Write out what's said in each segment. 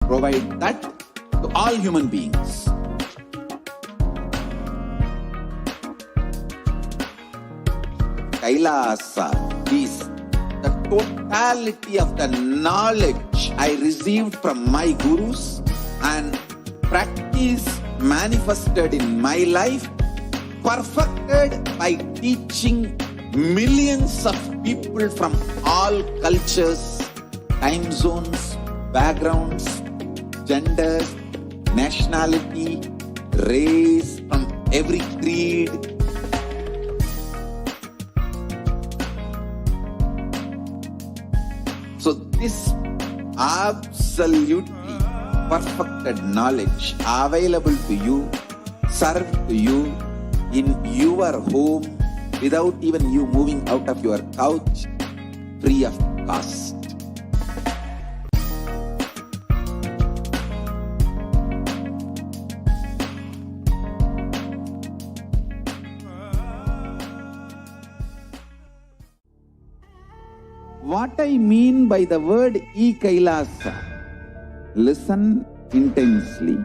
provide that to all human beings. Kailasa is the totality of the knowledge I received from my gurus and practice manifested in my life, perfected by teaching millions of people from all cultures, time zones, backgrounds, genders, nationality, race, from every creed. So this absolutely perfected knowledge available to you, served to you in your home without even you moving out of your couch, free of cost. What I mean by the word Kailasa, listen intensely.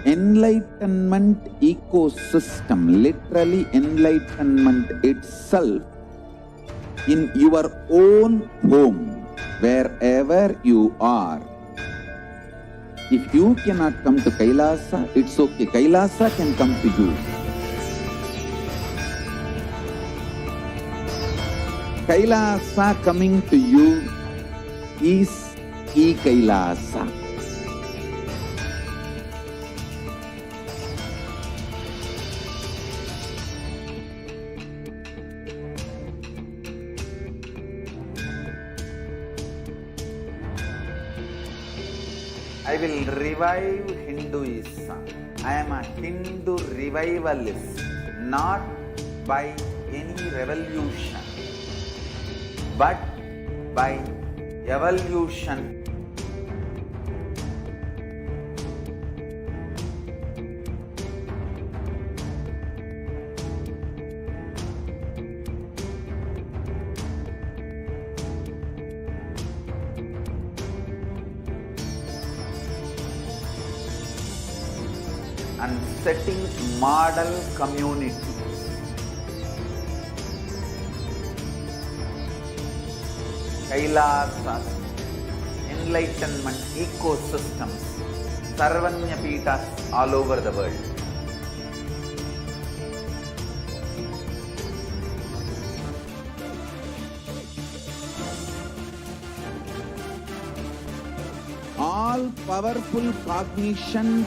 Enlightenment ecosystem, literally enlightenment itself, in your own home, wherever you are. If you cannot come to Kailasa, it's okay. Kailasa can come to you. Kailasa coming to you is Kailasa. I will revive Hinduism. I am a Hindu revivalist, not by any revolution, but by evolution. And setting model community. Kailasa, enlightenment ecosystems, Sarvanya Pitas all over the world. All powerful cognition,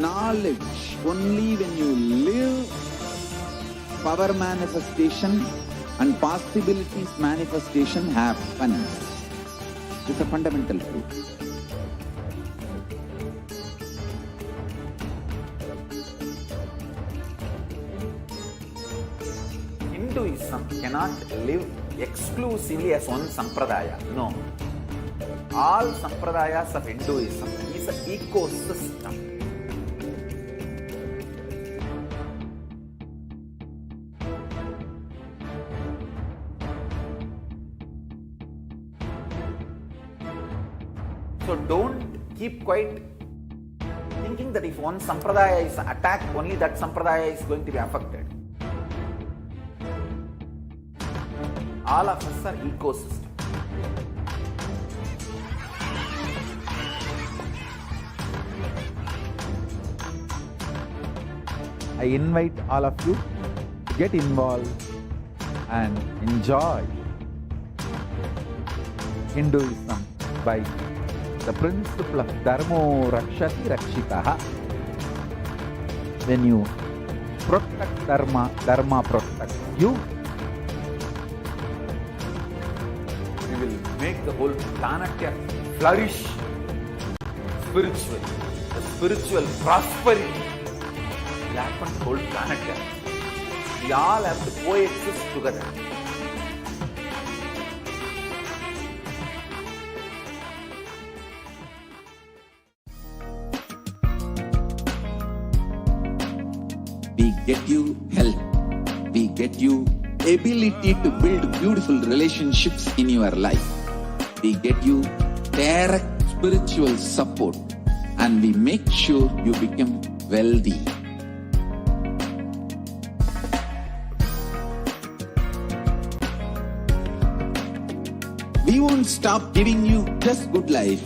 knowledge, only when you live, power manifestation and possibilities manifestation happens. It's a fundamental truth. Hinduism cannot live exclusively as one sampradaya. No. All sampradayas of Hinduism is an ecosystem. So don't keep quiet thinking that if one sampradaya is attacked, only that sampradaya is going to be affected. All of us are ecosystem. I invite all of you to get involved and enjoy Hinduism by the principle of Dharmo Rakshati Rakshitaha. When you protect Dharma, Dharma protects you. We will make the whole planet flourish spiritually. The spiritual prosperity will happen to the whole planet. We all have to coexist together. We get you health. We get you ability to build beautiful relationships in your life. We get you direct spiritual support, and we make sure you become wealthy. We won't stop giving you just good life.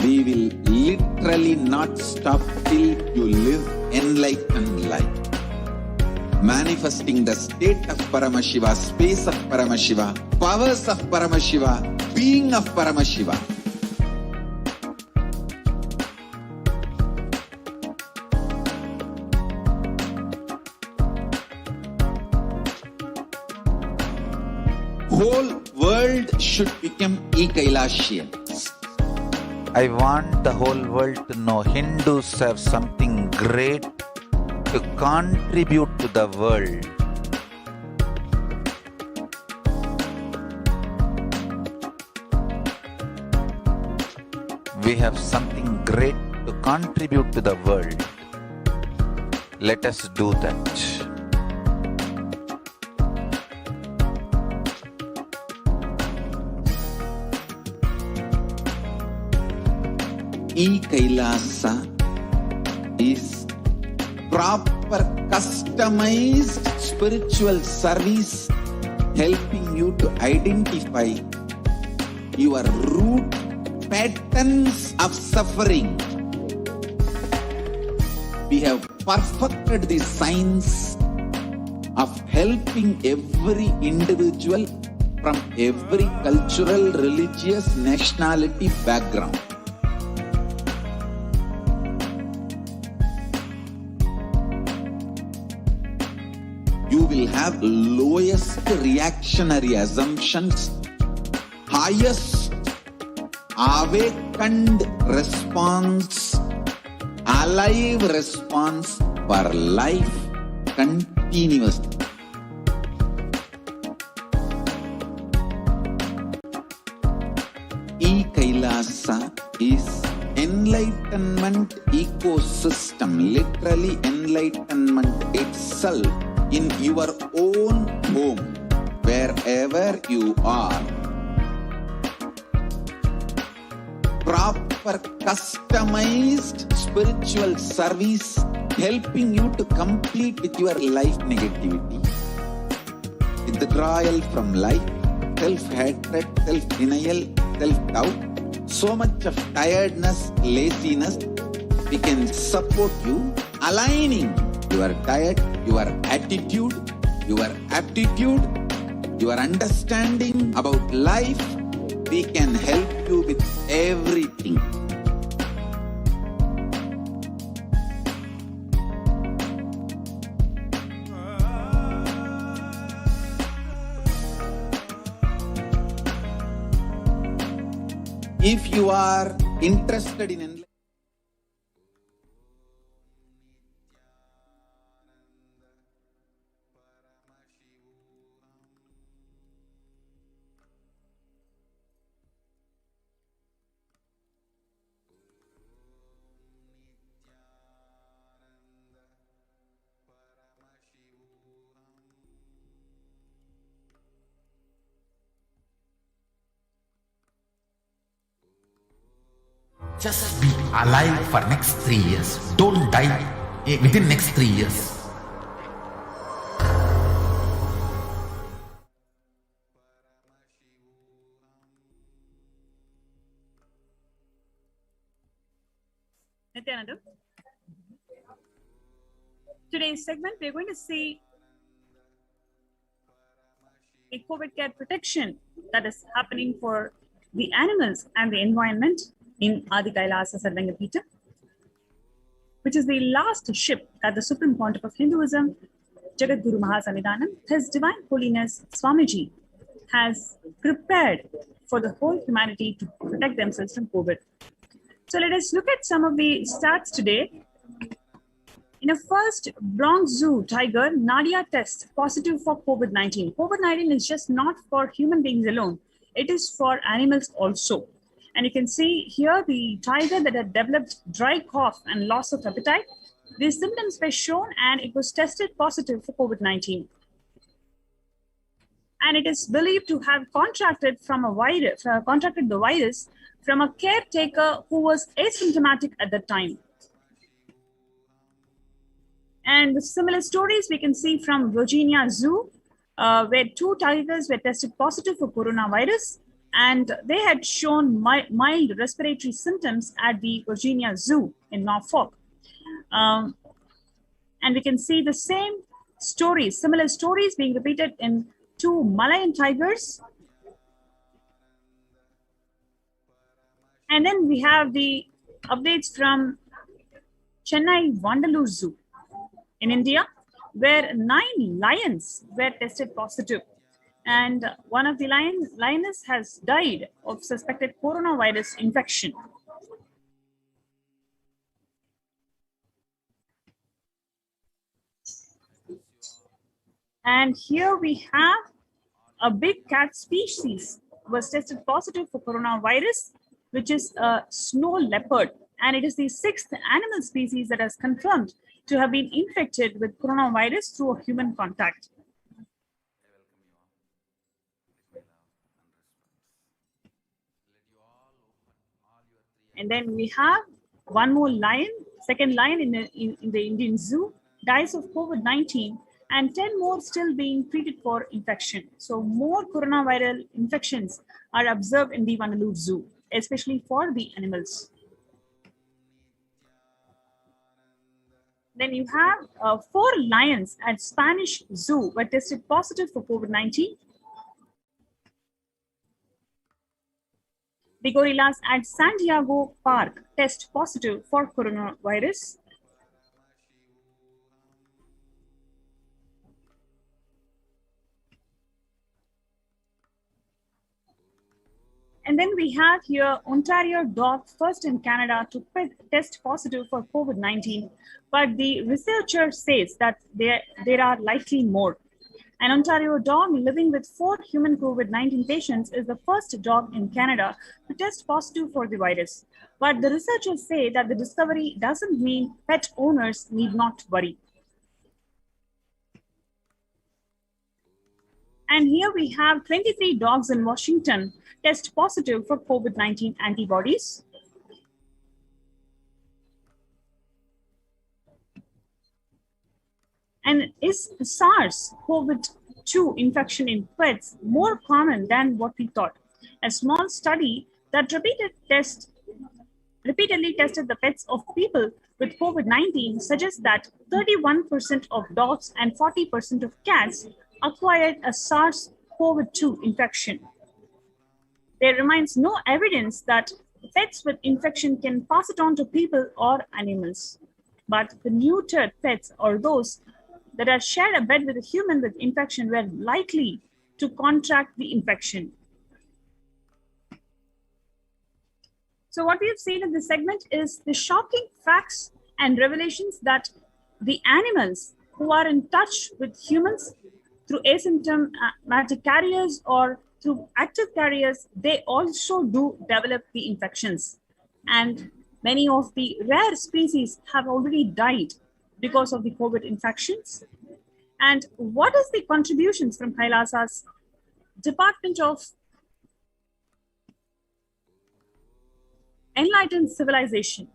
We will literally not stop till you live enlightened life. Manifesting the state of Paramashiva, space of Paramashiva, powers of Paramashiva, being of Paramashiva. Whole world should become Kailasians. I want the whole world to know Hindus have something great to contribute to the world. We have something great to contribute to the world. Let us do that. Kailasa is proper customized spiritual service helping you to identify your root patterns of suffering. We have perfected the science of helping every individual from every cultural, religious, nationality background. You will have lowest reactionary assumptions, highest awakened response, alive response for life continuously. Kailasa is enlightenment ecosystem, literally enlightenment itself in your own home, wherever you are. Proper customized spiritual service helping you to complete with your life negativity, withdrawal from life, self-hatred, self-denial, self-doubt, so much of tiredness, laziness. We can support you aligning your diet, your attitude, your aptitude, your understanding about life. We can help you with everything. If you are interested in enlightenment, just be alive for next 3 years. Don't die within next 3 years. Nithyananda. Today's segment, we're going to see a COVID care protection that is happening for the animals and the environment in Adi Kailasa Sarvangapita, which is the last ship that the Supreme Pontiff of Hinduism, Jagat Guru Mahasamidhanam, His Divine Holiness Swamiji, has prepared for the whole humanity to protect themselves from COVID. So let us look at some of the stats today. In a first Bronx Zoo tiger, Nadia test positive for COVID-19. COVID-19 is just not for human beings alone. It is for animals also. And you can see here the tiger that had developed dry cough and loss of appetite. These symptoms were shown and it was tested positive for COVID-19. And it is believed to have contracted the virus from a caretaker who was asymptomatic at the time. And similar stories we can see from Virginia Zoo, where 2 tigers were tested positive for coronavirus, and they had shown mild respiratory symptoms at the Virginia Zoo in Norfolk. And we can see the same stories, similar stories being repeated in 2 Malayan tigers. And then we have the updates from Chennai Vandalur Zoo in India, where 9 lions were tested positive. And one of the lioness has died of suspected coronavirus infection. And here we have a big cat species was tested positive for coronavirus, which is a snow leopard. And it is the 6th animal species that has confirmed to have been infected with coronavirus through a human contact. And then we have one more lion, second lion in the Indian Zoo, dies of COVID-19, and 10 more still being treated for infection. So more coronavirus infections are observed in the Vandalur Zoo, especially for the animals. Then you have 4 lions at Spanish Zoo were tested positive for COVID-19. The gorillas at San Diego Park test positive for coronavirus. And then we have here Ontario dog, first in Canada to test positive for COVID-19. But the researcher says that there are likely more. An Ontario dog living with 4 human COVID-19 patients is the first dog in Canada to test positive for the virus. But the researchers say that the discovery doesn't mean pet owners need not worry. And here we have 23 dogs in Washington test positive for COVID-19 antibodies. And is SARS-CoV-2 infection in pets more common than what we thought? A small study that repeatedly tested the pets of people with COVID-19 suggests that 31% of dogs and 40% of cats acquired a SARS-CoV-2 infection. There remains no evidence that pets with infection can pass it on to people or animals. But the neutered pets or those that are shared a bed with a human with infection were likely to contract the infection. So what we have seen in this segment is the shocking facts and revelations that the animals who are in touch with humans through asymptomatic carriers or through active carriers, they also do develop the infections. And many of the rare species have already died because of the COVID infections. And what is the contributions from Kailasa's Department of Enlightened Civilization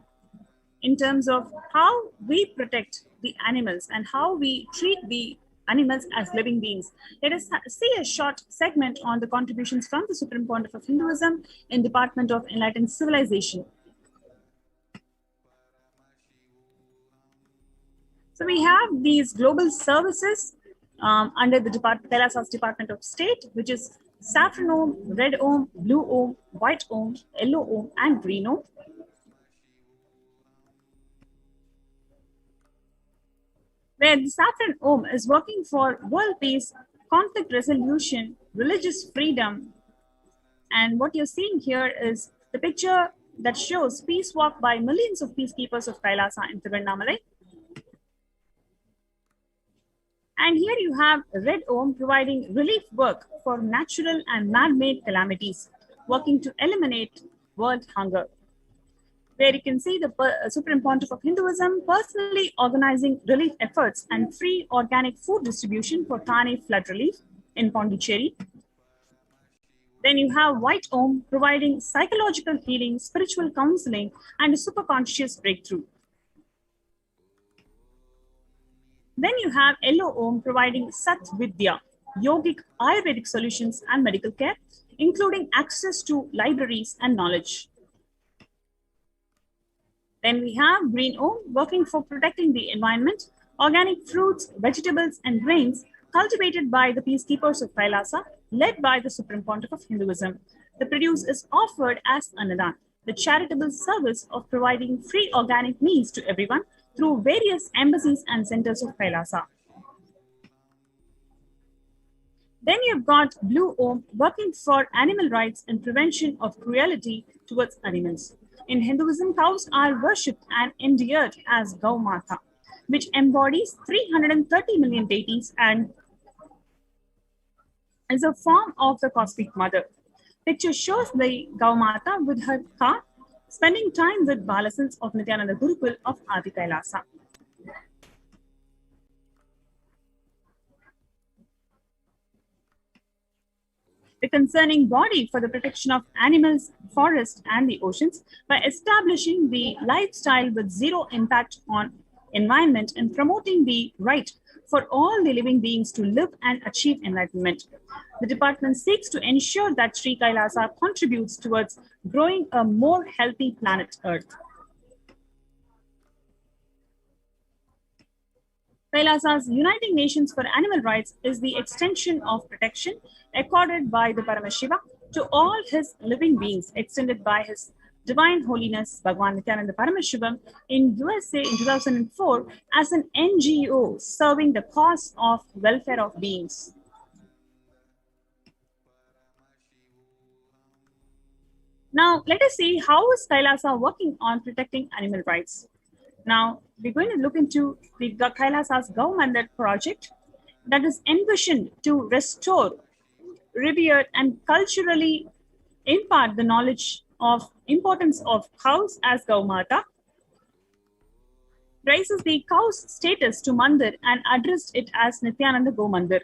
in terms of how we protect the animals and how we treat the animals as living beings? Let us see a short segment on the contributions from the Supreme Pontiff of Hinduism in Department of Enlightened Civilization. So we have these global services under the Kailasa's Department of State, which is saffron Om, red Om, blue Om, white Om, yellow Om, and green Om. Where the saffron Om is working for world peace, conflict resolution, religious freedom. And what you're seeing here is the picture that shows peace walk by millions of peacekeepers of Kailasa in Tiruvannamalai. And here you have red Om providing relief work for natural and man-made calamities, working to eliminate world hunger. Where you can see the Supreme Pontiff of Hinduism personally organizing relief efforts and free organic food distribution for Thane flood relief in Pondicherry. Then you have White Om providing psychological healing, spiritual counseling, and a superconscious breakthrough. Then you have Yellow Om providing Sat Vidya, yogic Ayurvedic solutions and medical care, including access to libraries and knowledge. Then we have Green Om working for protecting the environment, organic fruits, vegetables, and grains cultivated by the peacekeepers of Kailasa, led by the Supreme Pontiff of Hinduism. The produce is offered as Annadan, the charitable service of providing free organic meals to everyone through various embassies and centers of Kailasa. Then you've got Blue Om working for animal rights and prevention of cruelty towards animals. In Hinduism, cows are worshipped and endeared as Gau Mata, which embodies 330 million deities and is a form of the cosmic mother. Picture shows the Gau Mata with her car spending time with Balasans of Nithyananda Gurukul of Adi Kailasa. The concerning body for the protection of animals, forests, and the oceans by establishing the lifestyle with zero impact on environment and promoting the right for all the living beings to live and achieve enlightenment. The department seeks to ensure that Sri Kailasa contributes towards growing a more healthy planet Earth. Kailasa's Uniting Nations for Animal Rights is the extension of protection accorded by the Paramashiva to all his living beings, extended by His Divine Holiness Bhagwan Nithyananda Paramashivam in USA in 2004 as an NGO serving the cause of welfare of beings. Now, let us see how is Kailasa working on protecting animal rights. Now, we're going to look into the Kailasa's Gau Mandir project that is envisioned to restore, revere, and culturally impart the knowledge of importance of cows as Gau Mata, raises the cow's status to Mandir and addressed it as Nithyananda Go Mandir.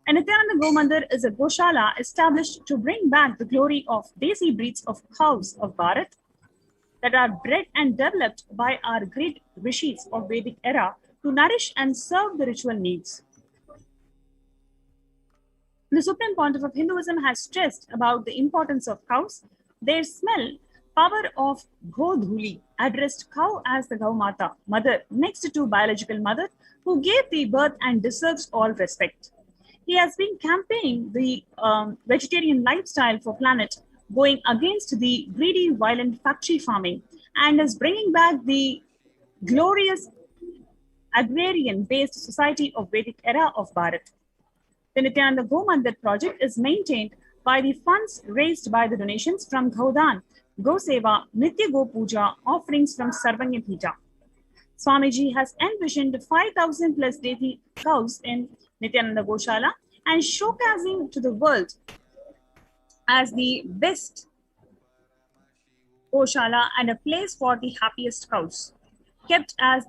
And Nithyananda Go Mandir is a Goshala established to bring back the glory of Desi breeds of cows of Bharat that are bred and developed by our great rishis of Vedic era to nourish and serve the ritual needs. The Supreme Pontiff of Hinduism has stressed about the importance of cows, their smell, power of Godhuli, addressed cow as the Gau Mata, mother, next to biological mother, who gave the birth and deserves all respect. He has been campaigning the vegetarian lifestyle for planet, going against the greedy, violent factory farming, and is bringing back the glorious agrarian-based society of Vedic era of Bharat. The Nithyananda Go Mandir project is maintained by the funds raised by the donations from Gaudan, Go Seva, Nitya Go Puja, offerings from Sarvanya Pita. Swamiji has envisioned 5,000 plus daily cows in Nithyananda Goshala and showcasing to the world as the best Goshala and a place for the happiest cows, kept as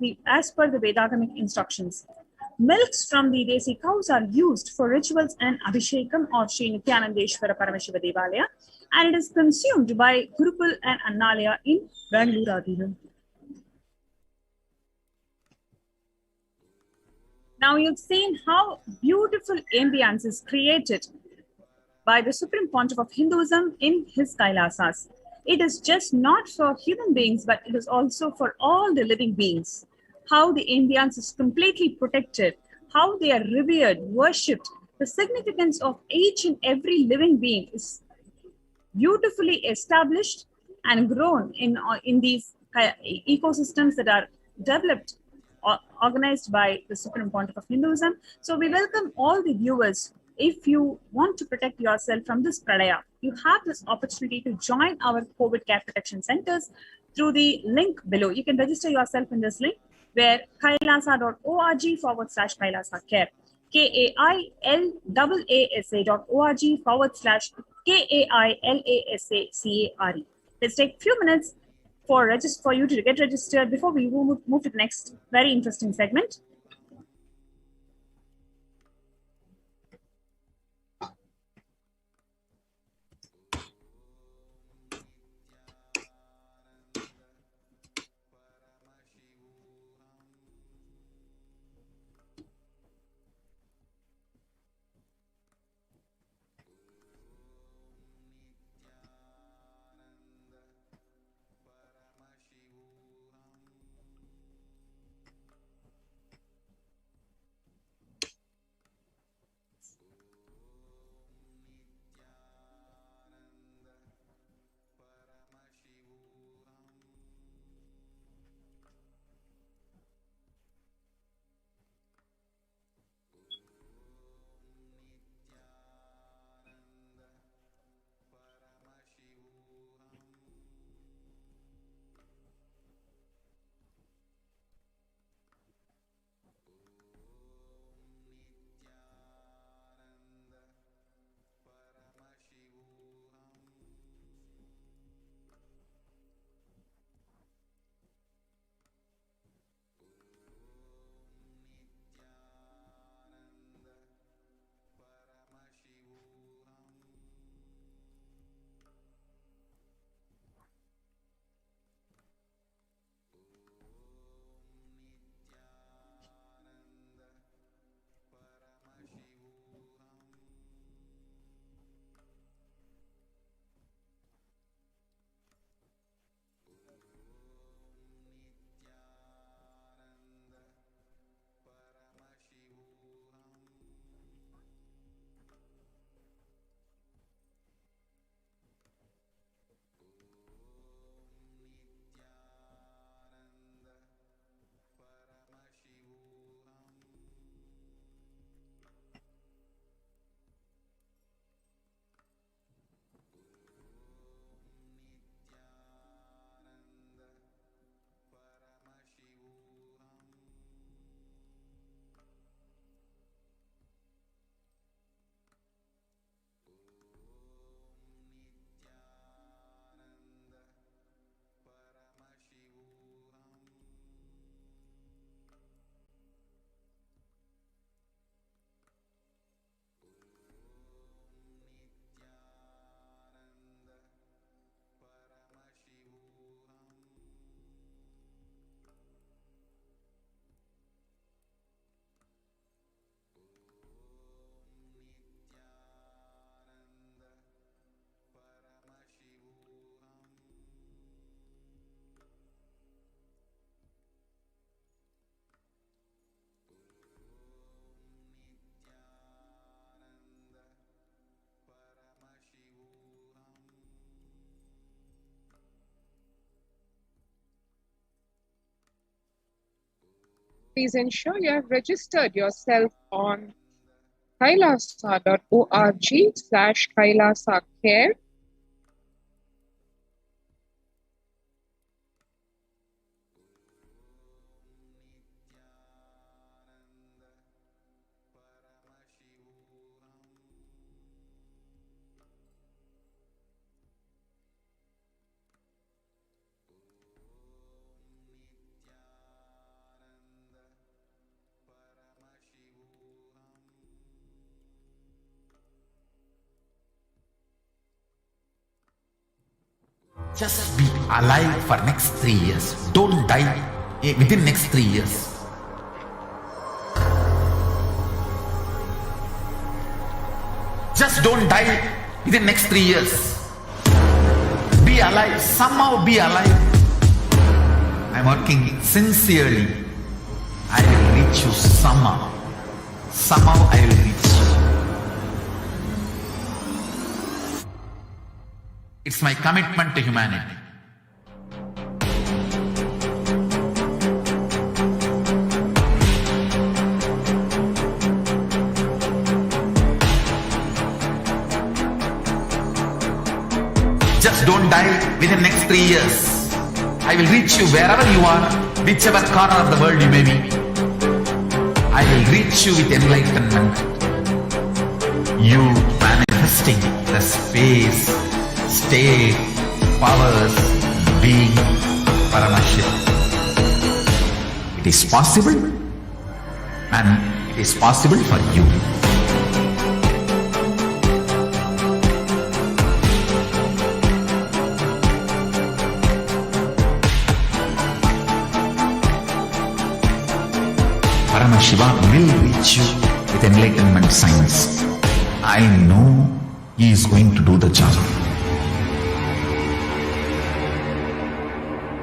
per the Vedagamic instructions. Milks from the Desi cows are used for rituals and Abhishekam of Sri Nithyanandeshwara Paramashiva Devalaya, and it is consumed by Gurukul and Annalaya in Bangalore. Now you've seen how beautiful ambience is created by the Supreme Pontiff of Hinduism in his Kailasas. It is just not for human beings, but it is also for all the living beings. How the ambience is completely protected, how they are revered, worshipped. The significance of each and every living being is beautifully established and grown in these ecosystems that are developed, organized by the Supreme Pontiff of Hinduism. So we welcome all the viewers. If you want to protect yourself from this pradaya, you have this opportunity to join our COVID care protection centers through the link below. You can register yourself in this link where kailasa.org/Kailasa care, KAILASA.org/KAILASACARE. Let's take a few minutes for you to get registered before we move to the next very interesting segment. please ensure you have registered yourself on kailasa.org/Kailasa Care. Just be alive for next 3 years. Don't die within next 3 years. Just don't die within next 3 years. Be alive. Somehow be alive. I'm working sincerely. I will reach you somehow. Somehow I will reach you. It's my commitment to humanity. Just don't die within next 3 years. I will reach you wherever you are, whichever corner of the world you may be. I will reach you with enlightenment. You manifesting the space, state, powers, being Paramashivoham. It is possible, and it is possible for you. Paramashivoham will reach you with enlightenment science. I know he is going to do the job.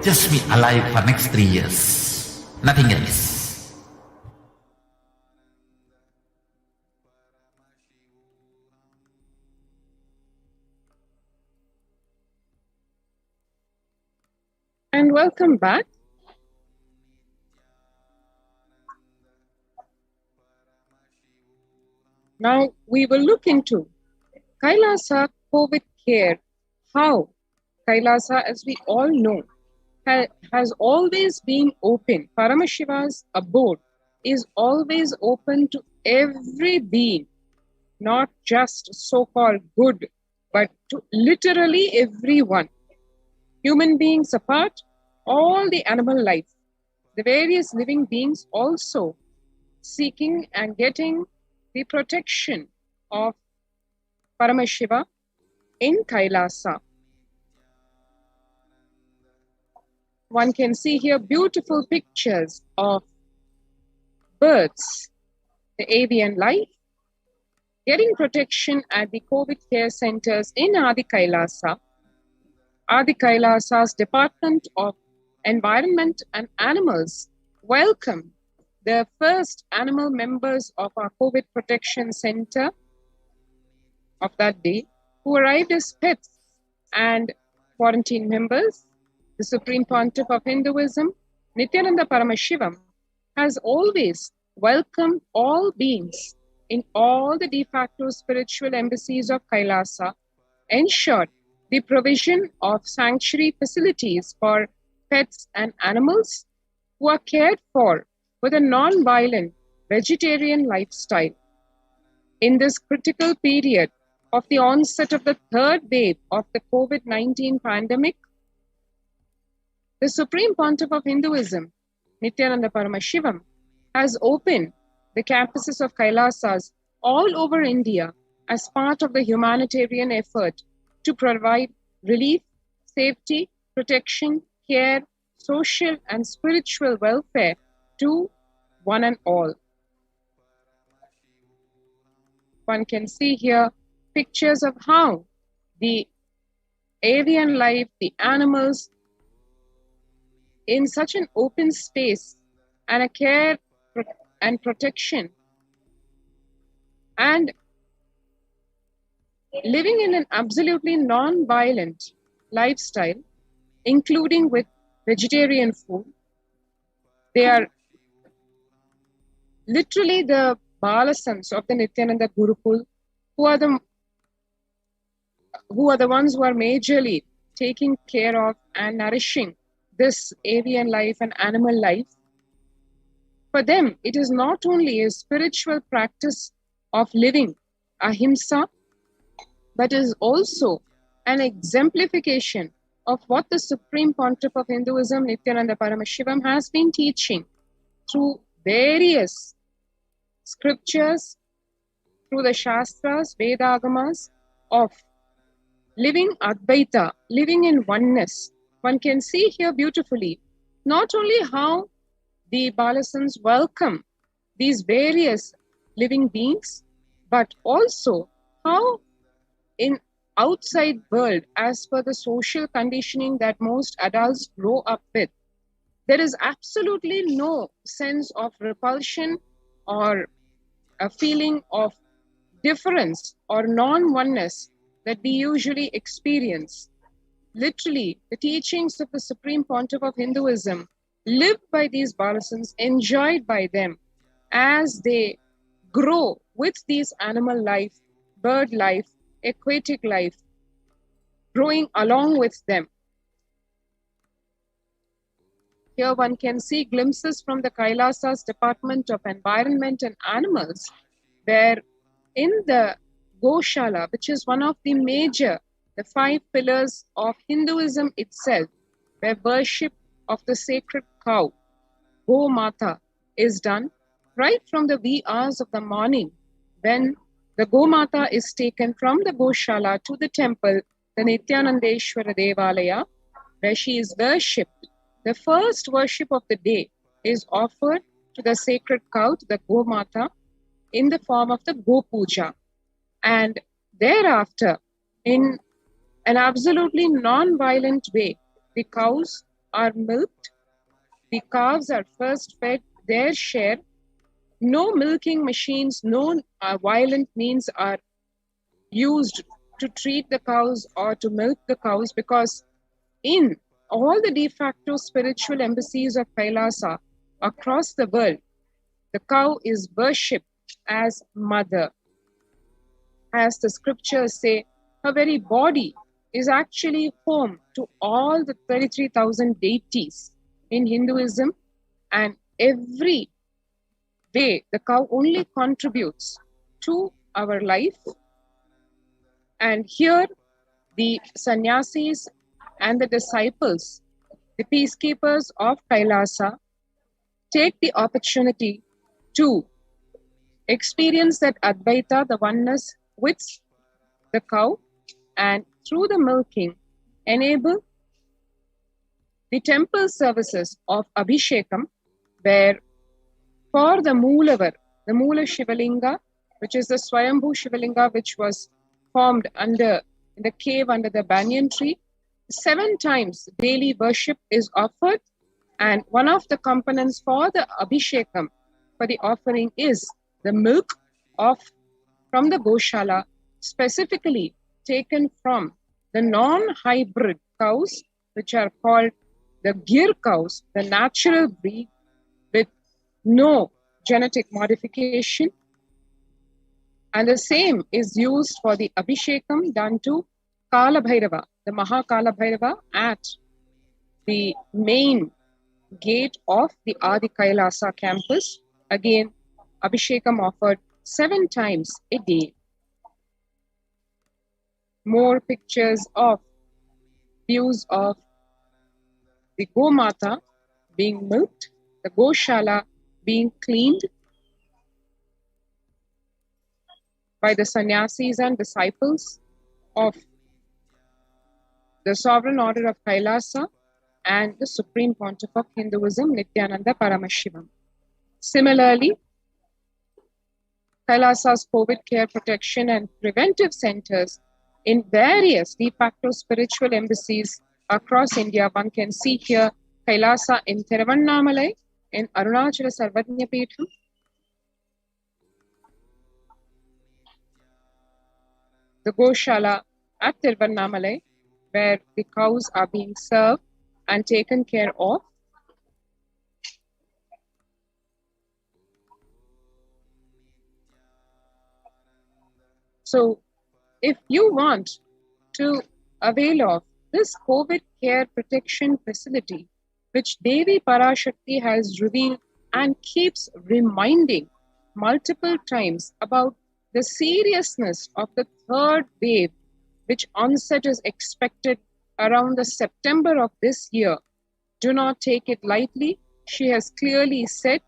Just be alive for next 3 years. Nothing else. And welcome back. Now we will look into Kailasa COVID care. How Kailasa, as we all know, has always been open. Paramashiva's abode is always open to every being, not just so-called good, but to literally everyone. Human beings apart, all the animal life, the various living beings also seeking and getting the protection of Paramashiva in Kailasa. One can see here beautiful pictures of birds, the avian life, getting protection at the COVID care centers in Adi Kailasa. Adi Kailasa's Department of Environment and Animals welcome the first animal members of our COVID protection center of that day, who arrived as pets and quarantine members. The Supreme Pontiff of Hinduism, Nithyananda Paramashivam, has always welcomed all beings in all the de facto spiritual embassies of Kailasa, ensured the provision of sanctuary facilities for pets and animals who are cared for with a non-violent vegetarian lifestyle. In this critical period of the onset of the third wave of the COVID-19 pandemic, the Supreme Pontiff of Hinduism, Nithyananda Paramashivam, has opened the campuses of Kailasas all over India as part of the humanitarian effort to provide relief, safety, protection, care, social and spiritual welfare to one and all. One can see here pictures of how the avian life, the animals, in such an open space and a care and protection, and living in an absolutely non-violent lifestyle, including with vegetarian food. They are literally the Balasans of the Nithyananda Gurukul, who are the ones who are majorly taking care of and nourishing this avian life and animal life. For them, it is not only a spiritual practice of living ahimsa, but is also an exemplification of what the Supreme Pontiff of Hinduism, Nithyananda Paramashivam, has been teaching through various scriptures, through the Shastras, Vedagamas, of living Advaita, living in oneness. One can see here beautifully not only how the Balasans welcome these various living beings, but also how in outside world, as per the social conditioning that most adults grow up with, there is absolutely no sense of repulsion or a feeling of difference or non-oneness that we usually experience. Literally, the teachings of the Supreme Pontiff of Hinduism, lived by these Balasans, enjoyed by them as they grow with these animal life, bird life, aquatic life, growing along with them. Here one can see glimpses from the Kailasa's Department of Environment and Animals, where in the Goshala, which is one of the major, the 5 pillars of Hinduism itself, where worship of the sacred cow, Go Mata, is done right from the wee hours of the morning, when the Go Mata is taken from the Goshala to the temple, the Nithyanandeshwara Devalaya, where she is worshipped. The first worship of the day is offered to the sacred cow, to the Go Mata, in the form of the Go Puja. And thereafter, in an absolutely non-violent way, the cows are milked, the calves are first fed their share. No milking machines, no violent means are used to treat the cows or to milk the cows, because in all the de facto spiritual embassies of Kailasa across the world, the cow is worshipped as mother. As the scriptures say, her very body is actually home to all the 33,000 deities in Hinduism, and every day the cow only contributes to our life. And here the sannyasis and the disciples, the peacekeepers of Kailasa, take the opportunity to experience that Advaita, the oneness with the cow, and through the milking enable the temple services of Abhishekam, where for the Moolavar, the Moola Shivalinga, which is the Swayambhu Shivalinga, which was formed in the cave under the banyan tree, 7 times daily worship is offered, and one of the components for the Abhishekam, for the offering, is the milk from the Goshala, specifically taken from the non-hybrid cows, which are called the Gir cows, the natural breed with no genetic modification. And the same is used for the Abhishekam done to Kala Bhairava, the Mahakala Bhairava, at the main gate of the Adi Kailasa campus. Again, Abhishekam offered 7 times a day. More pictures of views of the Gomata being milked, the Goshala being cleaned by the sannyasis and disciples of the Sovereign Order of Kailasa and the Supreme Pontiff of Hinduism, Nithyananda Paramashivam. Similarly, Kailasa's COVID care protection and preventive centers in various de facto spiritual embassies across India. One can see here Kailasa in Thiruvannamalai, in Arunachala Sarvajñapeetham, the Goshala at Thiruvannamalai, where the cows are being served and taken care of. So if you want to avail of this COVID care protection facility, which Devi Parashakti has revealed and keeps reminding multiple times about the seriousness of the third wave, which onset is expected around the September of this year. Do not take it lightly. She has clearly said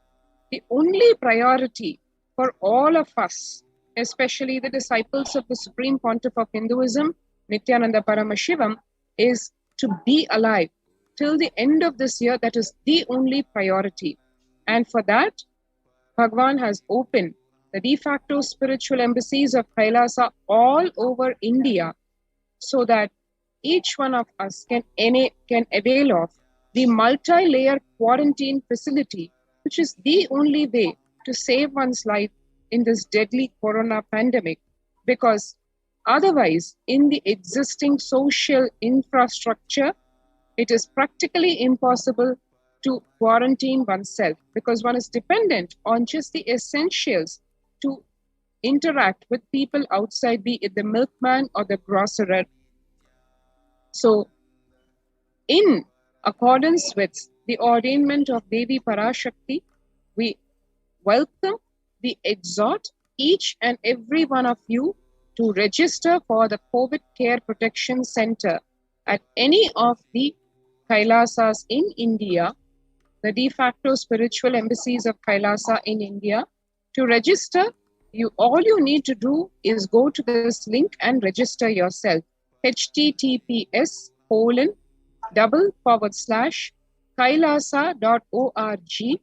the only priority for all of us, especially the disciples of the Supreme Pontiff of Hinduism, Nithyananda Paramashivam, is to be alive till the end of this year. That is the only priority. And for that, Bhagwan has opened the de facto spiritual embassies of Kailasa all over India, so that each one of us can avail of the multi-layer quarantine facility, which is the only way to save one's life in this deadly corona pandemic. Because otherwise, in the existing social infrastructure, it is practically impossible to quarantine oneself, because one is dependent on just the essentials to interact with people outside, be it the milkman or the grocer. So, in accordance with the ordainment of Devi Parashakti, we welcome, we exhort each and every one of you to register for the COVID Care Protection Center at any of the Kailasas in India, the de facto spiritual embassies of Kailasa in India. To register, all you need to do is go to this link and register yourself. https://kailasa.org,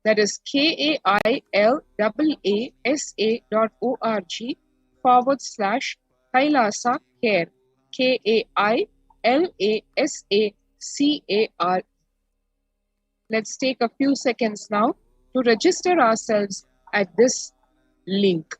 that is kailasa.org/Kailasa Care, KAILASACARE. Let's take a few seconds now to register ourselves at this link.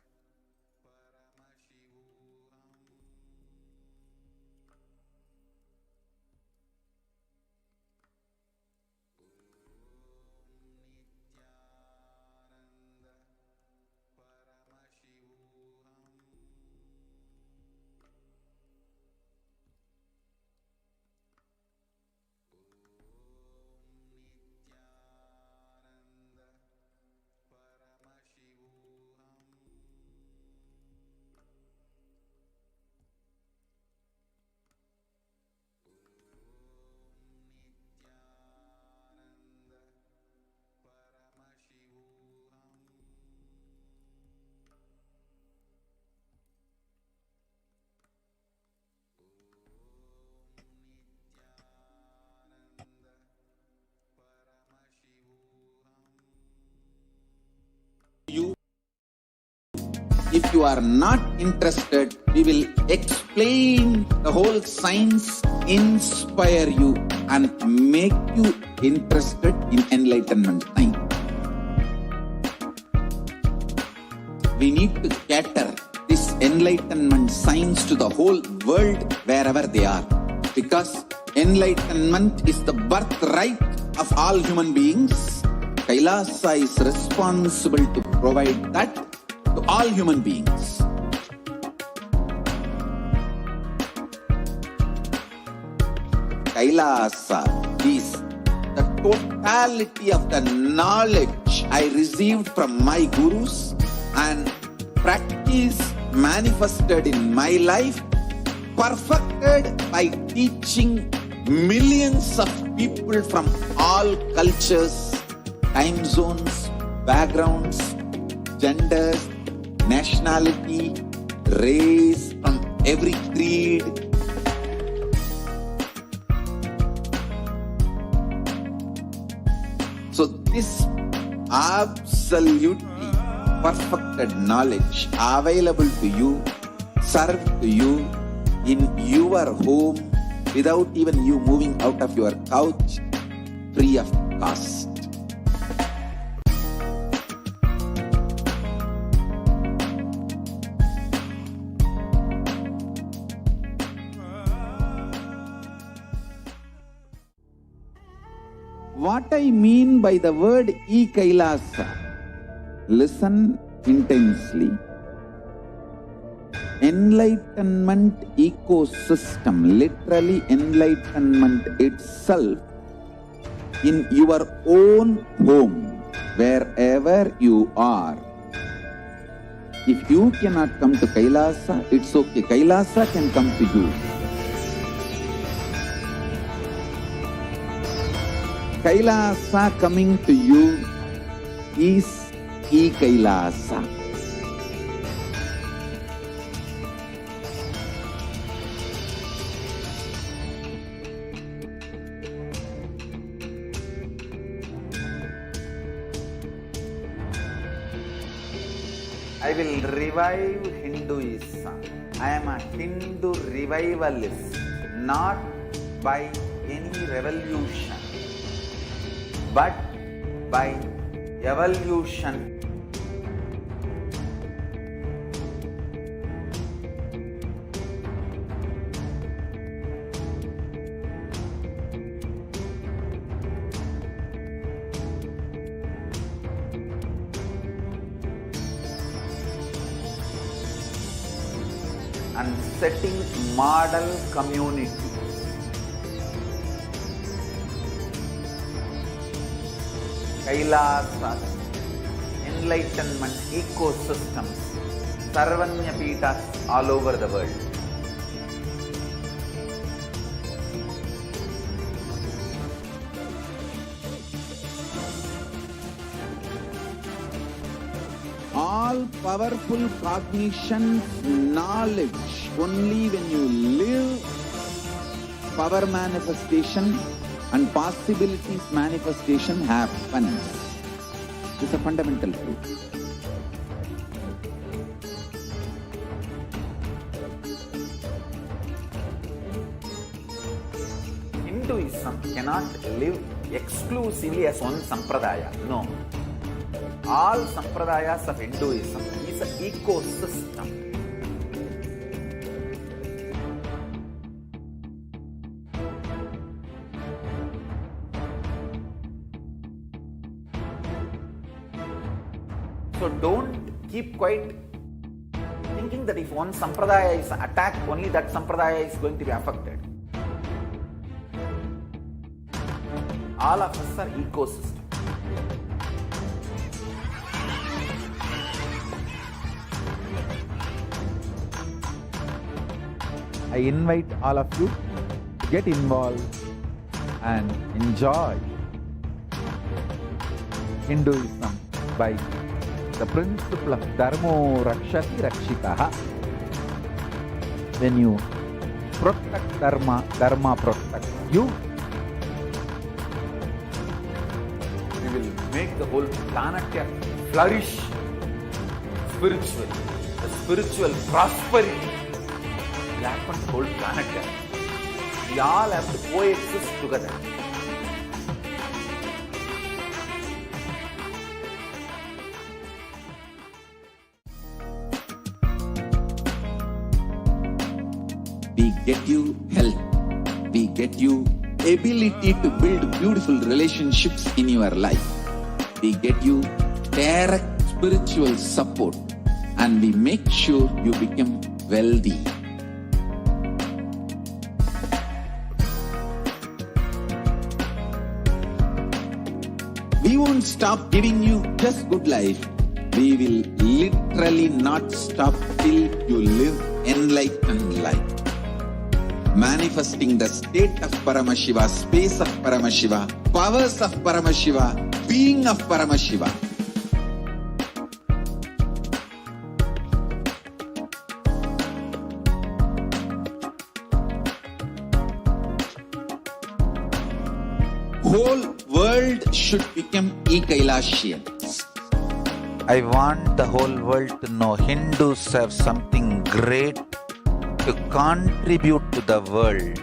If you are not interested, we will explain the whole science, inspire you and make you interested in enlightenment time. We need to cater this enlightenment science to the whole world wherever they are, because enlightenment is the birthright of all human beings. Kailasa is responsible to provide that to all human beings. Kailasa is the totality of the knowledge I received from my gurus and practice manifested in my life, perfected by teaching millions of people from all cultures, time zones, backgrounds, genders, nationality, race, from every creed. So this absolutely perfected knowledge available to you, served to you in your home without even you moving out of your couch, free of cost. What I mean by the word Kailasa, listen intensely. enlightenment ecosystem, literally enlightenment itself, in your own home, wherever you are. If you cannot come to Kailasa, it's okay. Kailasa can come to you. Kailasa coming to you is Kailasa. I will revive Hinduism. I am a Hindu revivalist, not by any revolution, but by evolution. And setting model community. Kailasa, enlightenment ecosystems, Sarvanya Pitas all over the world. All powerful cognition, knowledge, only when you live, power manifestation and possibilities manifestation happens. It's a fundamental truth. Hinduism cannot live exclusively as one sampradaya. No. All sampradayas of Hinduism is an ecosystem. So don't keep quiet thinking that if one sampradaya is attacked, only that sampradaya is going to be affected. All of us are ecosystem. I invite all of you to get involved and enjoy Hinduism by the principle of Dharmo Rakshati Rakshitaha. When you protect Dharma, Dharma protects you. We will make the whole planet flourish spiritually. The spiritual prosperity will happen to the whole planet. We all have to coexist together. We get you health. We get you ability to build beautiful relationships in your life. We get you direct spiritual support, and we make sure you become wealthy. We won't stop giving you just good life. We will literally not stop till you live enlightened life. Manifesting the state of Paramashiva, space of Paramashiva, powers of Paramashiva, being of Paramashiva. Whole world should become Kailasians. I want the whole world to know Hindus have something great to contribute to the world.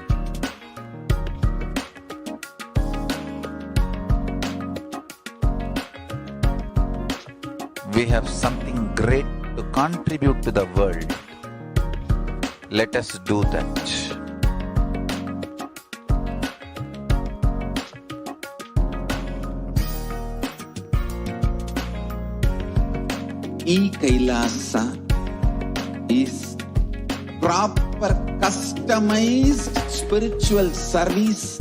We have something great to contribute to the world. Let us do that. Kailasa is proper customized spiritual service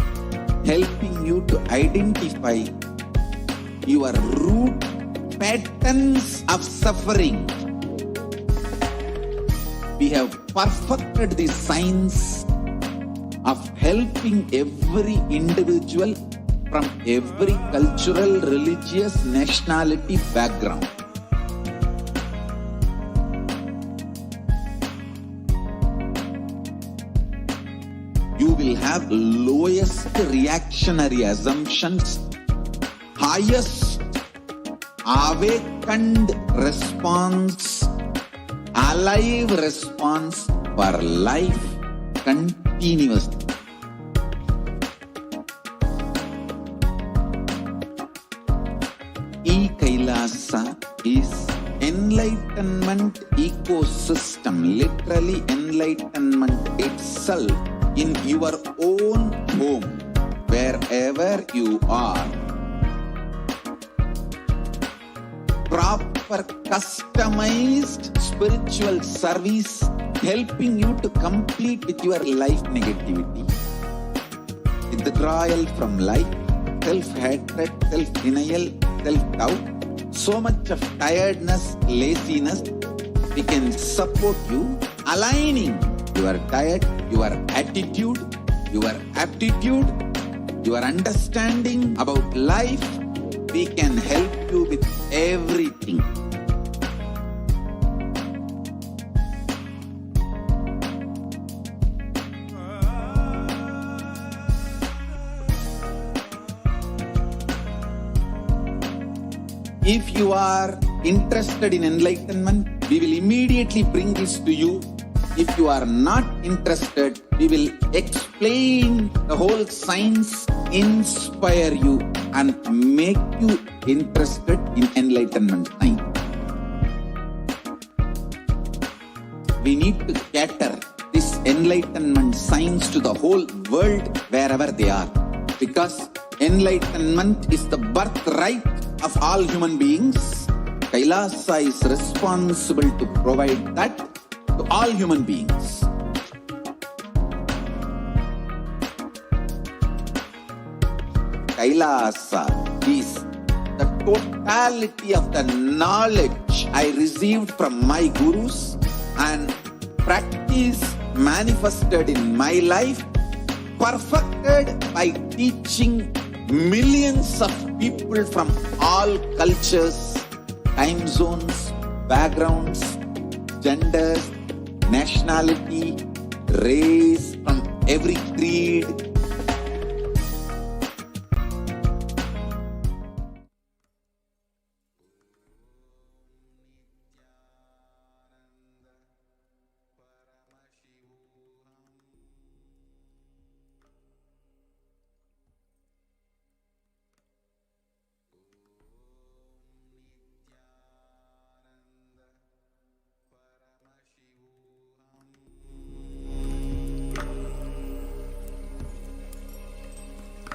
helping you to identify your root patterns of suffering. We have perfected the science of helping every individual from every cultural, religious, nationality background. You will have lowest reactionary assumptions, highest awakened response, alive response for life continuously. Kailasa is enlightenment ecosystem, literally enlightenment itself in your own home, wherever you are. Proper customized spiritual service helping you to complete with your life negativity, withdrawal from life, self-hatred, self-denial, self-doubt, so much of tiredness, laziness. We can support you aligning your diet, your attitude, your aptitude, your understanding about life. We can help you with everything. If you are interested in enlightenment, we will immediately bring this to you. If you are not interested, we will explain the whole science, inspire you and make you interested in enlightenment science. We need to cater this enlightenment science to the whole world wherever they are, because enlightenment is the birthright of all human beings. Kailasa is responsible to provide that to all human beings. Kailasa is the totality of the knowledge I received from my gurus and practice manifested in my life, perfected by teaching millions of people from all cultures, time zones, backgrounds, genders, nationality, race, from every creed.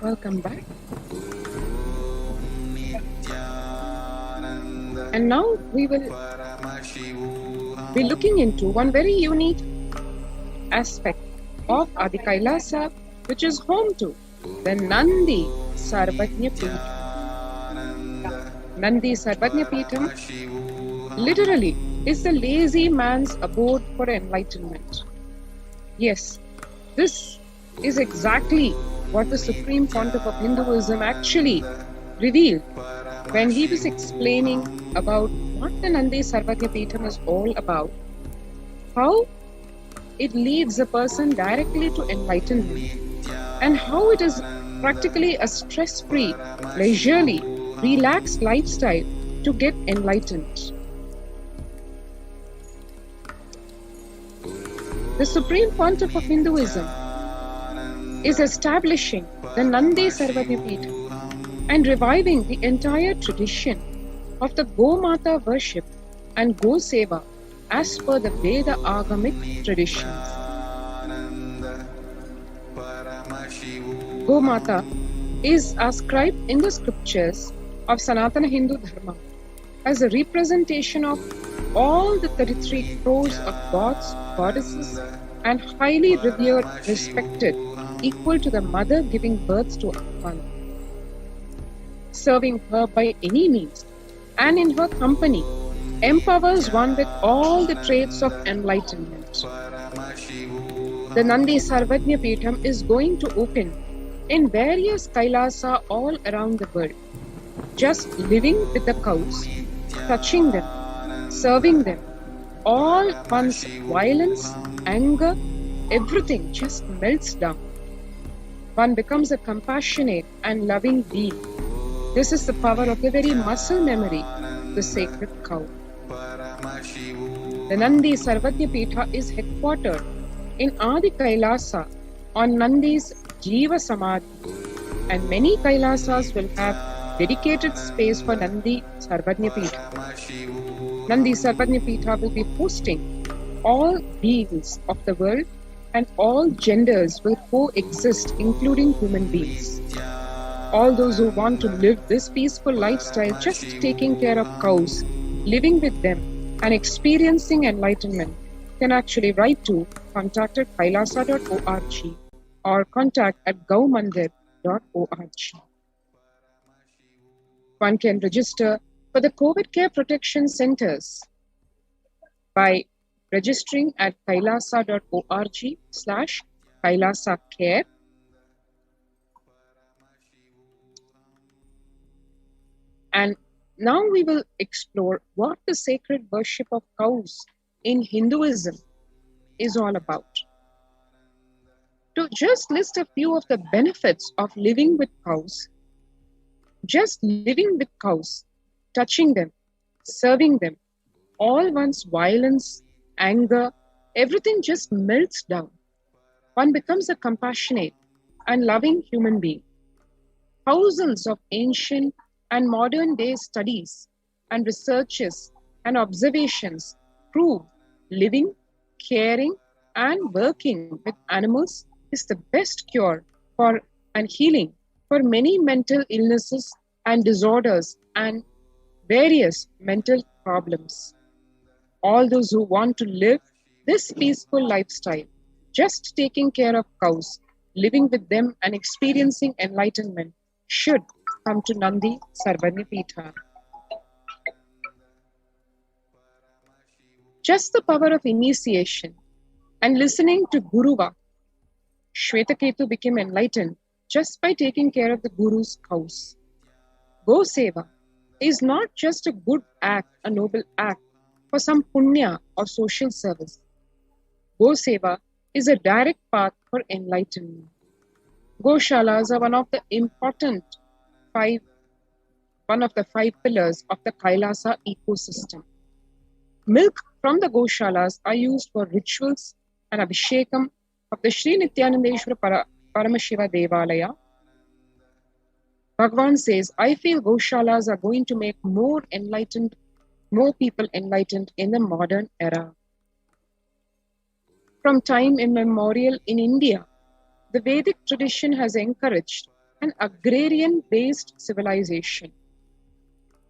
Welcome back. And now we will be looking into one very unique aspect of Adi Kailasa, which is home to the Nandi Sarvajna Peetham. Nandi Sarvajna Peetham literally is the lazy man's abode for enlightenment. Yes, this is exactly what the Supreme Pontiff of Hinduism actually revealed when he was explaining about what the Nandi Sarvajna Peetham is all about, how it leads a person directly to enlightenment, and how it is practically a stress-free, leisurely, relaxed lifestyle to get enlightened. The Supreme Pontiff of Hinduism is establishing the Nandi Sarvajna Peetham and reviving the entire tradition of the Gomata worship and Go Seva as per the Veda Agamic traditions. Gomata is ascribed in the scriptures of Sanatana Hindu Dharma as a representation of all the 33 crores of gods, goddesses, and highly revered, respected, equal to the mother giving birth to one, serving her by any means, and in her company, empowers one with all the traits of enlightenment. The Nandi Sarvajna Peetham is going to open in various kailasa all around the world. Just living with the cows, touching them, serving them, all one's violence, anger, everything just melts down. One becomes a compassionate and loving being. This is the power of the very muscle memory, the sacred cow. The Nandi Sarvajna Peetha is headquartered in Adi Kailasa on Nandi's Jiva Samadhi, and many Kailasas will have dedicated space for Nandi Sarvajna Peetha. Nandi Sarvajna Peetha will be hosting all beings of the world, and all genders will coexist, including human beings. All those who want to live this peaceful lifestyle, just taking care of cows, living with them, and experiencing enlightenment, can actually write to contact@kailasa.org or contact@gaumandir.org. One can register for the COVID care protection centers by registering at kailasa.org/Kailasa care. And now we will explore what the sacred worship of cows in Hinduism is all about. To just list a few of the benefits of living with cows, just living with cows, touching them, serving them, all one's violence, anger, everything just melts down. One becomes a compassionate and loving human being. Thousands of ancient and modern day studies and researches and observations prove living, caring, and working with animals is the best cure for and healing for many mental illnesses and disorders and various mental problems. All those who want to live this peaceful lifestyle, just taking care of cows, living with them and experiencing enlightenment, should come to Nandi Sarvajna Peetha. Just the power of initiation and listening to Guruva, Shvetaketu became enlightened just by taking care of the Guru's cows. Go Seva is not just a good act, a noble act for some punya or social service. Go Seva is a direct path for enlightenment. Goshalas are one of the five pillars of the Kailasa ecosystem. Milk from the Goshalas are used for rituals and abhishekam of the Sri Nithyananda Paramashiva Devalaya. Bhagavan says, I feel Goshalas are going to make more people enlightened in the modern era. From time immemorial in India, the Vedic tradition has encouraged an agrarian-based civilization.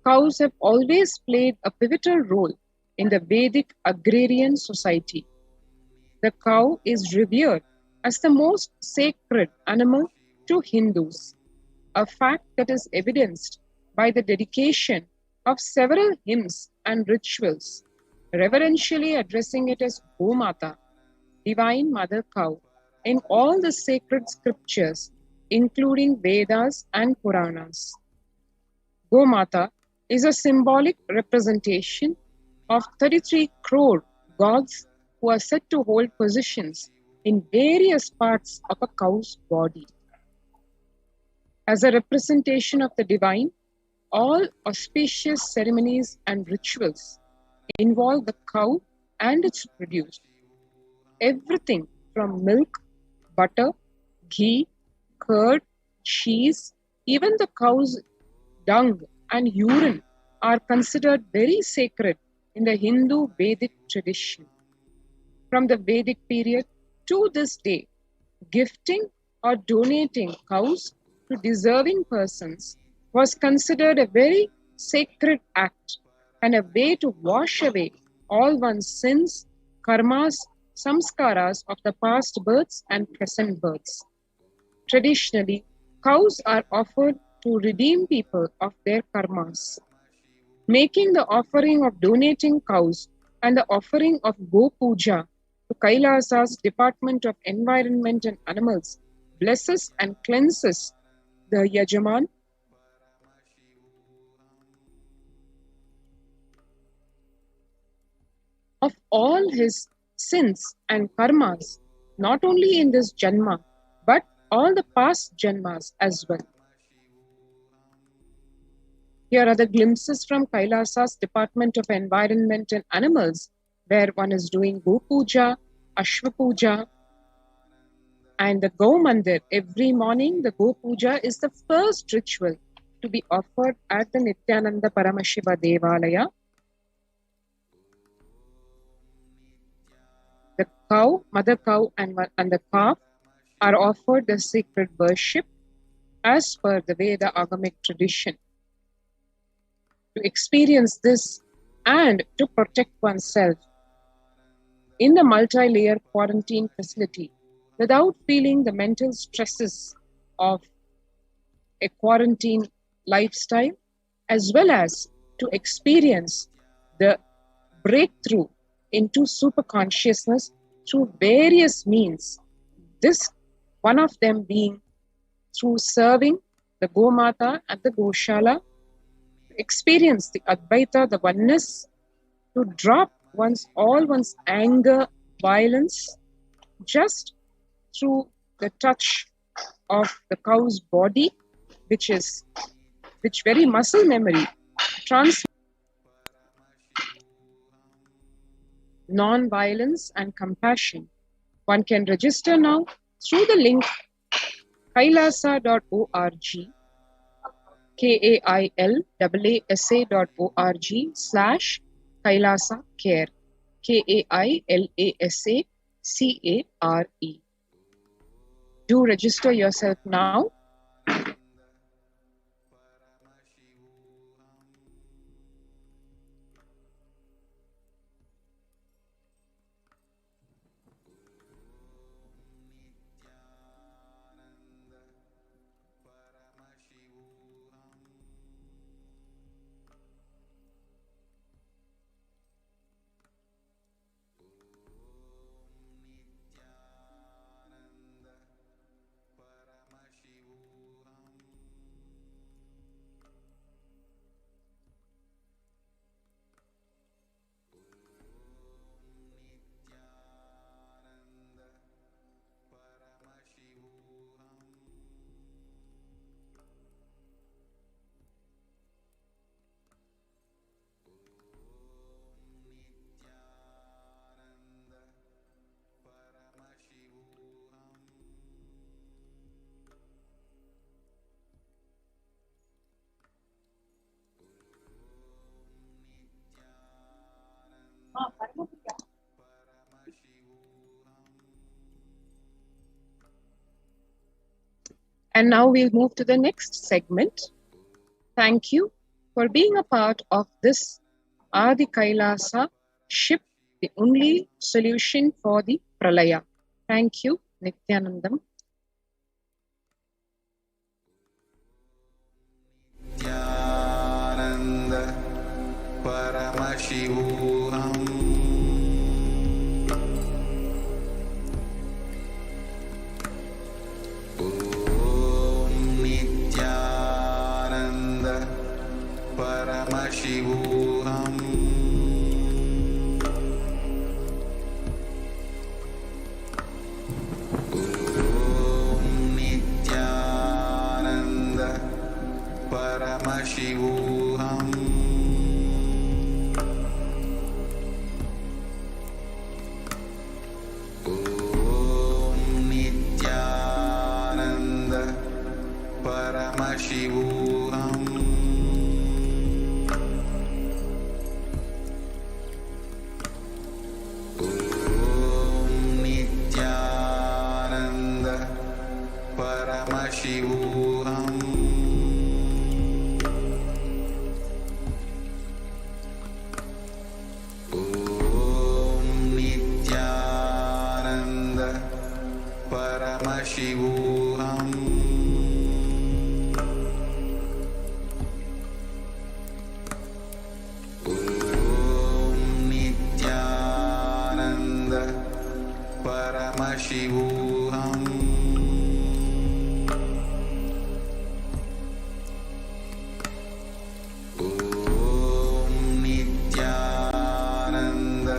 Cows have always played a pivotal role in the Vedic agrarian society. The cow is revered as the most sacred animal to Hindus, a fact that is evidenced by the dedication of several hymns and rituals, reverentially addressing it as Gomata, Divine Mother Cow, in all the sacred scriptures, including Vedas and Puranas. Gomata is a symbolic representation of 33 crore gods who are said to hold positions in various parts of a cow's body. As a representation of the divine, all auspicious ceremonies and rituals involve the cow and its produce. Everything from milk, butter, ghee, curd, cheese, even the cow's dung and urine are considered very sacred in the Hindu Vedic tradition. From the Vedic period to this day, gifting or donating cows to deserving persons was considered a very sacred act and a way to wash away all one's sins, karmas, samskaras of the past births and present births. Traditionally, cows are offered to redeem people of their karmas. Making the offering of donating cows and the offering of Go Puja to Kailasa's Department of Environment and Animals blesses and cleanses the Yajaman of all his sins and karmas, not only in this Janma, but all the past Janmas as well. Here are the glimpses from Kailasa's Department of Environment and Animals, where one is doing Go Puja, Ashwa Puja, and the Go Mandir. Every morning, the Go Puja is the first ritual to be offered at the Nithyananda Paramashiva Devalaya. The cow, mother cow, and the calf are offered the sacred worship as per the Veda Agamic tradition. To experience this and to protect oneself in the multi-layer quarantine facility without feeling the mental stresses of a quarantine lifestyle, as well as to experience the breakthrough into super consciousness through various means. This one of them being through serving the Gomata and the Goshala, experience the Advaita, the oneness, to drop all one's anger, violence, just through the touch of the cow's body, which very muscle memory translates non-violence and compassion. One can register now through the link kailasa.org, kailasa.org/Kailasa Care, KAILASACARE. Do register yourself now. And now we'll move to the next segment. Thank you for being a part of this Adi Kailasa ship, the only solution for the Pralaya. Thank you, Nithyanandam. Nithyananda Paramashivoham. Paramashivoham. Om Nithyananda Paramashivoham. Om Nithyananda Paramashivoham. Paramashivoham. Paramashivoham. Om Nithyananda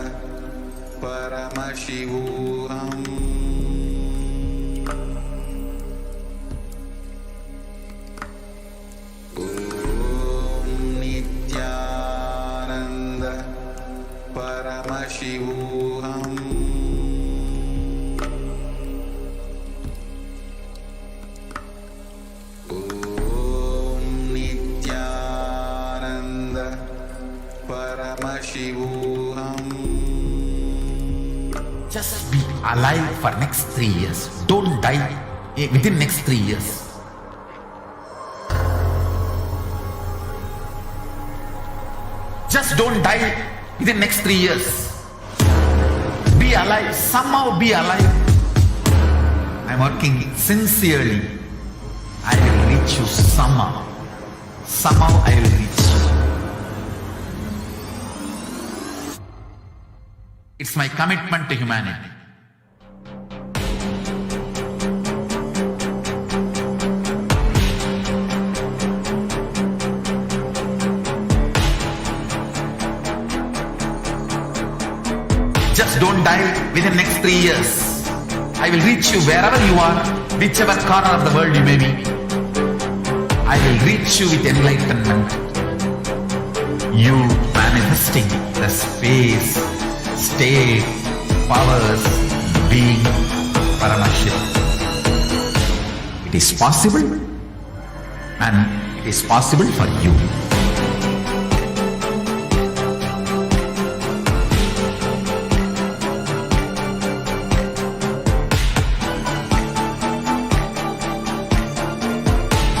Paramashivoham. Om Nithyananda Paramashivoham. Om Nithyananda Paramashivoham. Just be alive for next 3 years. Don't die within next 3 years. Just don't die within next 3 years. Be alive. Somehow be alive. I'm working sincerely. I will reach you somehow. Somehow I will reach you. It's my commitment to humanity. Just don't die within next 3 years. I will reach you wherever you are, whichever corner of the world you may be. I will reach you with enlightenment. You manifesting the space, state, powers, being Paramashivoham. It is possible, and it is possible for you.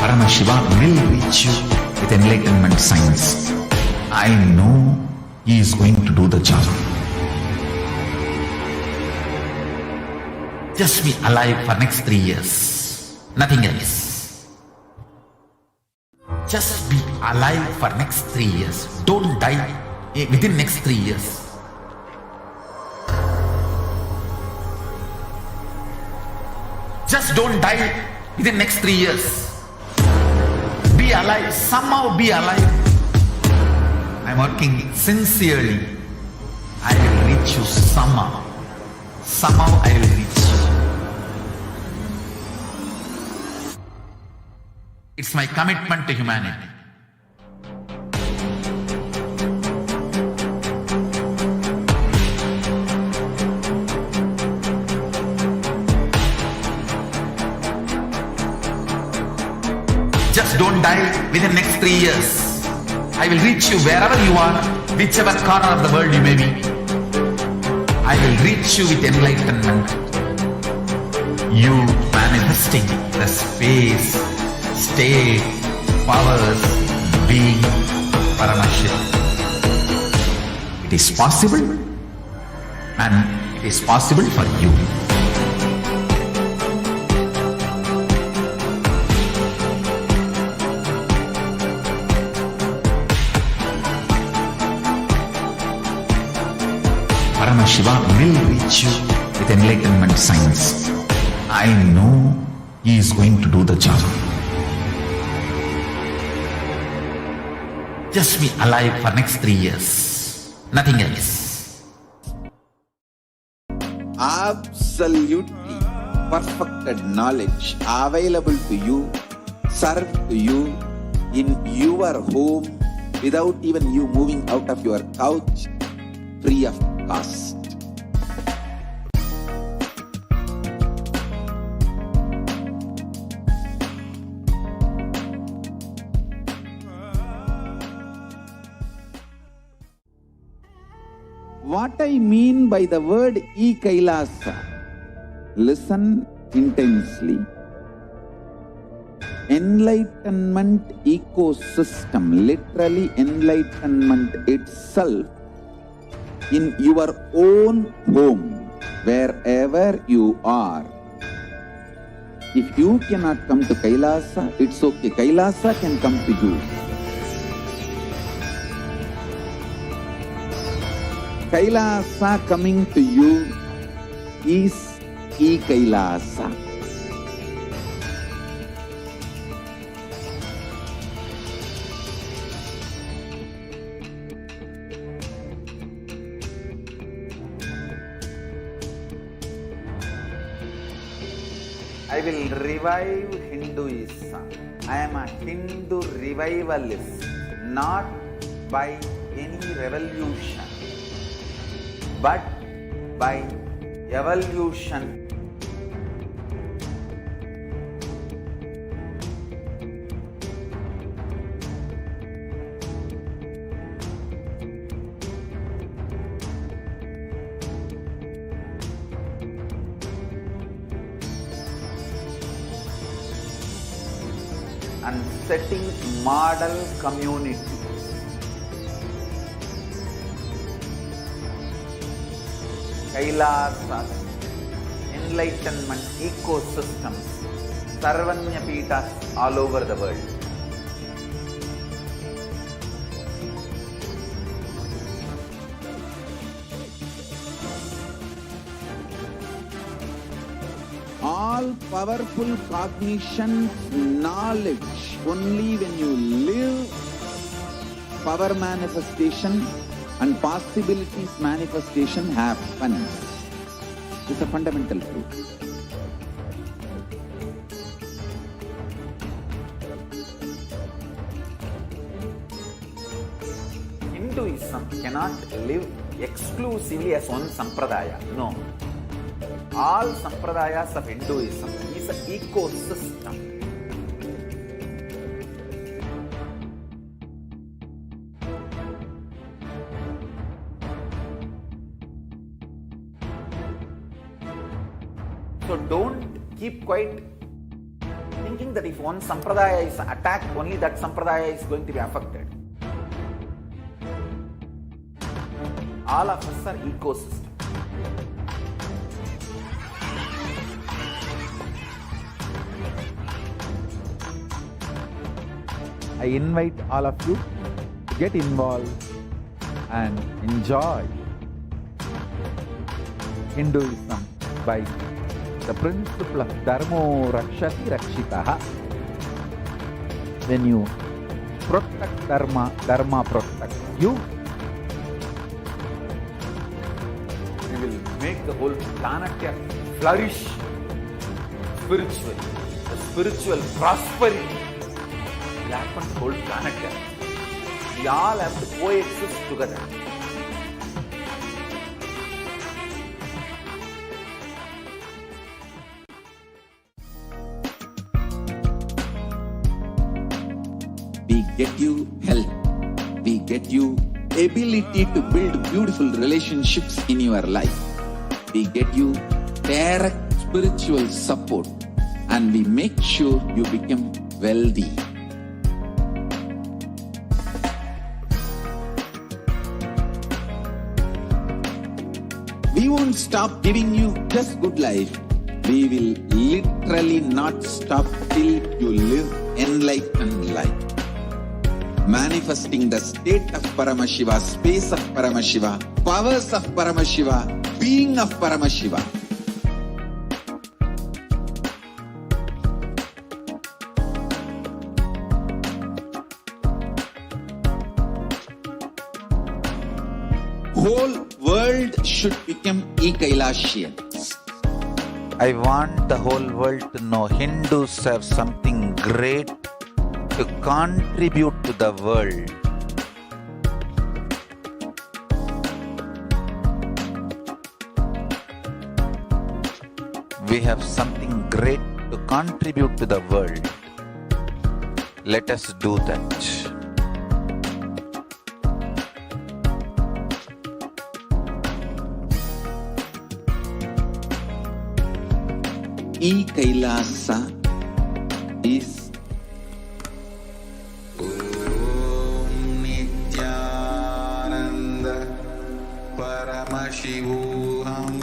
Paramashivoham will reach you with enlightenment science. I know he is going to do the job. Just be alive for next 3 years. Nothing else. Just be alive for next 3 years. Don't die within next 3 years. Just don't die within next 3 years. Be alive. Somehow be alive. I'm working sincerely. I will reach you somehow. Somehow I will reach you. It's my commitment to humanity. Just don't die within next 3 years. I will reach you wherever you are, whichever corner of the world you may be. I will reach you with enlightenment. You manifesting the space, state, powers, being Paramashivoham. It is possible, and it is possible for you. Paramashivoham will reach you with enlightenment science. I know he is going to do the job. Just be alive for next 3 years. Nothing else. Absolutely perfected knowledge available to you, served to you in your home without even you moving out of your couch, free of cost. What I mean by the word Kailasa, listen intensely. Enlightenment ecosystem, literally enlightenment itself, in your own home, wherever you are. If you cannot come to Kailasa, it's okay. Kailasa can come to you. Kailasa coming to you is Kailasa. I will revive Hinduism. I am a Hindu revivalist, not by any revolution, but by evolution. And setting model community. Kailasa, enlightenment ecosystems, Sarvanya Pitas all over the world. All powerful cognition, knowledge, only when you live, power manifestation and possibilities manifestation happens. It's a fundamental truth. Hinduism cannot live exclusively as one sampradaya. No. All sampradayas of Hinduism is an ecosystem. So don't keep quiet thinking that if one sampradaya is attacked, only that sampradaya is going to be affected. All of us are ecosystems. I invite all of you to get involved and enjoy Hinduism by the principle of Dharmo Rakshati Rakshitaha. When you protect Dharma, Dharma protects you. We will make the whole planet flourish spiritually. The spiritual prosperity will happen to the whole planet. We all have to coexist together. We get you health. We get you ability to build beautiful relationships in your life. We get you direct spiritual support, and we make sure you become wealthy. We won't stop giving you just good life. We will literally not stop till you live enlightened life. Manifesting the state of Paramashiva, space of Paramashiva, powers of Paramashiva, being of Paramashiva. Whole world should become Kailasians. I want the whole world to know Hindus have something great to contribute to the world. We have something great to contribute to the world. Let us do that. Kailasa is Nithyananda Paramashivoham.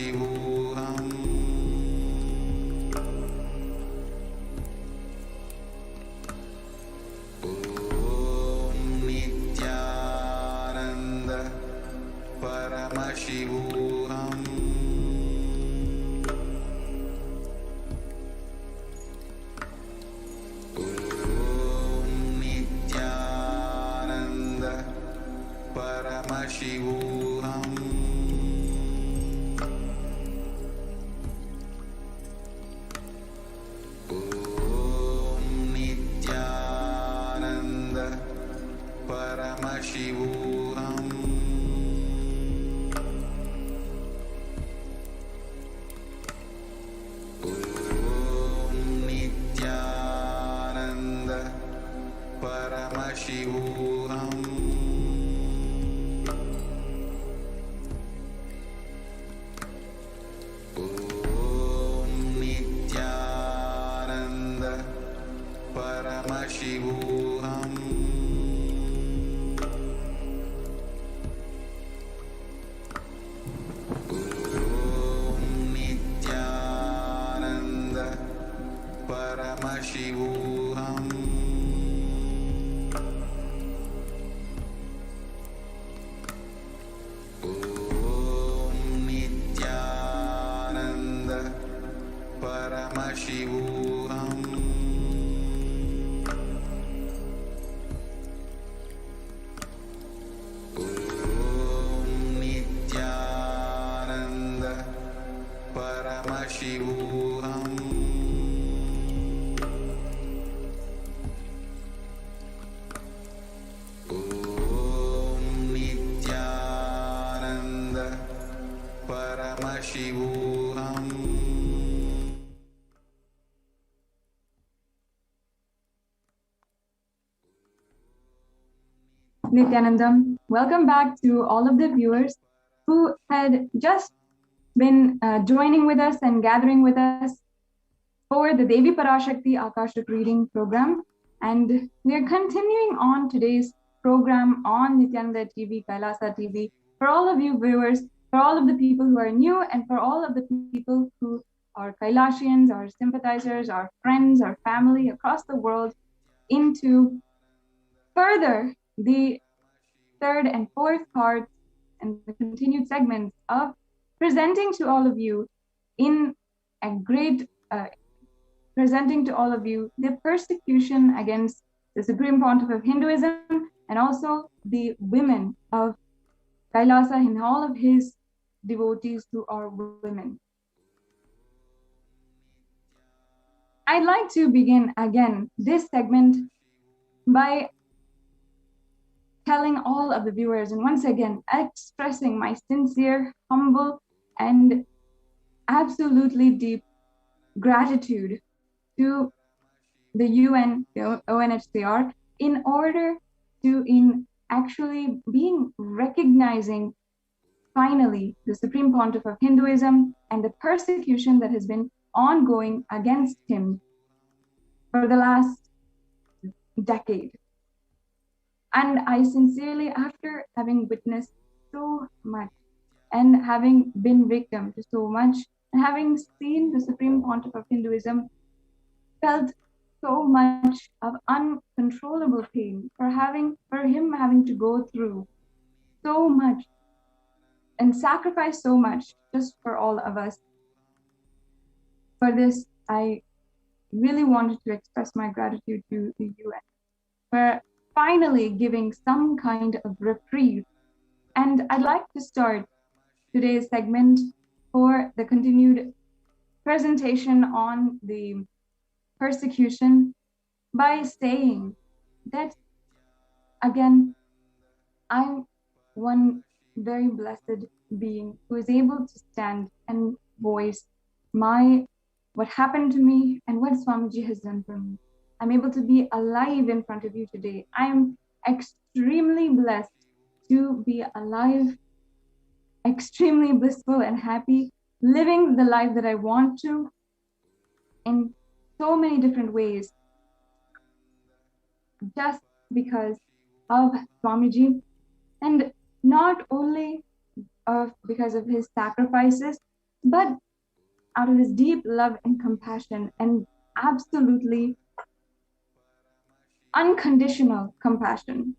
Paramashivoham. Om Nithyananda Paramashivoham. Om Nithyananda Paramashivoham. Om Nithyananda Paramashivoham. Om Nithyananda Paramashivoham. Om Nithyananda Paramashivoham. Om Nithyananda Paramashivoham. Om Nithyananda Paramashivoham. Om Nithyananda Paramashivoham. Om Nithyananda Paramashivoham. Nithyanandam. Welcome back to all of the viewers who had just been joining with us and gathering with us for the Devi Parashakti Akashic reading program. And we are continuing on today's program on Nithyananda TV, Kailasa TV. For all of you viewers, for all of the people who are new, and for all of the people who are Kailasians, our sympathizers, our friends, our family across the world, into further the third and fourth parts and the continued segments of presenting to all of you in a great presenting to all of you the persecution against the Supreme Pontiff of Hinduism and also the women of Kailasa and all of his devotees who are women. I'd like to begin again this segment by telling all of the viewers and once again expressing my sincere, humble, and absolutely deep gratitude to the UN, the ONHCR, in order to actually being recognizing finally the Supreme Pontiff of Hinduism and the persecution that has been ongoing against him for the last decade. And I sincerely, after having witnessed so much and having been victim to so much and having seen the Supreme Pontiff of Hinduism, felt so much of uncontrollable pain for him having to go through so much and sacrifice so much just for all of us. For this, I really wanted to express my gratitude to the UN for finally giving some kind of reprieve. And I'd like to start today's segment for the continued presentation on the persecution by saying that, again, I'm one very blessed being who is able to stand and voice what happened to me and what Swamiji has done for me. I'm able to be alive in front of you today. I'm extremely blessed to be alive, extremely blissful and happy, living the life that I want to in so many different ways, just because of Swamiji, and not only because of his sacrifices, but out of his deep love and compassion, and absolutely unconditional compassion,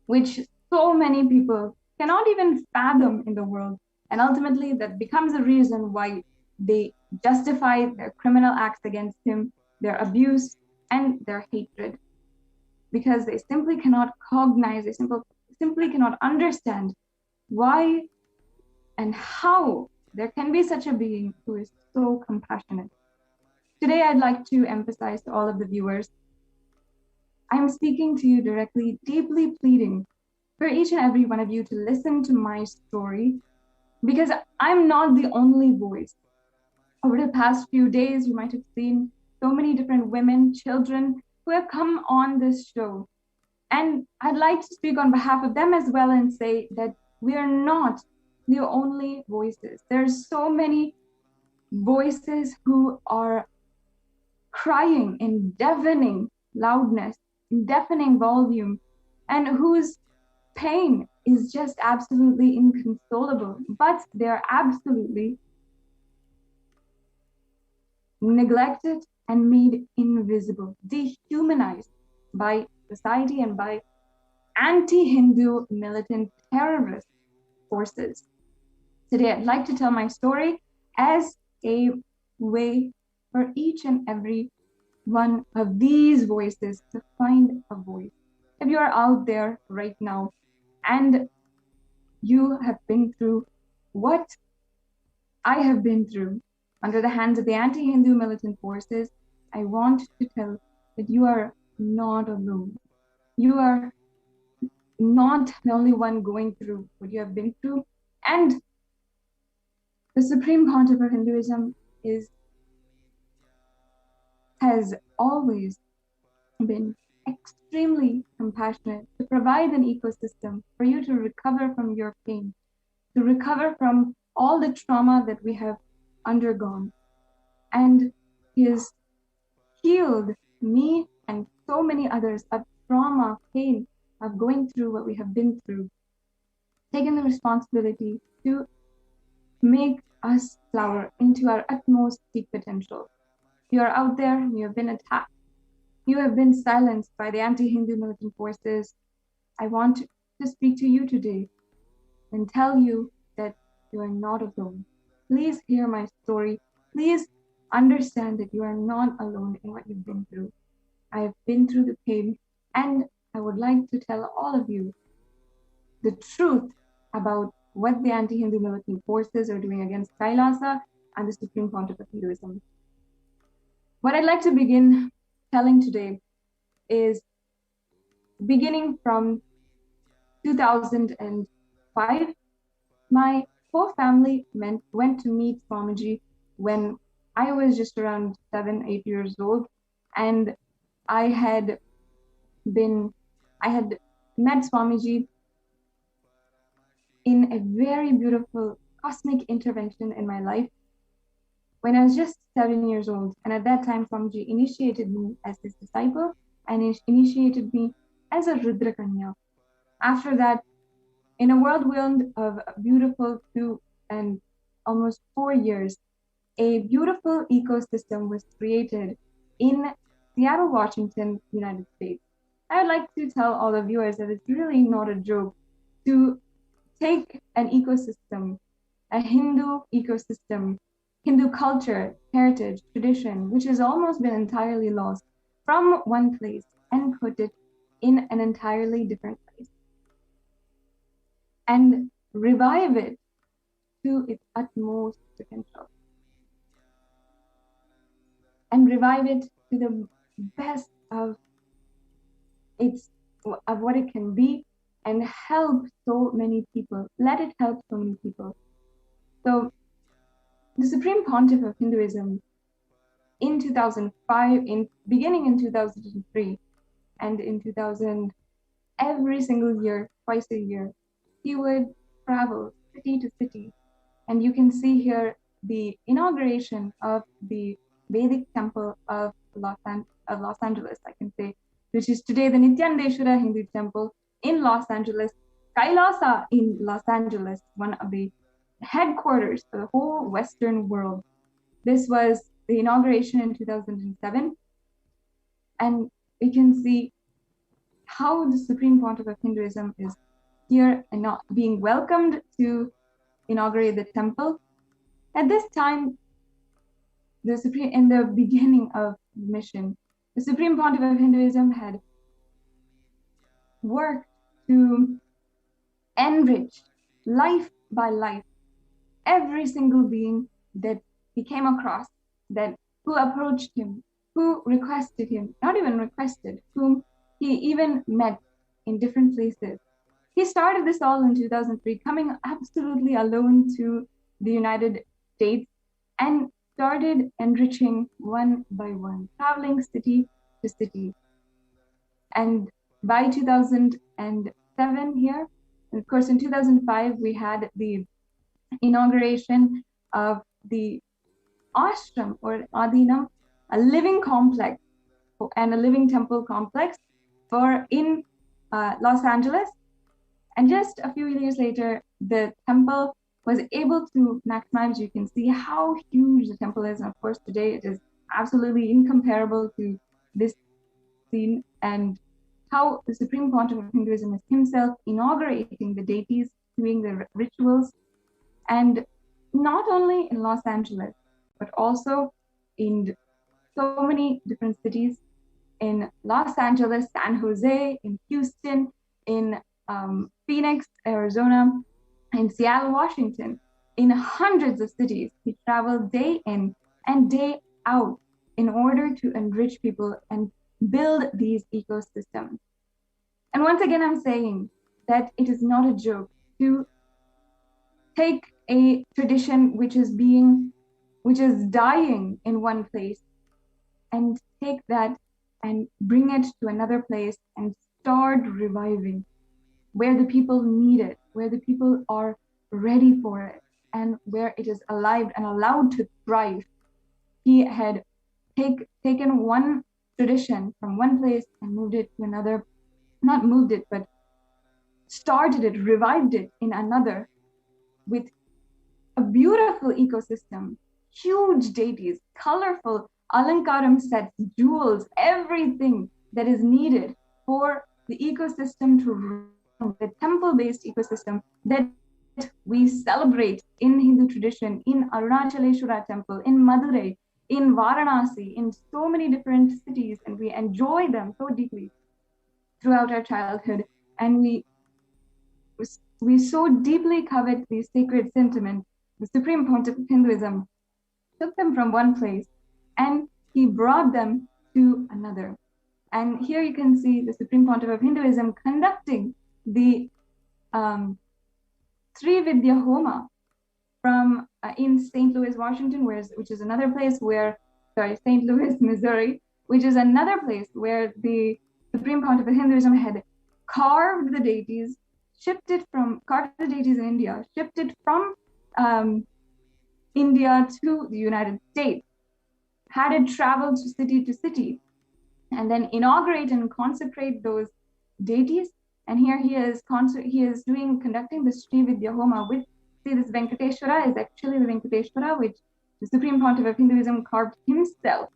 which so many people cannot even fathom in the world. And ultimately, that becomes a reason why they justify their criminal acts against him, their abuse, and their hatred, because they simply cannot cognize, they simply cannot understand why and how there can be such a being who is so compassionate. Today, I'd like to emphasize to all of the viewers, I'm speaking to you directly, deeply pleading for each and every one of you to listen to my story, because I'm not the only voice. Over the past few days, you might have seen so many different women, children who have come on this show. And I'd like to speak on behalf of them as well and say that we are not the only voices. There's so many voices who are crying in deafening loudness, in deafening volume, and whose pain is just absolutely inconsolable, but they're absolutely neglected and made invisible, dehumanized by society and by anti-Hindu militant terrorist forces. Today, I'd like to tell my story as a way for each and every one of these voices to find a voice. If you are out there right now and you have been through what I have been through under the hands of the anti-Hindu militant forces, I want to tell that you are not alone. You are not the only one going through what you have been through. And the Supreme Pontiff of Hinduism has always been extremely compassionate to provide an ecosystem for you to recover from your pain, to recover from all the trauma that we have undergone. And he has healed me and so many others of trauma, pain, of going through what we have been through, taken the responsibility to make us flower into our utmost peak potential. You are out there and you have been attacked. You have been silenced by the anti-Hindu militant forces. I want to speak to you today and tell you that you are not alone. Please hear my story. Please understand that you are not alone in what you've been through. I have been through the pain, and I would like to tell all of you the truth about what the anti-Hindu militant forces are doing against Kailasa and the Supreme Pontiff of Hinduism. What I'd like to begin telling today is beginning from 2005, my whole family went to meet Swamiji when I was just around 7-8 years old, and I had met Swamiji in a very beautiful cosmic intervention in my life when I was just 7 years old. And at that time, Swamiji initiated me as his disciple and initiated me as a Rudra Kanya. After that, in a whirlwind of beautiful 2 and almost 4 years, a beautiful ecosystem was created in Seattle, Washington, United States. I would like to tell all the viewers that it's really not a joke to take an ecosystem, a Hindu ecosystem, Hindu culture, heritage, tradition, which has almost been entirely lost, from one place and put it in an entirely different place and revive it to its utmost potential and revive it to the best of what it can be and help so many people. Let it help so many people. So the Supreme Pontiff of Hinduism in 2005, beginning in 2003, and in 2000, every single year, twice a year, he would travel city to city. And you can see here the inauguration of the Vedic temple of Los Angeles, I can say, which is today the Nithyananda Hindu temple in Los Angeles, Kailasa in Los Angeles, one of the headquarters for the whole Western world. This was the inauguration in 2007. And we can see how the Supreme Pontiff of Hinduism is here and not being welcomed to inaugurate the temple. At this time, in the beginning of the mission, the Supreme Pontiff of Hinduism had worked to enrich life by life every single being that he came across, who approached him, who requested him, not even requested, whom he even met in different places. He started this all in 2003, coming absolutely alone to the United States and started enriching one by one, traveling city to city. And by 2007 here, and of course in 2005, we had the inauguration of the ashram or adinam, a living complex and a living temple complex in Los Angeles. And just a few years later, the temple was able to maximize. You can see how huge the temple is. And of course, today it is absolutely incomparable to this scene, and how the Supreme Pontiff of Hinduism is himself inaugurating the deities, doing the rituals, and not only in Los Angeles, but also in so many different cities, in Los Angeles, San Jose, in Houston, in Phoenix, Arizona, in Seattle, Washington, in hundreds of cities. He traveled day in and day out in order to enrich people and build these ecosystems. And once again, I'm saying that it is not a joke to take a tradition which is dying in one place and take that and bring it to another place and start reviving where the people need it, where the people are ready for it, and where it is alive and allowed to thrive. He had taken one tradition from one place and moved it to another, not moved it, but started it, revived it in another with a beautiful ecosystem, huge deities, colorful alankaram sets, jewels, everything that is needed for the ecosystem to run, the temple-based ecosystem that we celebrate in Hindu tradition, in Arunachaleshwara temple, in Madurai, in Varanasi, in so many different cities, and we enjoy them so deeply throughout our childhood. And we so deeply covet these sacred sentiments. The Supreme Pontiff of Hinduism took them from one place and he brought them to another. And here you can see the Supreme Pontiff of Hinduism conducting the Vidya Homa from in St. Louis, Washington, which is another place St. Louis, Missouri, which is another place where the Supreme Pontiff of Hinduism had carved the deities, carved the deities in India, shipped it from India to the United States, had it travel to city, and then inaugurate and consecrate those deities. And here he is conducting the Sri Vidya Homa with, see, this Venkateshwara is actually the Venkateshwara which the Supreme Pontiff of Hinduism carved himself.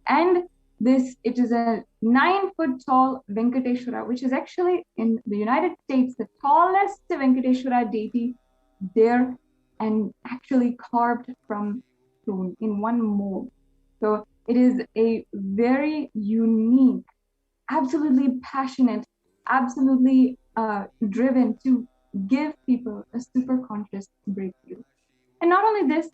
And it is a 9-foot tall Venkateshwara, which is actually in the United States the tallest Venkateshwara deity there, and actually carved from stone in one mold. So it is a very unique, absolutely passionate, absolutely driven to give people a super conscious breakthrough. And not only this,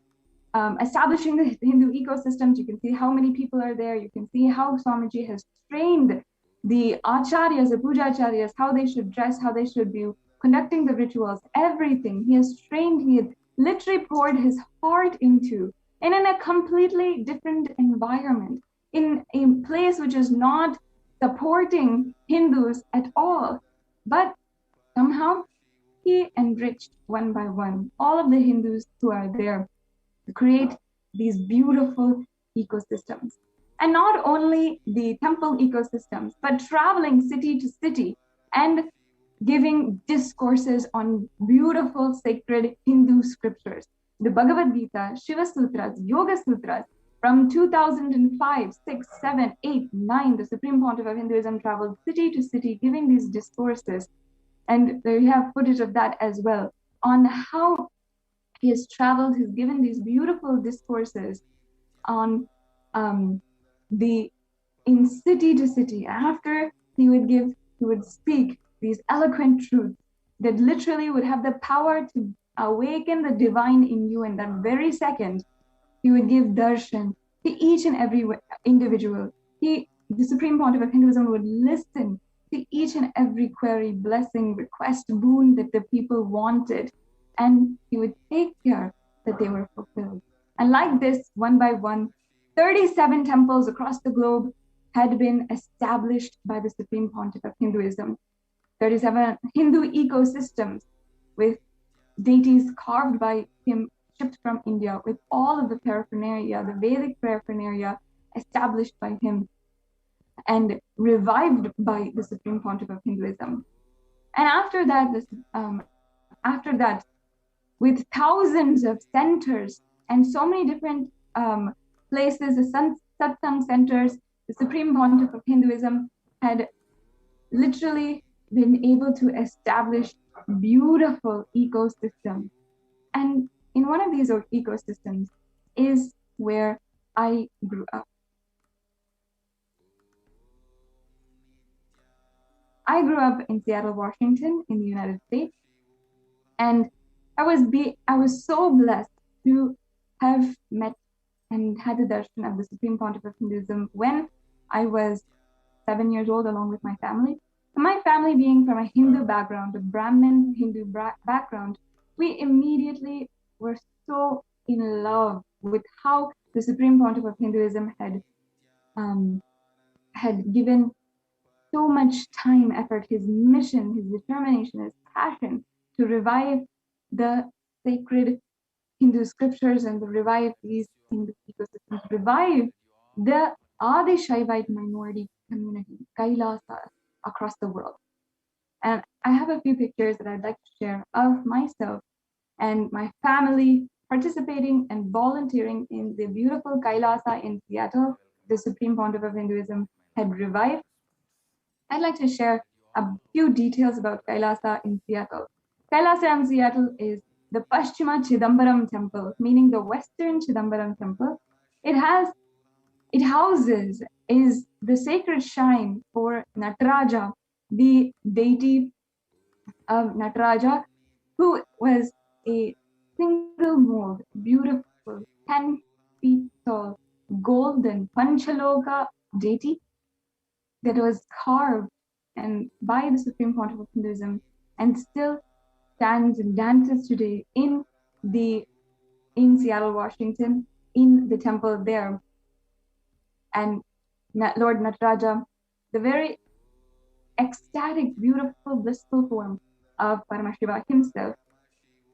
establishing the Hindu ecosystems, you can see how many people are there. You can see how Swamiji has trained the acharyas, the puja acharyas, how they should dress, how they should be conducting the rituals, everything. He has trained, he had literally poured his heart into, and in a completely different environment, in a place which is not supporting Hindus at all. But somehow he enriched one by one all of the Hindus who are there to create these beautiful ecosystems. And not only the temple ecosystems, but traveling city to city and giving discourses on beautiful sacred Hindu scriptures. The Bhagavad Gita, Shiva Sutras, Yoga Sutras. From 2005, 6, 7, 8, 9, the Supreme Pontiff of Hinduism traveled city to city giving these discourses. And we have footage of that as well, on how he has traveled, he's given these beautiful discourses on in city to city. After he would speak these eloquent truths that literally would have the power to awaken the divine in you in that very second. He would give darshan to each and every individual. The Supreme Pontiff of Hinduism would listen to each and every query, blessing, request, boon that the people wanted. And he would take care that they were fulfilled. And like this, one by one, 37 temples across the globe had been established by the Supreme Pontiff of Hinduism. 37 Hindu ecosystems with deities carved by him, shipped from India, with all of the paraphernalia, the Vedic paraphernalia established by him and revived by the Supreme Pontiff of Hinduism. And after that, with thousands of centers and so many different places, the satsang centers, the Supreme Pontiff of Hinduism had literally been able to establish beautiful ecosystems. And in one of these ecosystems is where I grew up. I grew up in Seattle, Washington, in the United States, and I was so blessed to have met and had the darshan of the Supreme Pontiff of Hinduism when I was 7 years old, along with my family. My family being from a Hindu background, a Brahmin Hindu background, we immediately were so in love with how the Supreme Pontiff of Hinduism had given so much time, effort, his mission, his determination, his passion to revive the sacred Hindu scriptures and to revive these Hindu ecosystems, revive the Adi Shaivite minority community, Kailasa, across the world. And I have a few pictures that I'd like to share of myself and my family participating and volunteering in the beautiful Kailasa in Seattle, the Supreme Pontiff of Hinduism had revived. I'd like to share a few details about Kailasa in Seattle. Kailasa in Seattle is the Paschima Chidambaram temple, meaning the Western Chidambaram temple. It houses is the sacred shrine for Nataraja, the deity of Nataraja, who was a single mold, beautiful, 10 feet tall, golden Panchaloka deity that was carved and by the Supreme Pontiff of Hinduism and still stands and dances today in Seattle, Washington, in the temple there. And Lord Nataraja, the very ecstatic, beautiful, blissful form of Paramashiva himself,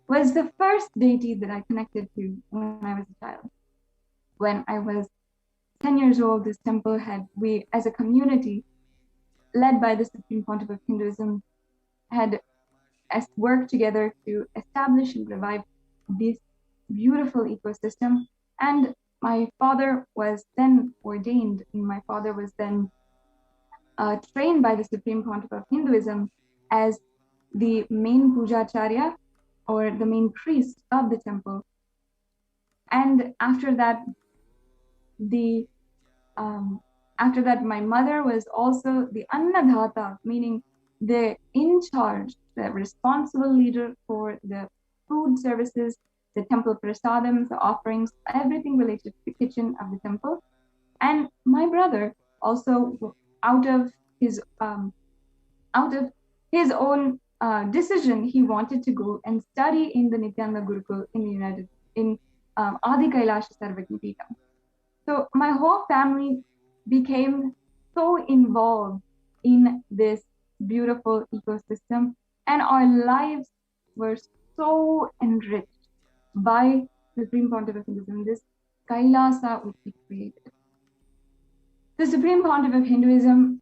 was the first deity that I connected to when I was a child. When I was 10 years old, this temple we as a community, led by the Supreme Pontiff of Hinduism, had worked together to establish and revive this beautiful ecosystem. And my father was then ordained, and my father was then trained by the Supreme Pontiff of Hinduism as the main Pujacharya, or the main priest of the temple. And after that, my mother was also the Annadhata, meaning the in charge, the responsible leader for the food services, the temple prasadams, the offerings, everything related to the kitchen of the temple. And my brother also, out of his own decision, he wanted to go and study in the Nithyananda Gurukul in Adi Kailasa Sarvagya Peetham. So my whole family became so involved in this beautiful ecosystem, and our lives were so enriched by the Supreme Pontiff of Hinduism, this Kailasa which he created. The Supreme Pontiff of Hinduism,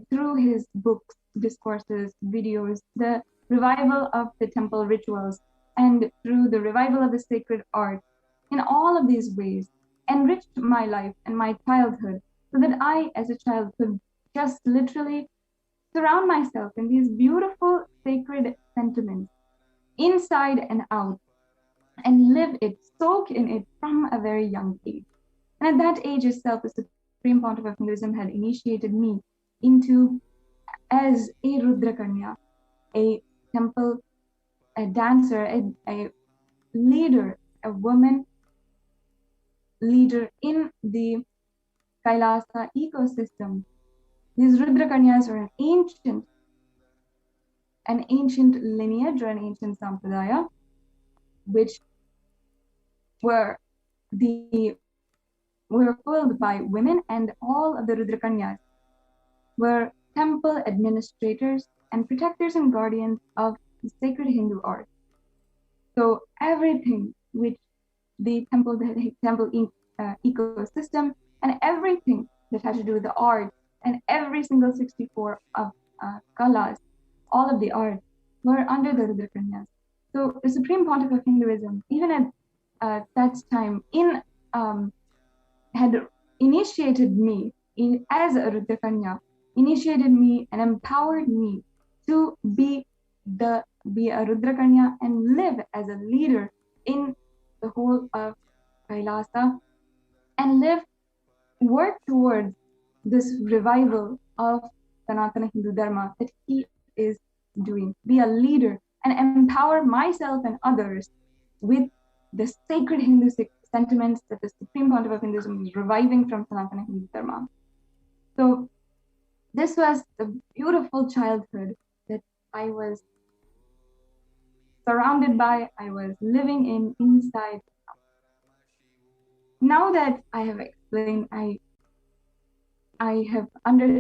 through his books, discourses, videos, the revival of the temple rituals, and through the revival of the sacred art, in all of these ways, enriched my life and my childhood so that I, as a child, could just literally surround myself in these beautiful sacred sentiments inside and out and live it, soak in it from a very young age. And at that age itself, the Supreme Pontiff of Hinduism had initiated me into as a Rudrakanya, a temple, a dancer, a leader, a woman leader in the Kailasa ecosystem. These Rudrakanyas are an ancient lineage or an ancient sampradaya, which were filled by women, and all of the Rudrakanyas were temple administrators and protectors and guardians of the sacred Hindu art. So everything which the temple ecosystem and everything that had to do with the art and every single 64 of kalas, all of the art, were under the Rudrakanyas. So the Supreme Pontiff of Hinduism, even at that time, had initiated me as a Rudrakanya, initiated me and empowered me to be a Rudrakanya and live as a leader in the whole of Kailasa and work towards this revival of Sanatana Hindu Dharma that he is doing. Be a leader and empower myself and others with the sacred Hindu sentiments that the Supreme Pontiff of Hinduism is reviving from Sanatana Hindu Dharma. So this was the beautiful childhood that I was surrounded by, I was living inside. Now that I have explained, I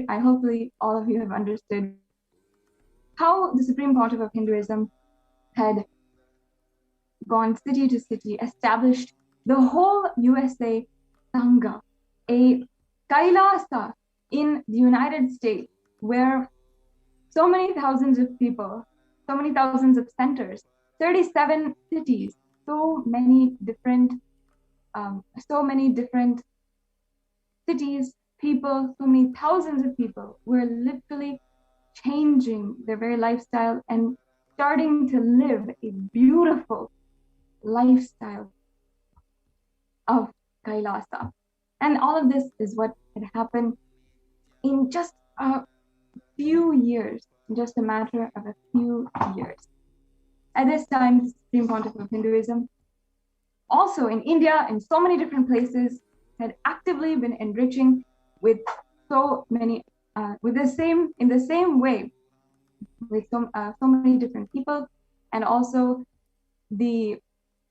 hopefully all of you have understood how the Supreme Pontiff of Hinduism had gone city to city, established the whole USA Sangha, a Kailasa in the United States, where so many thousands of people, so many thousands of centers, 37 cities, so many different cities, people, so many thousands of people were literally changing their very lifestyle and starting to live a beautiful lifestyle of Kailasa. And all of this is what had happened in just a few years, just a matter of a few years. At this time, the Supreme Pontiff of Hinduism, also in India, in so many different places, had actively been enriching with so many, in the same way, with so many different people, and also the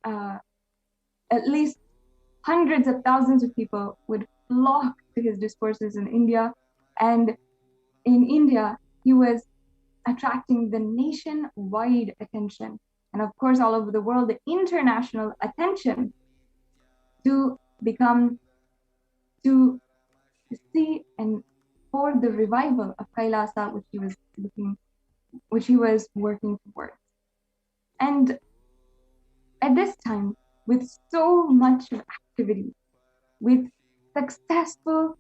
at least hundreds of thousands of people would flock to his discourses in India. And in India, he was attracting the nationwide attention, and of course, all over the world, the international attention to see and for the revival of Kailasa, which he was working towards. And at this time, with so much activity, with successful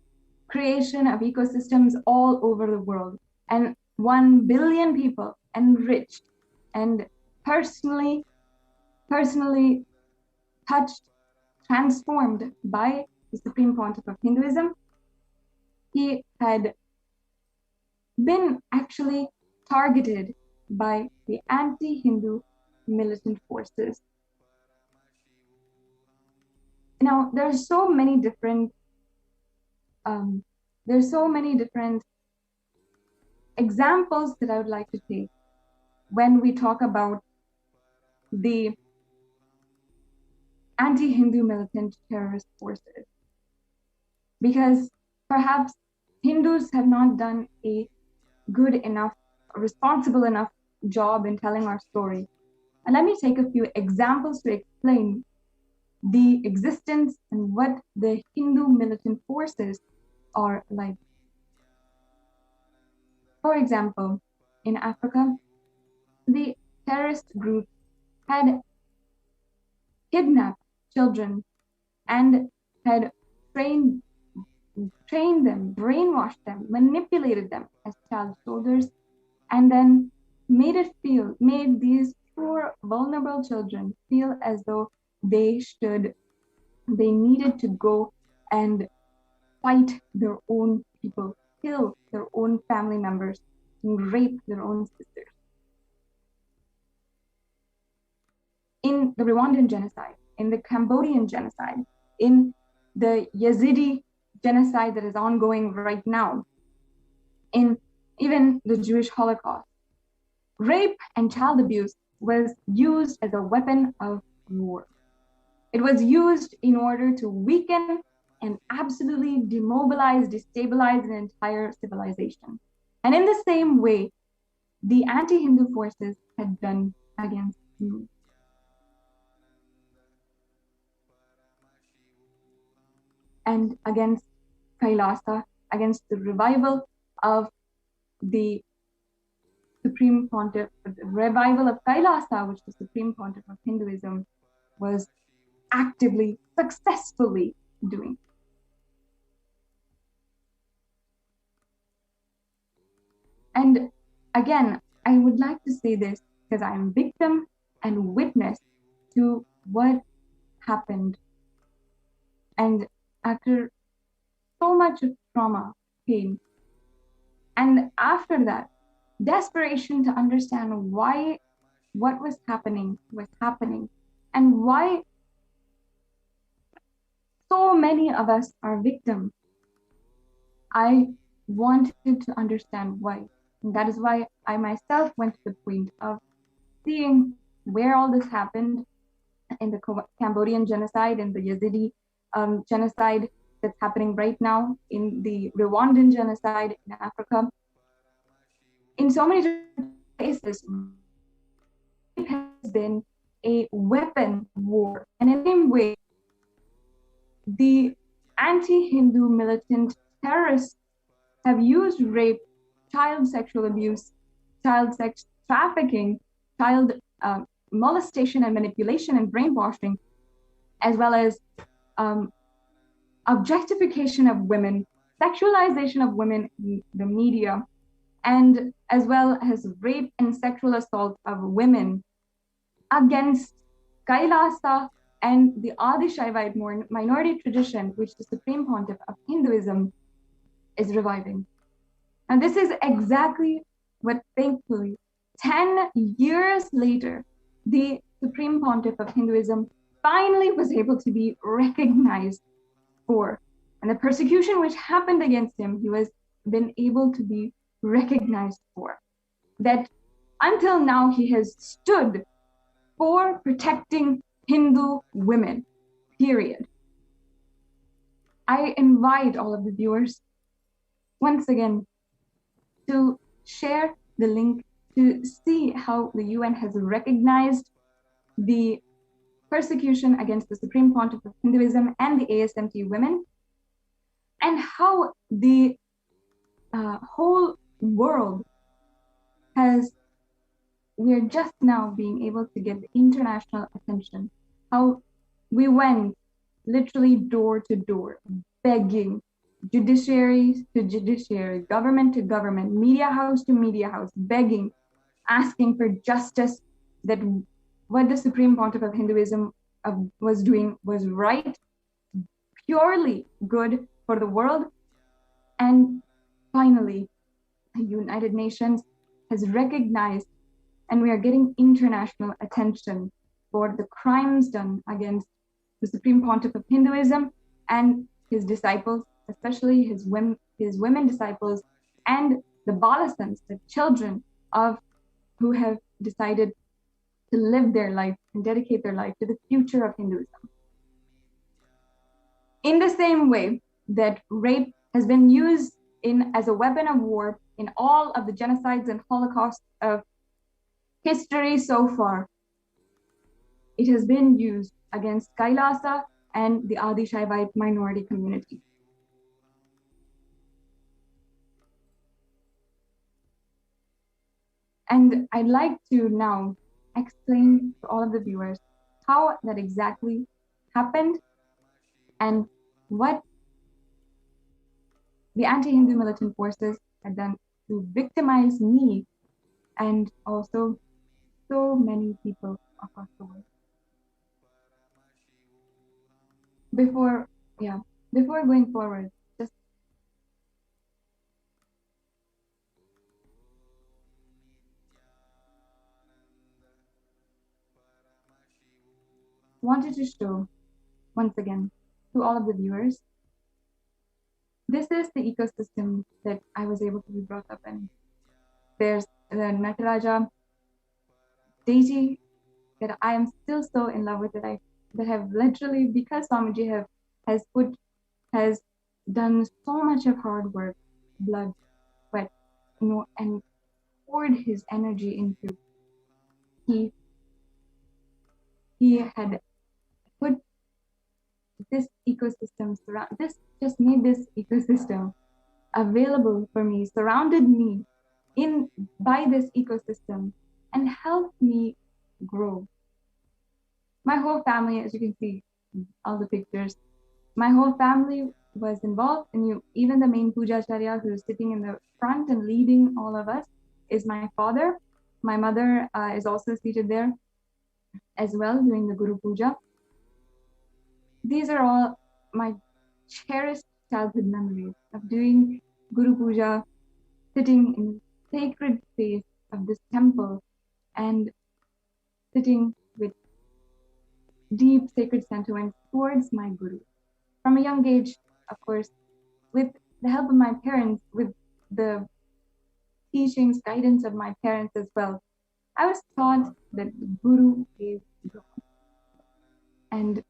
creation of ecosystems all over the world, and 1 billion people enriched and personally touched, transformed by the Supreme Pontiff of Hinduism, he had been actually targeted by the anti-Hindu militant forces. Now, there's so many different examples that I would like to take when we talk about the anti-Hindu militant terrorist forces, because perhaps Hindus have not done a good enough, responsible enough job in telling our story. And let me take a few examples to explain the existence and what the Hindu militant forces are like. For example, in Africa, the terrorist group had kidnapped children and had trained them, brainwashed them, manipulated them as child soldiers, and then made these poor, vulnerable children feel as though they needed to go and fight their own people, kill their own family members, and rape their own sisters. In the Rwandan genocide, in the Cambodian genocide, in the Yazidi genocide that is ongoing right now, in even the Jewish Holocaust, rape and child abuse was used as a weapon of war. It was used in order to weaken and absolutely demobilize, destabilize an entire civilization. And in the same way, the anti-Hindu forces had done against Hindus. And against Kailasa, against the revival of the Supreme Pontiff, the revival of Kailasa, which the Supreme Pontiff of Hinduism was actively, successfully doing. And again, I would like to say this because I am victim and witness to what happened. And after so much of trauma, pain, and after that, desperation to understand why what was happening, and why so many of us are victims. I wanted to understand why. And that is why I myself went to the point of seeing where all this happened in the Cambodian genocide, in the Yazidi genocide that's happening right now, in the Rwandan genocide in Africa. In so many different places, it has been a weapon war. And in the same way, the anti-Hindu militant terrorists have used rape, child sexual abuse, child sex trafficking, child molestation and manipulation and brainwashing, as well as objectification of women, sexualization of women in the media, and as well as rape and sexual assault of women against Kailasa and the Adi Shaivite minority tradition, which the Supreme Pontiff of Hinduism is reviving. And this is exactly what, thankfully, 10 years later, the Supreme Pontiff of Hinduism finally was able to be recognized for. And the persecution which happened against him, he was been able to be recognized for. That until now, he has stood for protecting Hindu women, period. I invite all of the viewers, once again, to share the link to see how the UN has recognized the persecution against the Supreme Pontiff of Hinduism and the ASMT women, and how the whole world we're just now being able to get the international attention. How we went literally door to door, begging, judiciary to judiciary, government to government, media house to media house, begging, asking for justice, that what the Supreme Pontiff of Hinduism was doing was right, purely good for the world. And finally, the United Nations has recognized, and we are getting international attention for the crimes done against the Supreme Pontiff of Hinduism and his disciples, especially his women disciples, and the Balasans, the children who have decided to live their life and dedicate their life to the future of Hinduism. In the same way that rape has been used as a weapon of war in all of the genocides and holocausts of history so far, it has been used against Kailasa and the Adi Shaivite minority community. And I'd like to now explain to all of the viewers how that exactly happened and what the anti-Hindu militant forces had done to victimize me and also so many people across the world. Before going forward, just wanted to show once again to all of the viewers, this is the ecosystem that I was able to be brought up in. There's the Nataraja deity that I am still so in love with, that have literally, because Swamiji has done so much of hard work, blood, sweat, and poured his energy into. He had put this ecosystem just made this ecosystem available for me, surrounded me by this ecosystem, and helped me grow. My whole family, as you can see, all the pictures, my whole family was involved, and even the main Pujacharya, who's sitting in the front and leading all of us, is my father. My mother is also seated there as well, doing the Guru Puja. These are all my cherished childhood memories of doing Guru Puja, sitting in the sacred space of this temple and sitting with deep sacred sentiments towards my Guru. From a young age, of course, with the help of my parents, with the teachings, guidance of my parents as well, I was taught that the Guru is God. And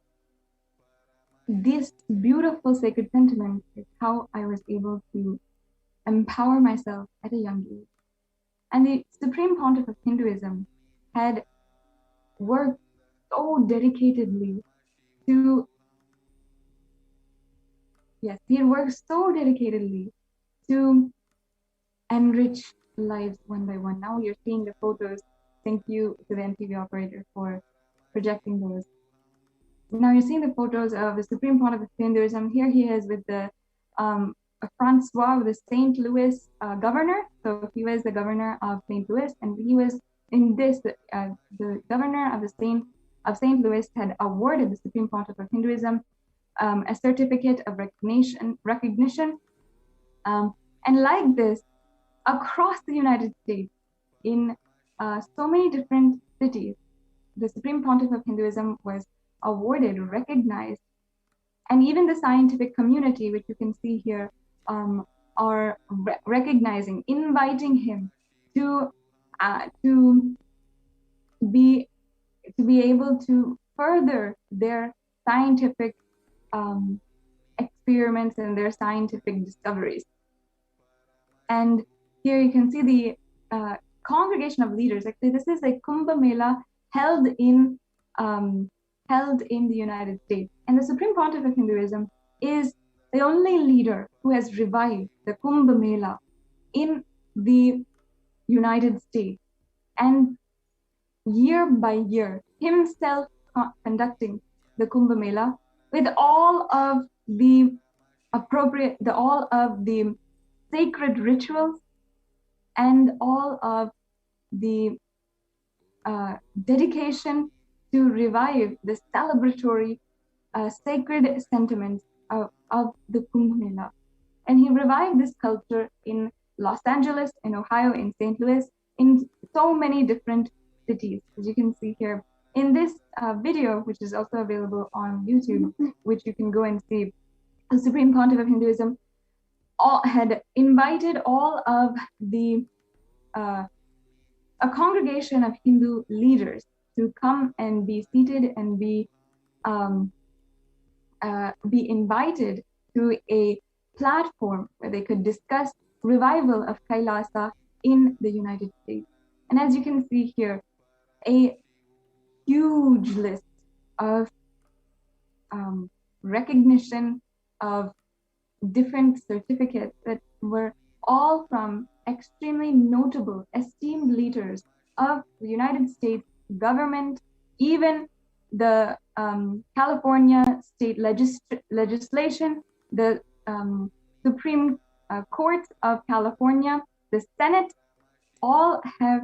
this beautiful sacred sentiment is how I was able to empower myself at a young age. And the Supreme Pontiff of Hinduism had worked so dedicatedly to enrich lives one by one. Now you're seeing the photos. Thank you to the NTV operator for projecting those. Now you're seeing the photos of the Supreme Pontiff of Hinduism. Here he is with the Francois, the St. Louis governor. So he was the governor of St. Louis, and he was in this, the governor of St. Louis had awarded the Supreme Pontiff of Hinduism a certificate of recognition. And like this, across the United States, in so many different cities, the Supreme Pontiff of Hinduism was awarded, recognized, and even the scientific community, which you can see here, are recognizing, inviting him to be able to further their scientific experiments and their scientific discoveries. And here you can see the congregation of leaders. Actually, this is a Kumbh Mela held in the United States. And the Supreme Pontiff of Hinduism is the only leader who has revived the Kumbh Mela in the United States. And year by year, himself conducting the Kumbh Mela with all of the sacred rituals and all of the dedication to revive the celebratory sacred sentiments of the Kumbh Mela. And he revived this culture in Los Angeles, in Ohio, in St. Louis, in so many different cities, as you can see here. In this video, which is also available on YouTube, which you can go and see, the Supreme Pontiff of Hinduism had invited all of the a congregation of Hindu leaders to come and be seated and be invited to a platform where they could discuss revival of Kailasa in the United States. And as you can see here, a huge list of recognition of different certificates that were all from extremely notable, esteemed leaders of the United States government, even the California state legislation, the Supreme Court of California, the Senate, all have,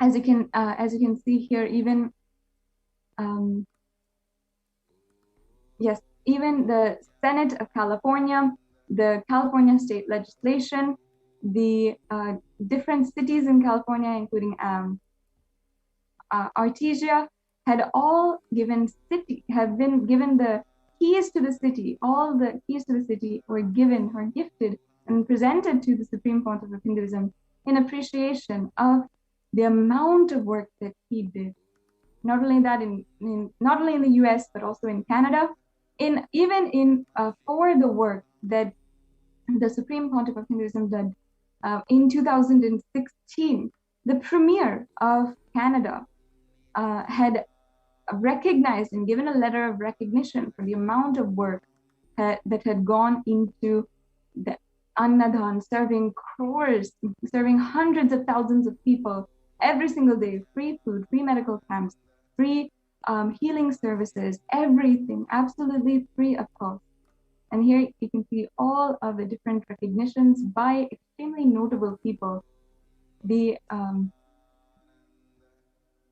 as you can see here, even yes, even the Senate of California, the California state legislation, the different cities in California, including Artesia, have been given the keys to the city. All the keys to the city were gifted and presented to the Supreme Pontiff of Hinduism in appreciation of the amount of work that he did. Not only that, not only in the US, but also in Canada, for the work that the Supreme Pontiff of Hinduism did in 2016, the Premier of Canada had recognized and given a letter of recognition for the amount of work that had gone into the Annadan, serving hundreds of thousands of people every single day, free food, free medical camps, free healing services, everything, absolutely free of cost. And here you can see all of the different recognitions by extremely notable people. The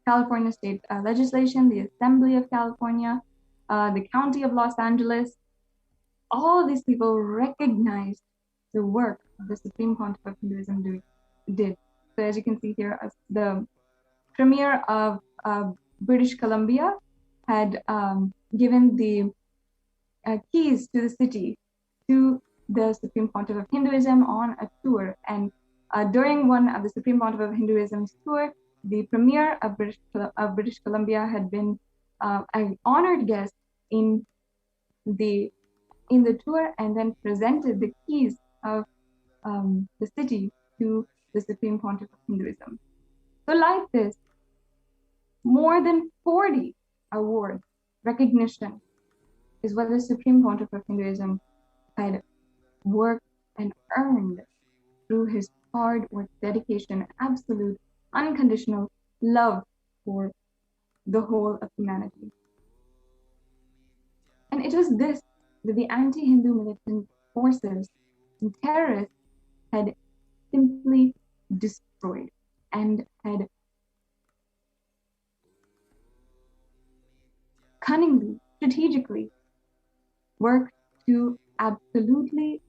California state legislation, the Assembly of California, the County of Los Angeles, all of these people recognized the work the Supreme Pontiff of Hinduism did. So as you can see here, the Premier of British Columbia had given the keys to the city to the Supreme Pontiff of Hinduism on a tour. And during one of the Supreme Pontiff of Hinduism's tour, the Premier of British Columbia had been an honored guest in the tour, and then presented the keys of the city to the Supreme Pontiff of Hinduism. So like this, more than 40 awards, recognition, is what the Supreme Pontiff of Hinduism had worked and earned through his hard work, dedication, absolute, unconditional love for the whole of humanity. And it was this that the anti-Hindu militant forces and terrorists had simply destroyed and had cunningly, strategically worked to absolutely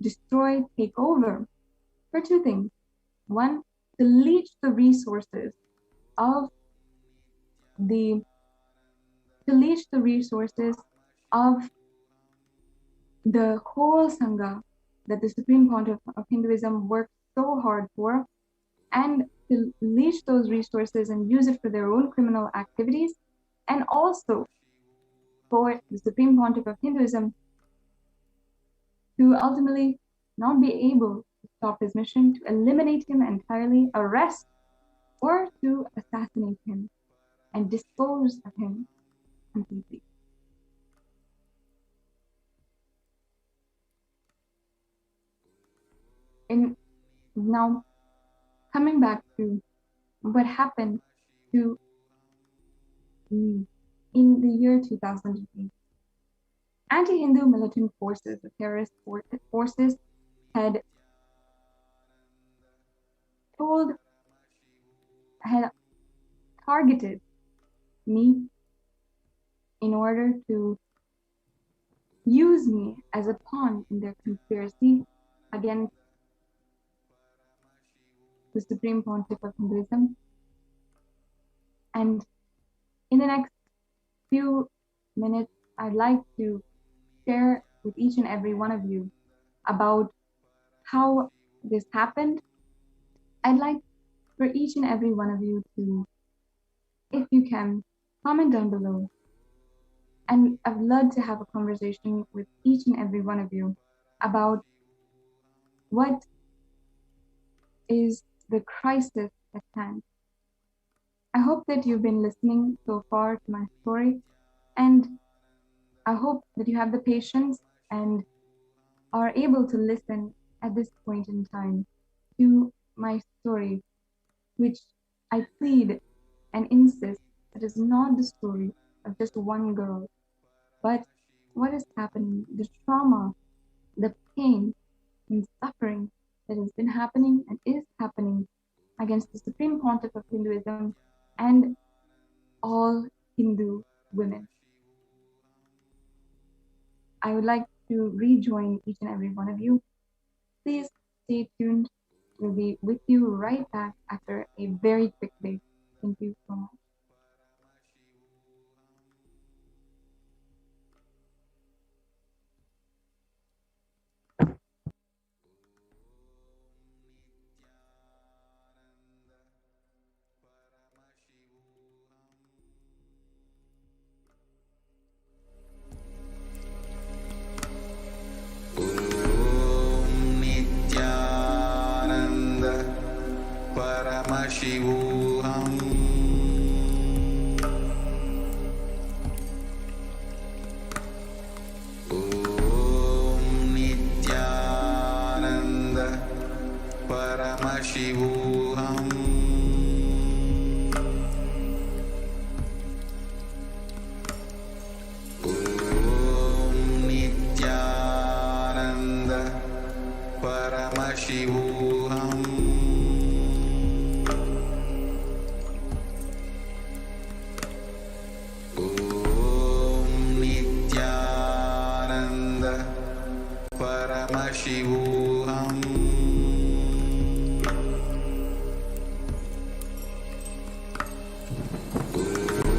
destroy, take over for two things. One, to leech the resources of the whole Sangha that the Supreme Pontiff of Hinduism worked so hard for, and to leech those resources and use it for their own criminal activities, and also for the Supreme Pontiff of Hinduism to ultimately not be able to stop his mission, to eliminate him entirely, arrest, or to assassinate him and dispose of him completely. And now, coming back to what happened to me in the year 2008, anti-Hindu militant forces, the terrorist forces, had targeted me in order to use me as a pawn in their conspiracy against the Supreme Pontiff of Hinduism. And in the next few minutes, I'd like to share with each and every one of you about how this happened. I'd like for each and every one of you to, if you can, comment down below. And I'd love to have a conversation with each and every one of you about what is the crisis at hand. I hope that you've been listening so far to my story, and I hope that you have the patience and are able to listen at this point in time to my story, which I plead and insist that is not the story of just one girl, but what is happening, the trauma, the pain and suffering that has been happening and is happening against the Supreme Pontiff of Hinduism and all Hindu women. I would like to rejoin each and every one of you. Please stay tuned. We'll be with you right back after a very quick break. Thank you so much. Nithyananda Paramashivoham. Om Nithyananda Paramashivoham. Om Nithyananda Paramashivoham. Om Nithyananda Paramashivoham.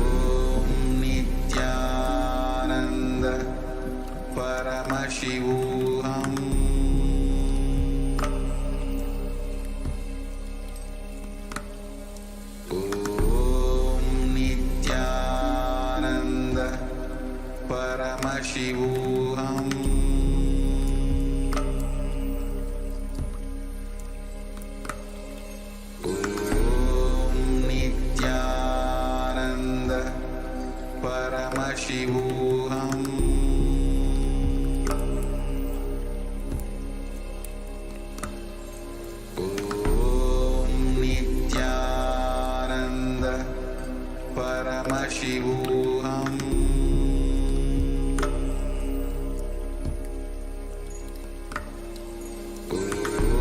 Om Nithyananda Paramashivoham. Om Nithyananda Paramashivoham. Om Nithyananda Paramashivoham. Om Nithyananda Paramashivoham.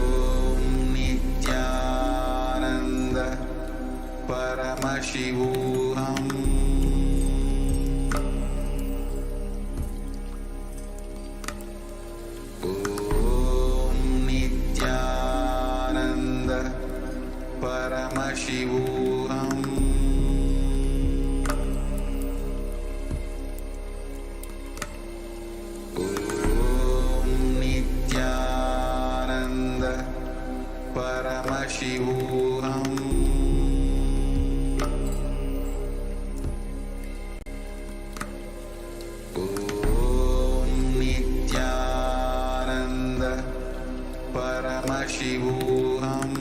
Om Nithyananda Paramashivoham. Om Nithyananda Paramashivoham. Om Nithyananda Paramashivoham. Om Nithyananda Paramashivoham.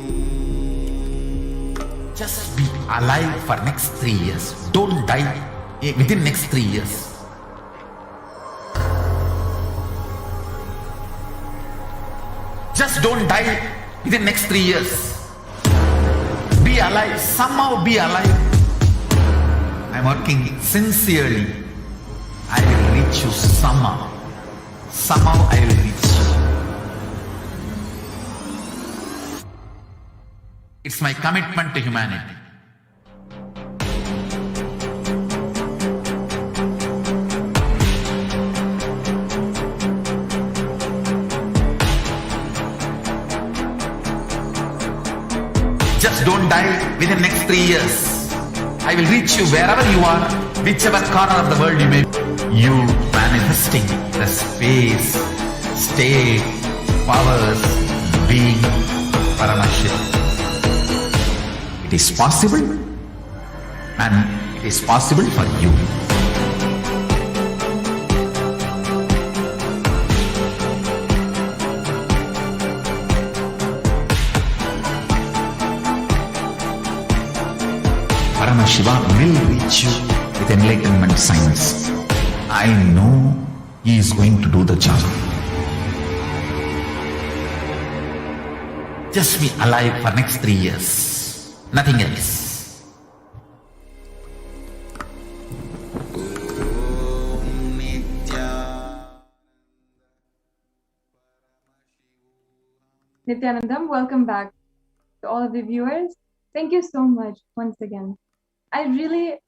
Just be alive for next 3 years. Don't die within next 3 years. Just don't die within next 3 years. Be alive. Somehow be alive. I'm working sincerely. I will reach you somehow. Somehow I will reach you. It's my commitment to humanity. Just don't die within next 3 years. I will reach you wherever you are, whichever corner of the world you may be. You manifesting the space, state, powers, being Paramashivoham. It is possible, and it is possible for you. Paramashiva will reach you with enlightenment science. I know he is going to do the job. Just be alive for next 3 years. Nothing else. Nithyanandam, welcome back to all of the viewers. Thank you so much once again. I really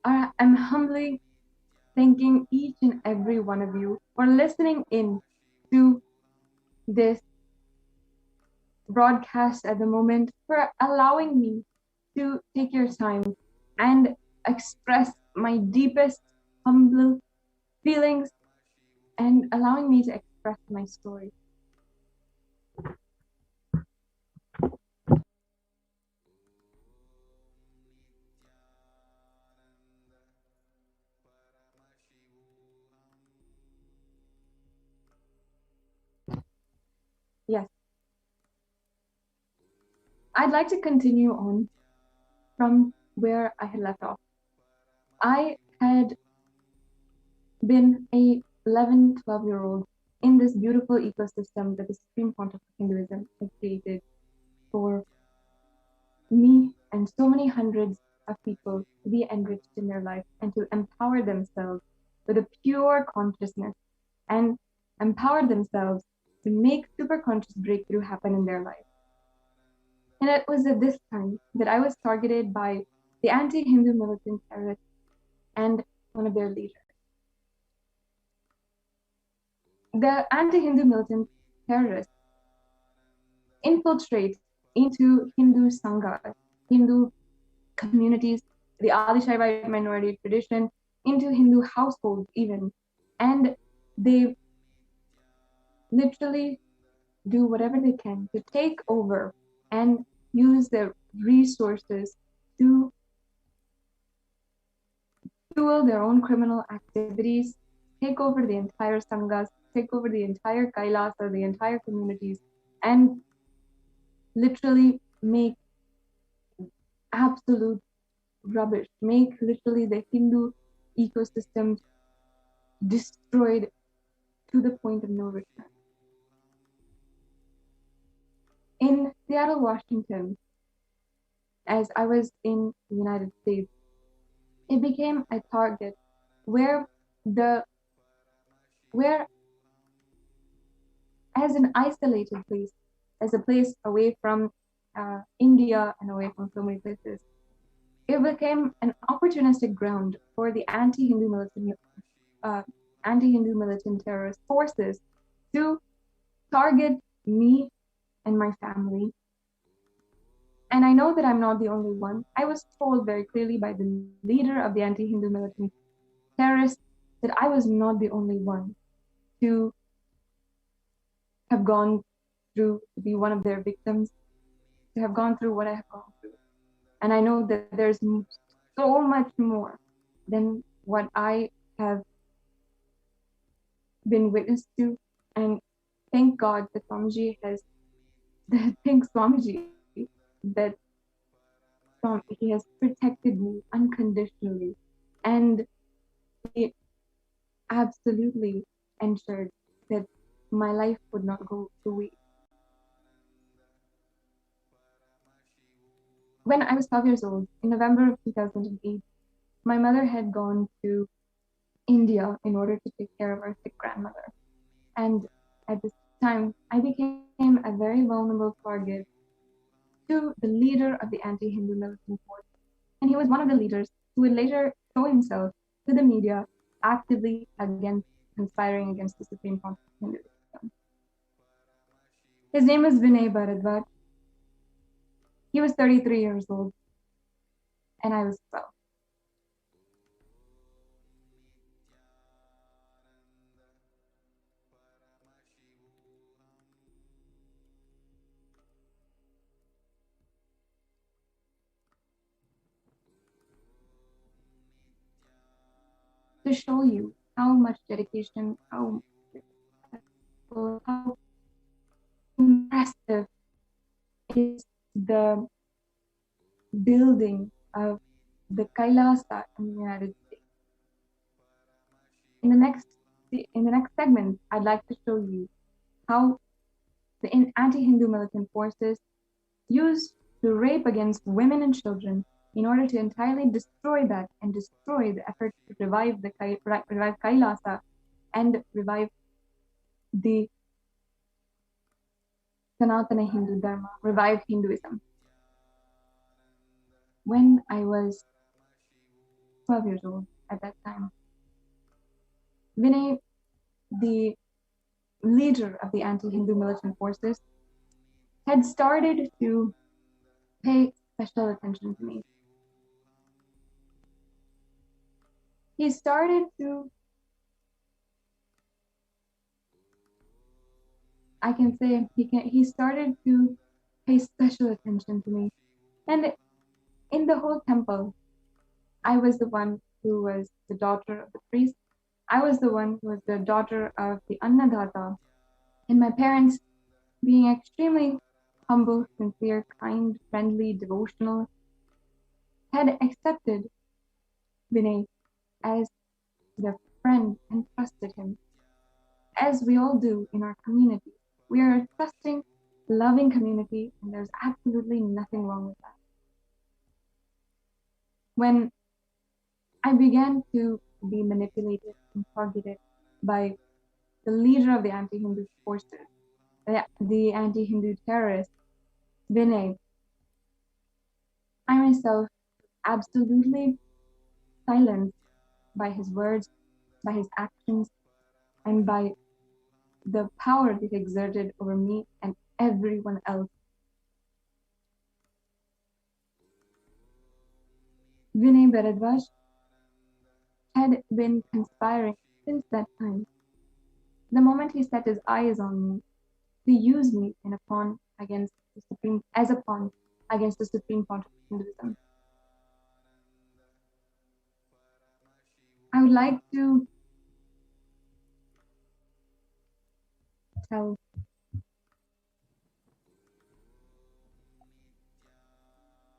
am humbly thanking each and every one of you for listening in to this broadcast at the moment, for allowing me to take your time and express my deepest humble feelings and allowing me to express my story. Yes. I'd like to continue on from where I had left off. I had been a 11, 12-year-old in this beautiful ecosystem that the Supreme Pontiff of Hinduism had created for me and so many hundreds of people to be enriched in their life and to empower themselves with a pure consciousness and empower themselves to make superconscious breakthrough happen in their life. And it was at this time that I was targeted by the anti-Hindu militant terrorists and one of their leaders. The anti-Hindu militant terrorists infiltrate into Hindu sanghas, Hindu communities, the Adi Shaivite minority tradition, into Hindu households even, and they literally do whatever they can to take over and use their resources to fuel their own criminal activities, take over the entire sanghas, take over the entire kailasa, the entire communities, and literally make absolute rubbish, make literally the Hindu ecosystem destroyed to the point of no return. In Seattle, Washington, as I was in the United States, it became a target where as an isolated place, as a place away from India and away from so many places, it became an opportunistic ground for the anti-Hindu militant terrorist forces to target me and my family. And I know that I'm not the only one. I was told very clearly by the leader of the anti-Hindu militant terrorists that I was not the only one to have gone through, to be one of their victims, to have gone through what I have gone through. And I know that there's so much more than what I have been witness to. And thank God that Swamiji that he has protected me unconditionally, and he absolutely ensured that my life would not go to waste. When I was 12 years old, in November of 2008, my mother had gone to India in order to take care of our sick grandmother. And at this time, I became a very vulnerable target to the leader of the anti-Hindu militant force. And he was one of the leaders who would later show himself to the media actively conspiring against the Supreme Pontiff of Hinduism. His name is Vinay Bharadwaj. He was 33 years old, and I was 12. To show you how much dedication, how impressive is the building of the Kailasa in the United States. In the next segment, I'd like to show you how the anti-Hindu militant forces used to rape against women and children in order to entirely destroy that and destroy the effort to revive revive Kailasa and revive the Sanatana Hindu Dharma, revive Hinduism. When I was 12 years old at that time, Vinay, the leader of the anti-Hindu militant forces, had started to pay special attention to me. He started to, I can say, he started to pay special attention to me. And in the whole temple, I was the one who was the daughter of the priest. I was the one who was the daughter of the Annadata. And my parents, being extremely humble, sincere, kind, friendly, devotional, had accepted Vinay as their friend and trusted him, as we all do in our community. We are a trusting, loving community, and there's absolutely nothing wrong with that. When I began to be manipulated and targeted by the leader of the anti-Hindu forces, the anti-Hindu terrorist, Vinay, I myself absolutely silenced by his words, by his actions, and by the power that he exerted over me and everyone else. Vinay Bharadwaj had been conspiring since that time. The moment he set his eyes on me, to use me in a pawn against the Supreme, as a pawn against the Supreme Pontiff of Hinduism. I would like to tell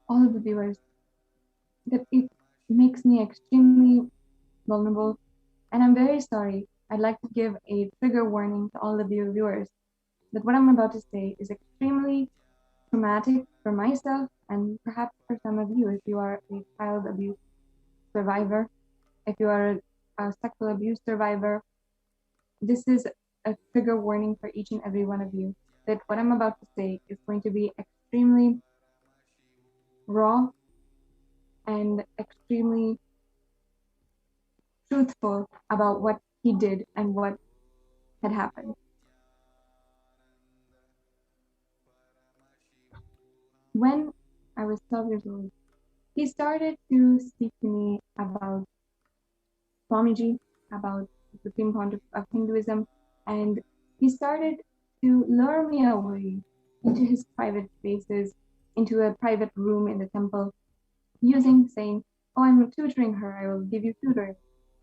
all of the viewers that it makes me extremely vulnerable, and I'm very sorry. I'd like to give a trigger warning to all of you viewers that what I'm about to say is extremely traumatic for myself and perhaps for some of you if you are a child abuse survivor, if you are a sexual abuse survivor. This is a trigger warning for each and every one of you that what I'm about to say is going to be extremely raw and extremely truthful about what he did and what had happened. When I was 12 years old, he started to speak to me about Swamiji, about the Supreme Pontiff of Hinduism, and he started to lure me away into his private spaces, into a private room in the temple, saying, oh, I'm tutoring her, I will give you tutoring,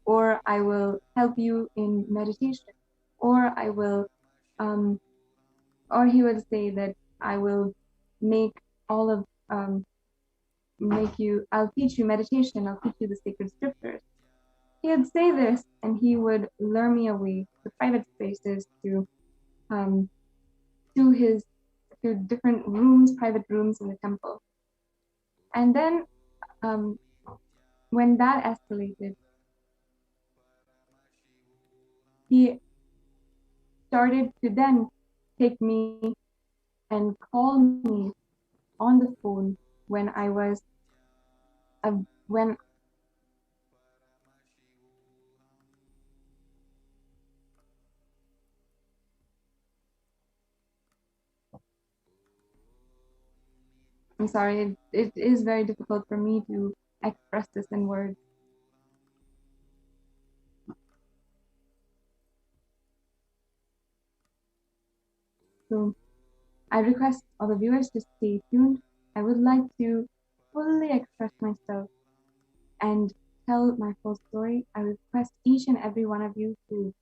or I will help you in meditation, or I will, or he would say that I will make all of, I'll teach you meditation, I'll teach you the sacred scriptures. He would say this, and he would lure me away to private spaces, to different rooms, private rooms in the temple. And then, when that escalated, he started to then take me and call me on the phone when I was when I'm sorry, it is very difficult for me to express this in words. So I request all the viewers to stay tuned. I would like to fully express myself and tell my full story. I request each and every one of you to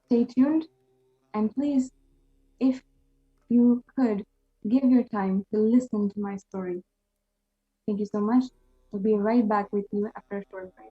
stay tuned, and please, if you could, give your time to listen to my story. Thank you so much. We'll be right back with you after a short break.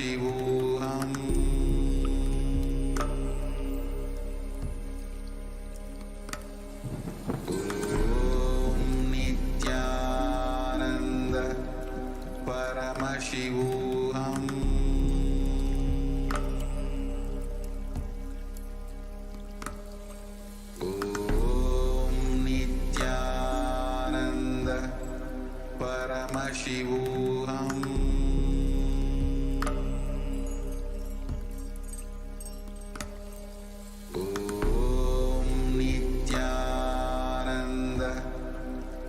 Paramashivoham. Om Nithyananda Paramashivoham. Om Nithyananda Paramashivoham. Om Nithyananda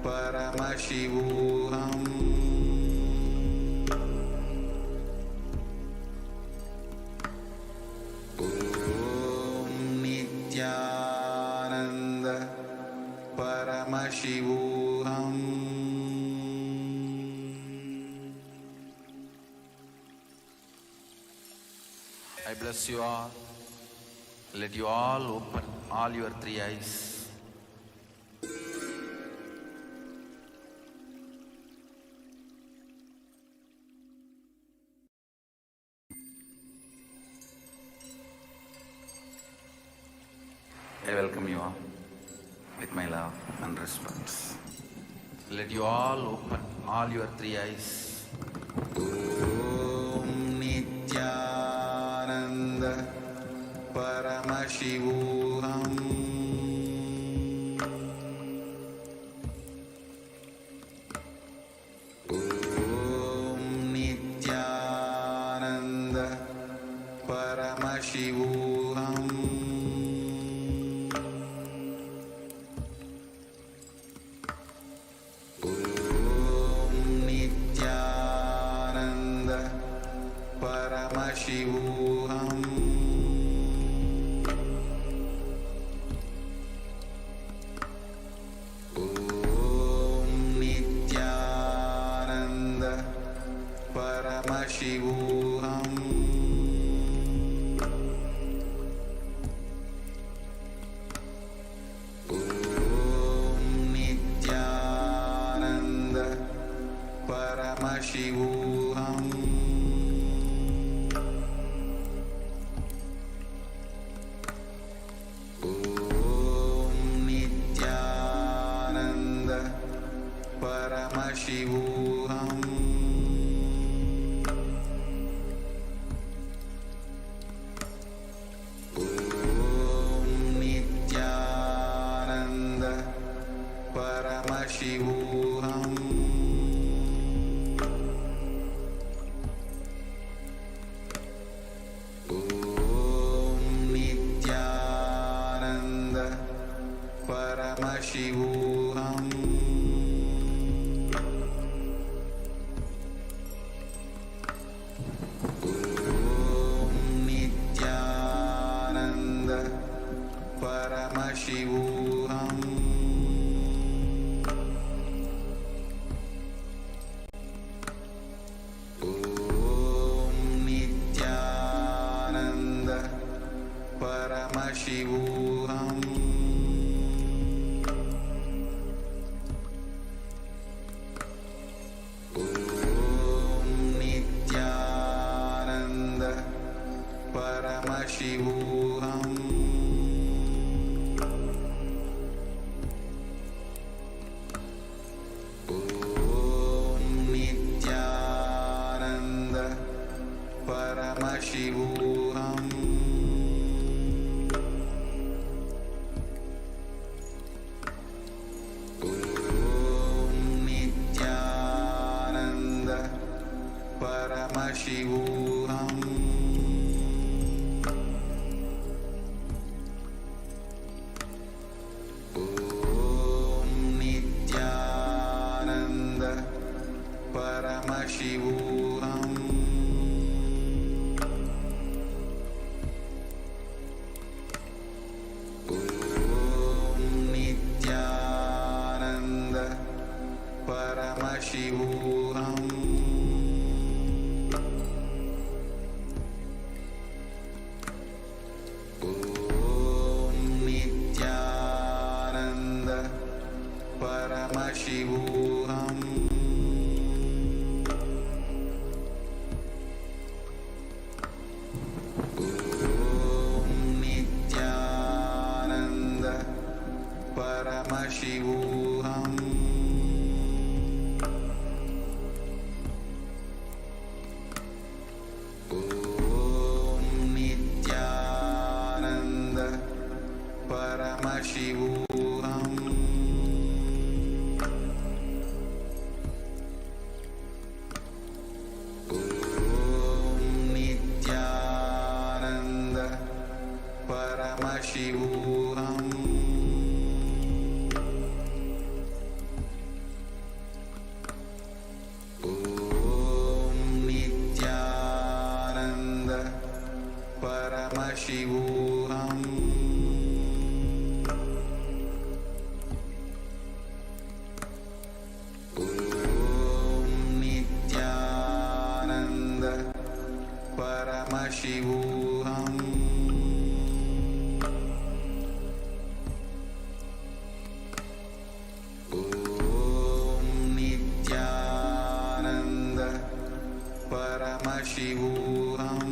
Paramashivoham. Om Nithyananda Paramashivoham. I bless you all. Let you all open all your three eyes. I welcome you all with my love and respect. Let you all open all your three eyes. Om Nithyananda Paramashivoham. Om Nithyananda Paramashivoham. Om Nithyananda Paramashivoham. Om Nithyananda Paramashivoham. Om Nithyananda Paramashivoham. Om Nithyananda Paramashivoham. Om Nithyananda Paramashivoham. Om Nithyananda Paramashivoham. Om Nithyananda Paramashivoham. Om Nithyananda Paramashivoham. Om Nithyananda Paramashivoham. Om Nithyananda Paramashivoham. Om Nithyananda Paramashivoham. Om Nithyananda Paramashivoham. Om Nithyananda Paramashivoham. Om Nithyananda Paramashivoham. Paramashivoham. Om Nithyananda Paramashivoham. Paramashivoham. Om Nithyananda Paramashivoham.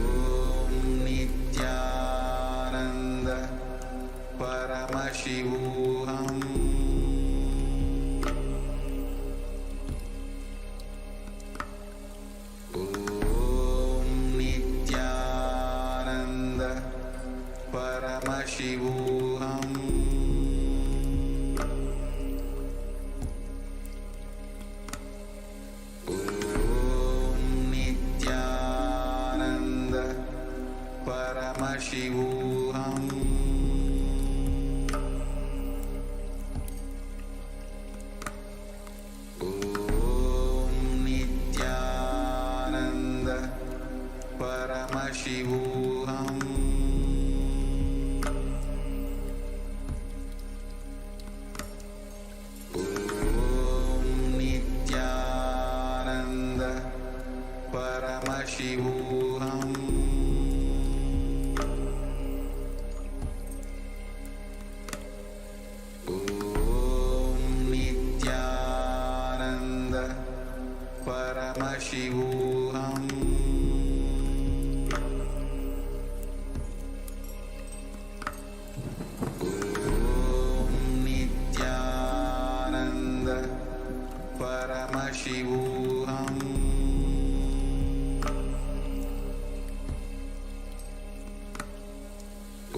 Om Nithyananda Paramashivoham. Paramashivoham. Om Nithyananda Paramashivoham. Om Nithyananda Paramashivoham. Paramashivoham. Om Nithyananda Paramashivoham. Om Nithyananda Paramashivoham. Paramashivoham.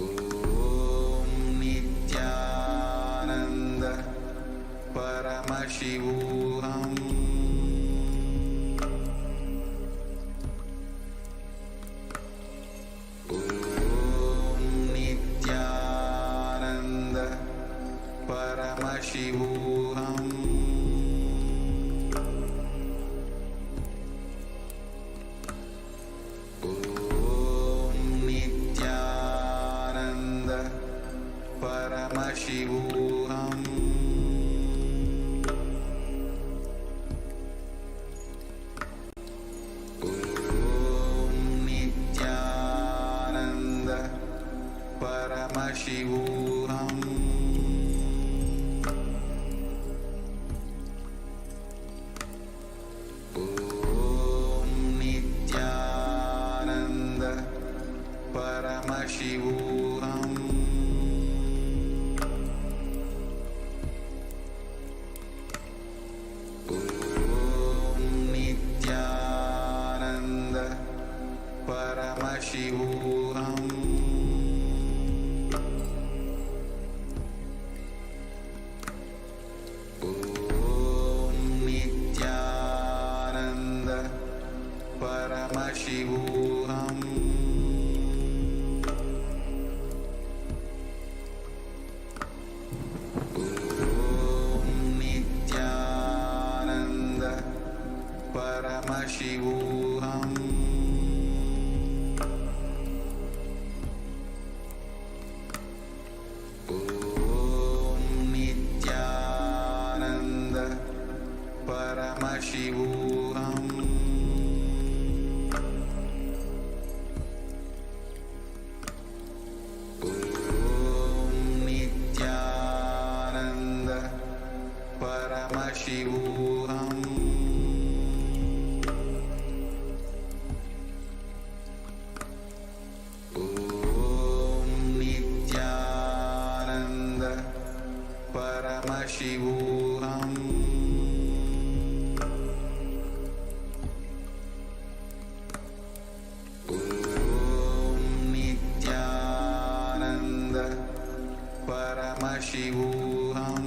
Om Nithyananda Paramashivoham. Om Nithyananda Paramashivoham. Paramashivoham. Om Nithyananda Paramashivoham. Om Nithyananda Paramashivoham. Paramashivoham. Om Nithyananda Paramashivoham. Om Nithyananda Paramashivoham. Paramashivoham. Om Nithyananda Paramashivoham. Om Nithyananda Paramashivoham.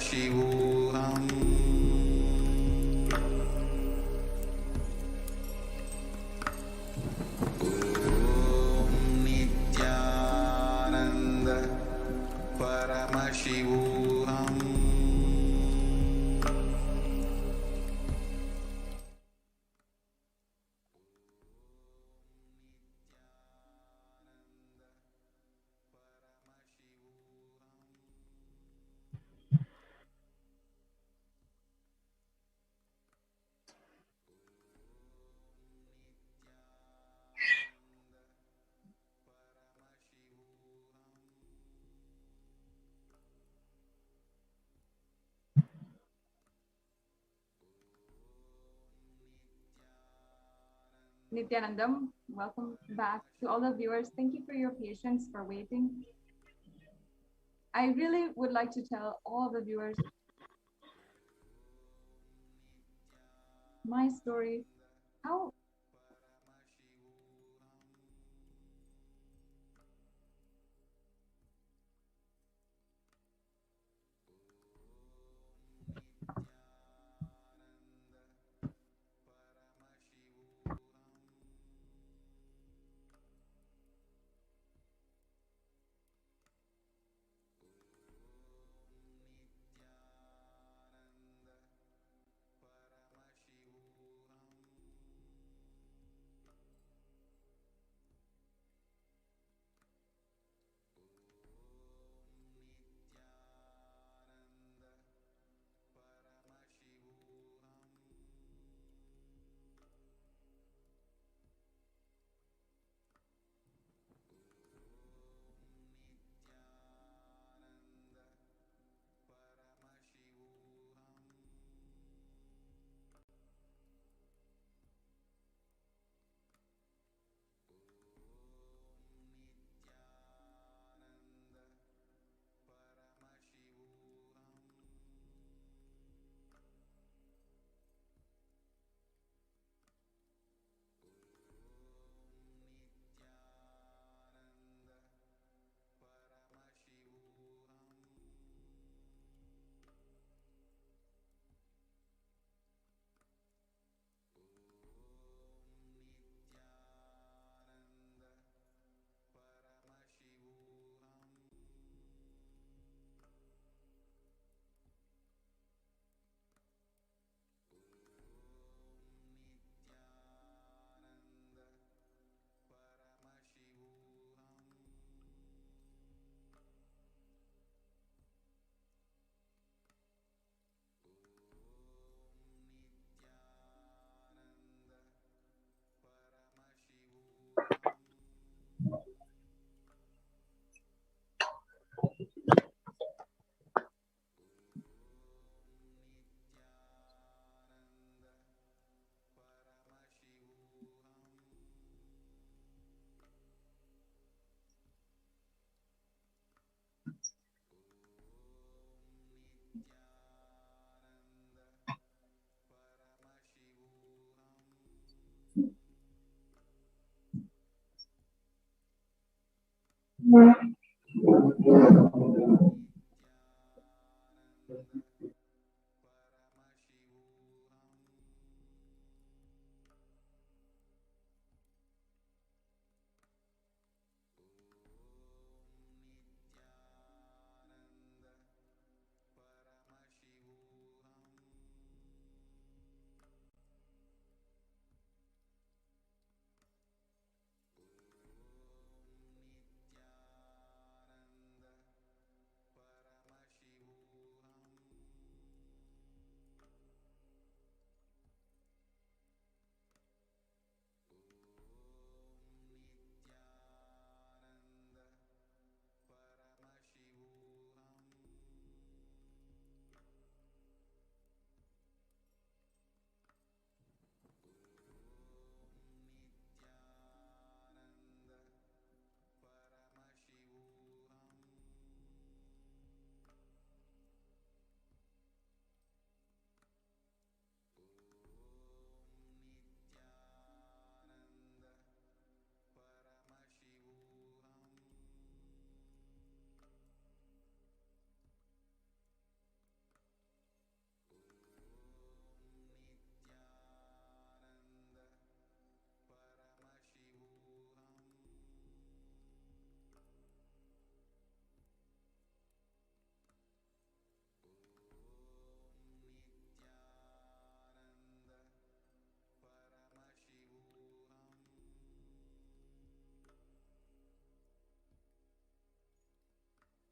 Paramashivoham. Om Nithyananda Paramashivoham. Nithyanandam, welcome back to all the viewers. Thank you for your patience for waiting. I really would like to tell all the viewers my story, how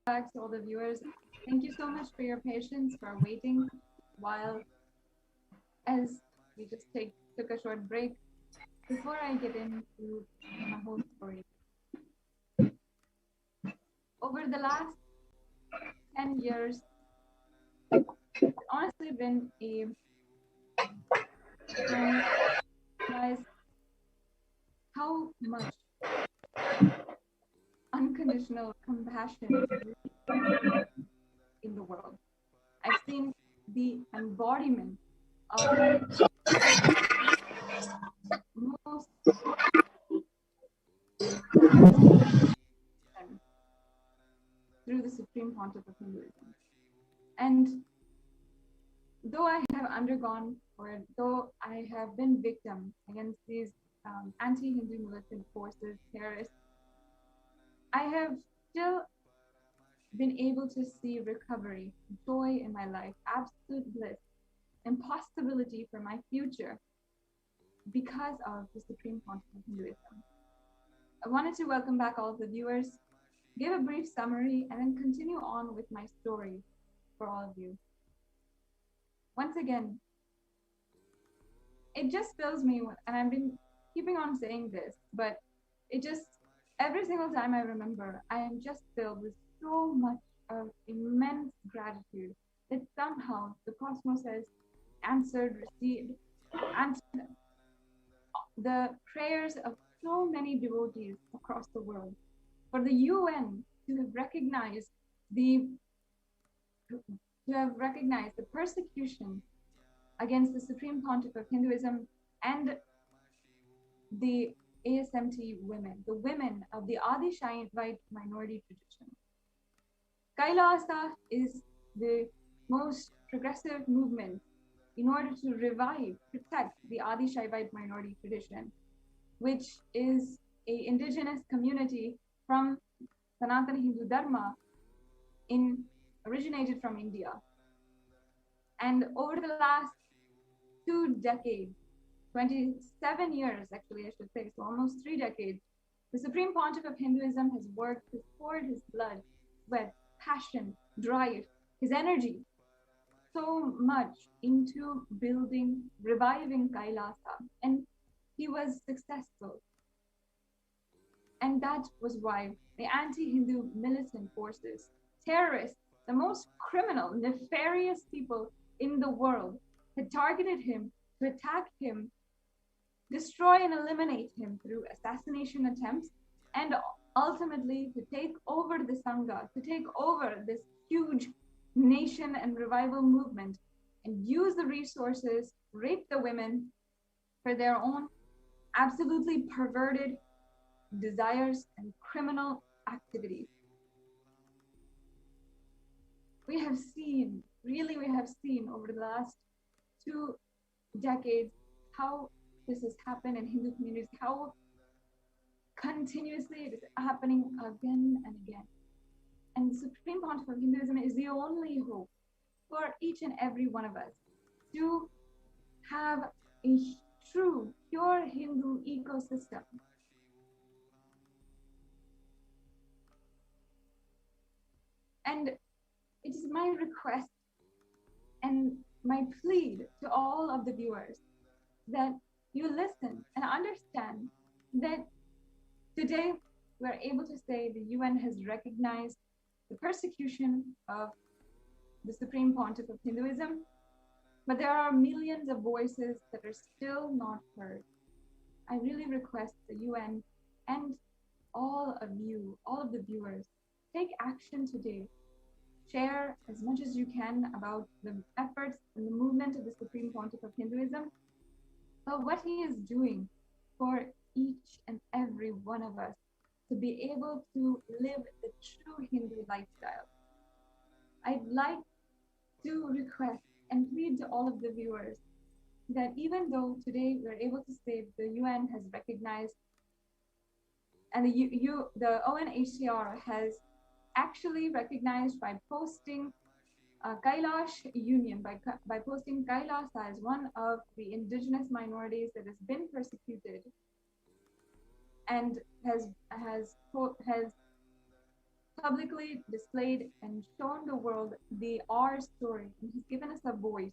back to all the viewers. Thank you so much for your patience, for waiting while as we just took a short break. Before I get into my whole story, over the last 10 years, it's honestly been a journey to realize how much unconditional compassion is in the world. I've seen the embodiment of most through the Supreme Pontiff of Hinduism. And though I have undergone, or though I have been victim against these anti-Hindu militant forces, terrorists, I have still been able to see recovery, joy in my life, absolute bliss, impossibility for my future because of the Supreme Pontiff of Hinduism. I wanted to welcome back all of the viewers, give a brief summary, and then continue on with my story for all of you. Once again, it just fills me, and I've been keeping on saying this, but it just, every single time I remember, I am just filled with so much of immense gratitude that somehow the cosmos has received the prayers of so many devotees across the world. For the UN to have recognized the persecution against the Supreme Pontiff of Hinduism and the ASMT women, the women of the Adi Shaivite minority tradition. Kailasa is the most progressive movement in order to revive, protect the Adi Shaivite minority tradition, which is an indigenous community from Sanatana Hindu Dharma originated from India. And over the last 2 decades, 27 years actually I should say, so almost 3 decades, the Supreme Pontiff of Hinduism has worked, has poured his blood, sweat, passion, drive, his energy so much into building, reviving Kailasa, and he was successful. And that was why the anti-Hindu militant forces, terrorists, the most criminal, nefarious people in the world, had targeted him to attack him, destroy and eliminate him through assassination attempts, and ultimately to take over the Sangha, to take over this huge nation and revival movement and use the resources, rape the women for their own absolutely perverted desires and criminal activities. We have seen over the last 2 decades how this has happened in Hindu communities, how continuously it is happening again and again. And the Supreme Pontiff of Hinduism is the only hope for each and every one of us to have a true, pure Hindu ecosystem. And it is my request and my plea to all of the viewers that you listen and understand that today we're able to say the UN has recognized the persecution of the Supreme Pontiff of Hinduism, but there are millions of voices that are still not heard. I really request the UN and all of you, all of the viewers, take action today. Share as much as you can about the efforts and the movement of the Supreme Pontiff of Hinduism, but what he is doing for each and every one of us to be able to live the true Hindu lifestyle. I'd like to request and plead to all of the viewers that even though today we're able to say the UN has recognized and the ONHCR has actually recognized by posting Kailash Union, by posting Kailasa as one of the indigenous minorities that has been persecuted and has publicly displayed and shown the world our story, and he's given us a voice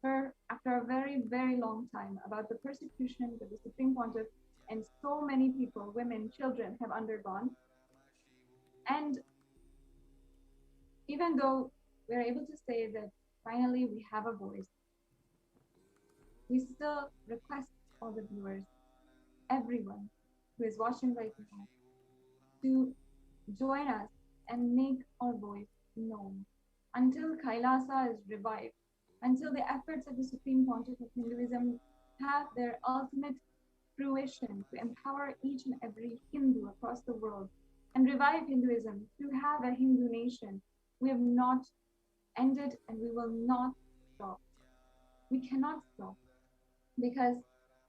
after a very, very long time about the persecution that the Supreme Pontiff and so many people, women, children, have undergone. And even though we're able to say that finally we have a voice, we still request all the viewers, everyone who is watching right now, to join us and make our voice known until Kailasa is revived, until the efforts of the Supreme Pontiff of Hinduism have their ultimate fruition to empower each and every Hindu across the world and revive Hinduism to have a Hindu nation. We have not ended and we will not stop. We cannot stop, because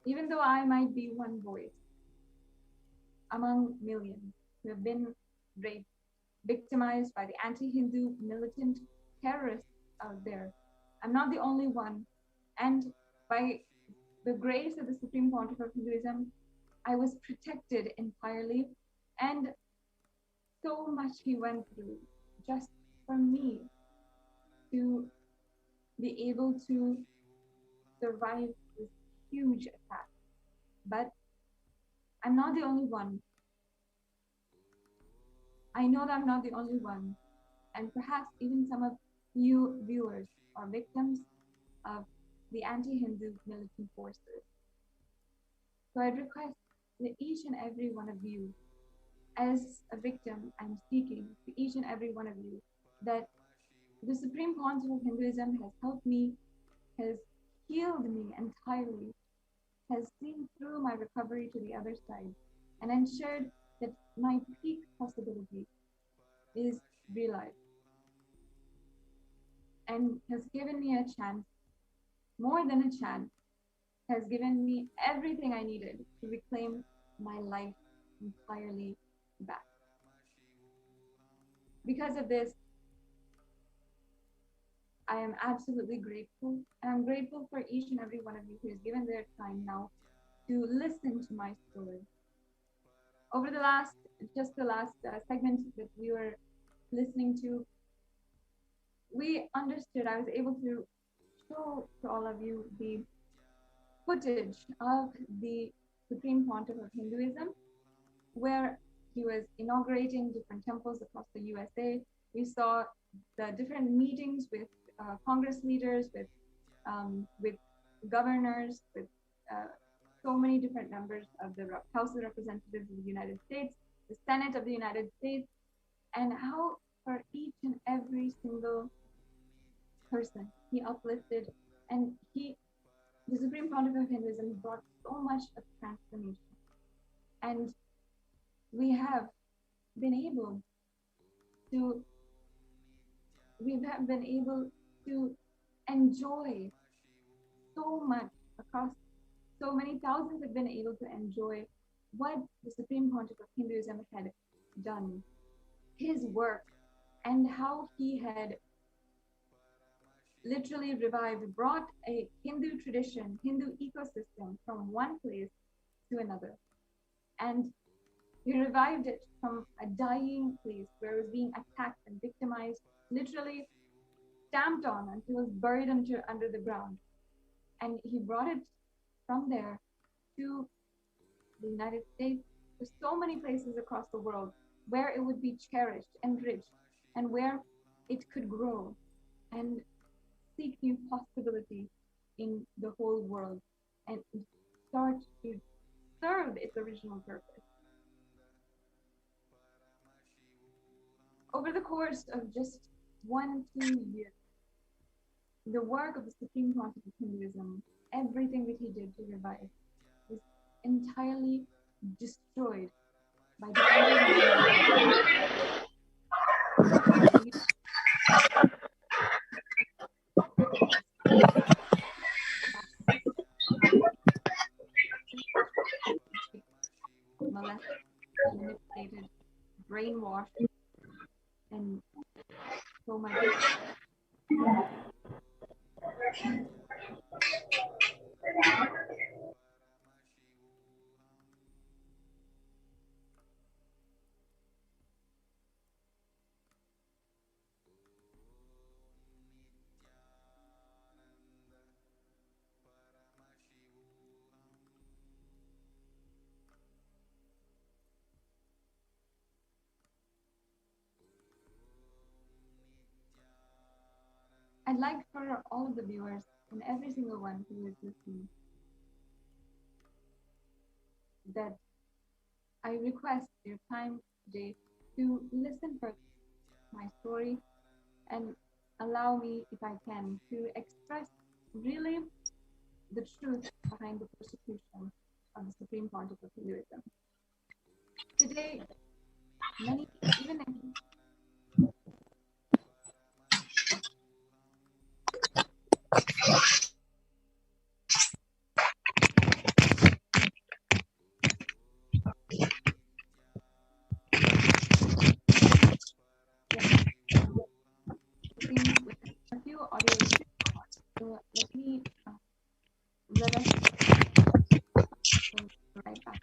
even though I might be one voice among millions who have been raped, victimized by the anti-Hindu militant terrorists out there, I'm not the only one. And by the grace of the Supreme Pontiff of Hinduism, I was protected entirely, and so much he went through just for me to be able to survive this huge attack. But I'm not the only one. I know that I'm not the only one, and perhaps even some of you viewers are victims of the anti-Hindu militant forces. So I request that each and every one of you, as a victim, I'm speaking to each and every one of you, that the Supreme Pontiff of Hinduism has helped me, has healed me entirely, has seen through my recovery to the other side, and ensured that my peak possibility is realized, and has given me a chance, more than a chance, has given me everything I needed to reclaim my life entirely back. Because of this, I am absolutely grateful, and I'm grateful for each and every one of you who has given their time now to listen to my story. Over the last segment that we were listening to, we understood, I was able to show to all of you the footage of the Supreme Pontiff of Hinduism, where he was inaugurating different temples across the USA. We saw the different meetings with Congress leaders, with governors, with so many different members of the House of Representatives of the United States, the Senate of the United States, and how for each and every single person he uplifted, and the Supreme Pontiff of Hinduism brought so much of transformation. And we have been able to enjoy so much across so many thousands have been able to enjoy what the Supreme Pontiff of Hinduism had done, his work, and how he had literally revived, brought a Hindu tradition, Hindu ecosystem from one place to another. And he revived it from a dying place where it was being attacked and victimized, literally stamped on until it was buried under the ground. And he brought it from there to the United States, to so many places across the world where it would be cherished, enriched, and where it could grow and seek new possibility in the whole world and start to serve its original purpose. Over the course of just 1-2 years, the work of the Supreme Pontiff of Hinduism, everything that he did to revive, was entirely destroyed by the molested, manipulated, brainwashed, and so much. I'd like for all of the viewers and every single one who is listening that I request your time today to listen for my story and allow me, if I can, to express really the truth behind the persecution of the Supreme Pontiff of Hinduism. Today, many, even in with a few audio issues, so let me let us right back.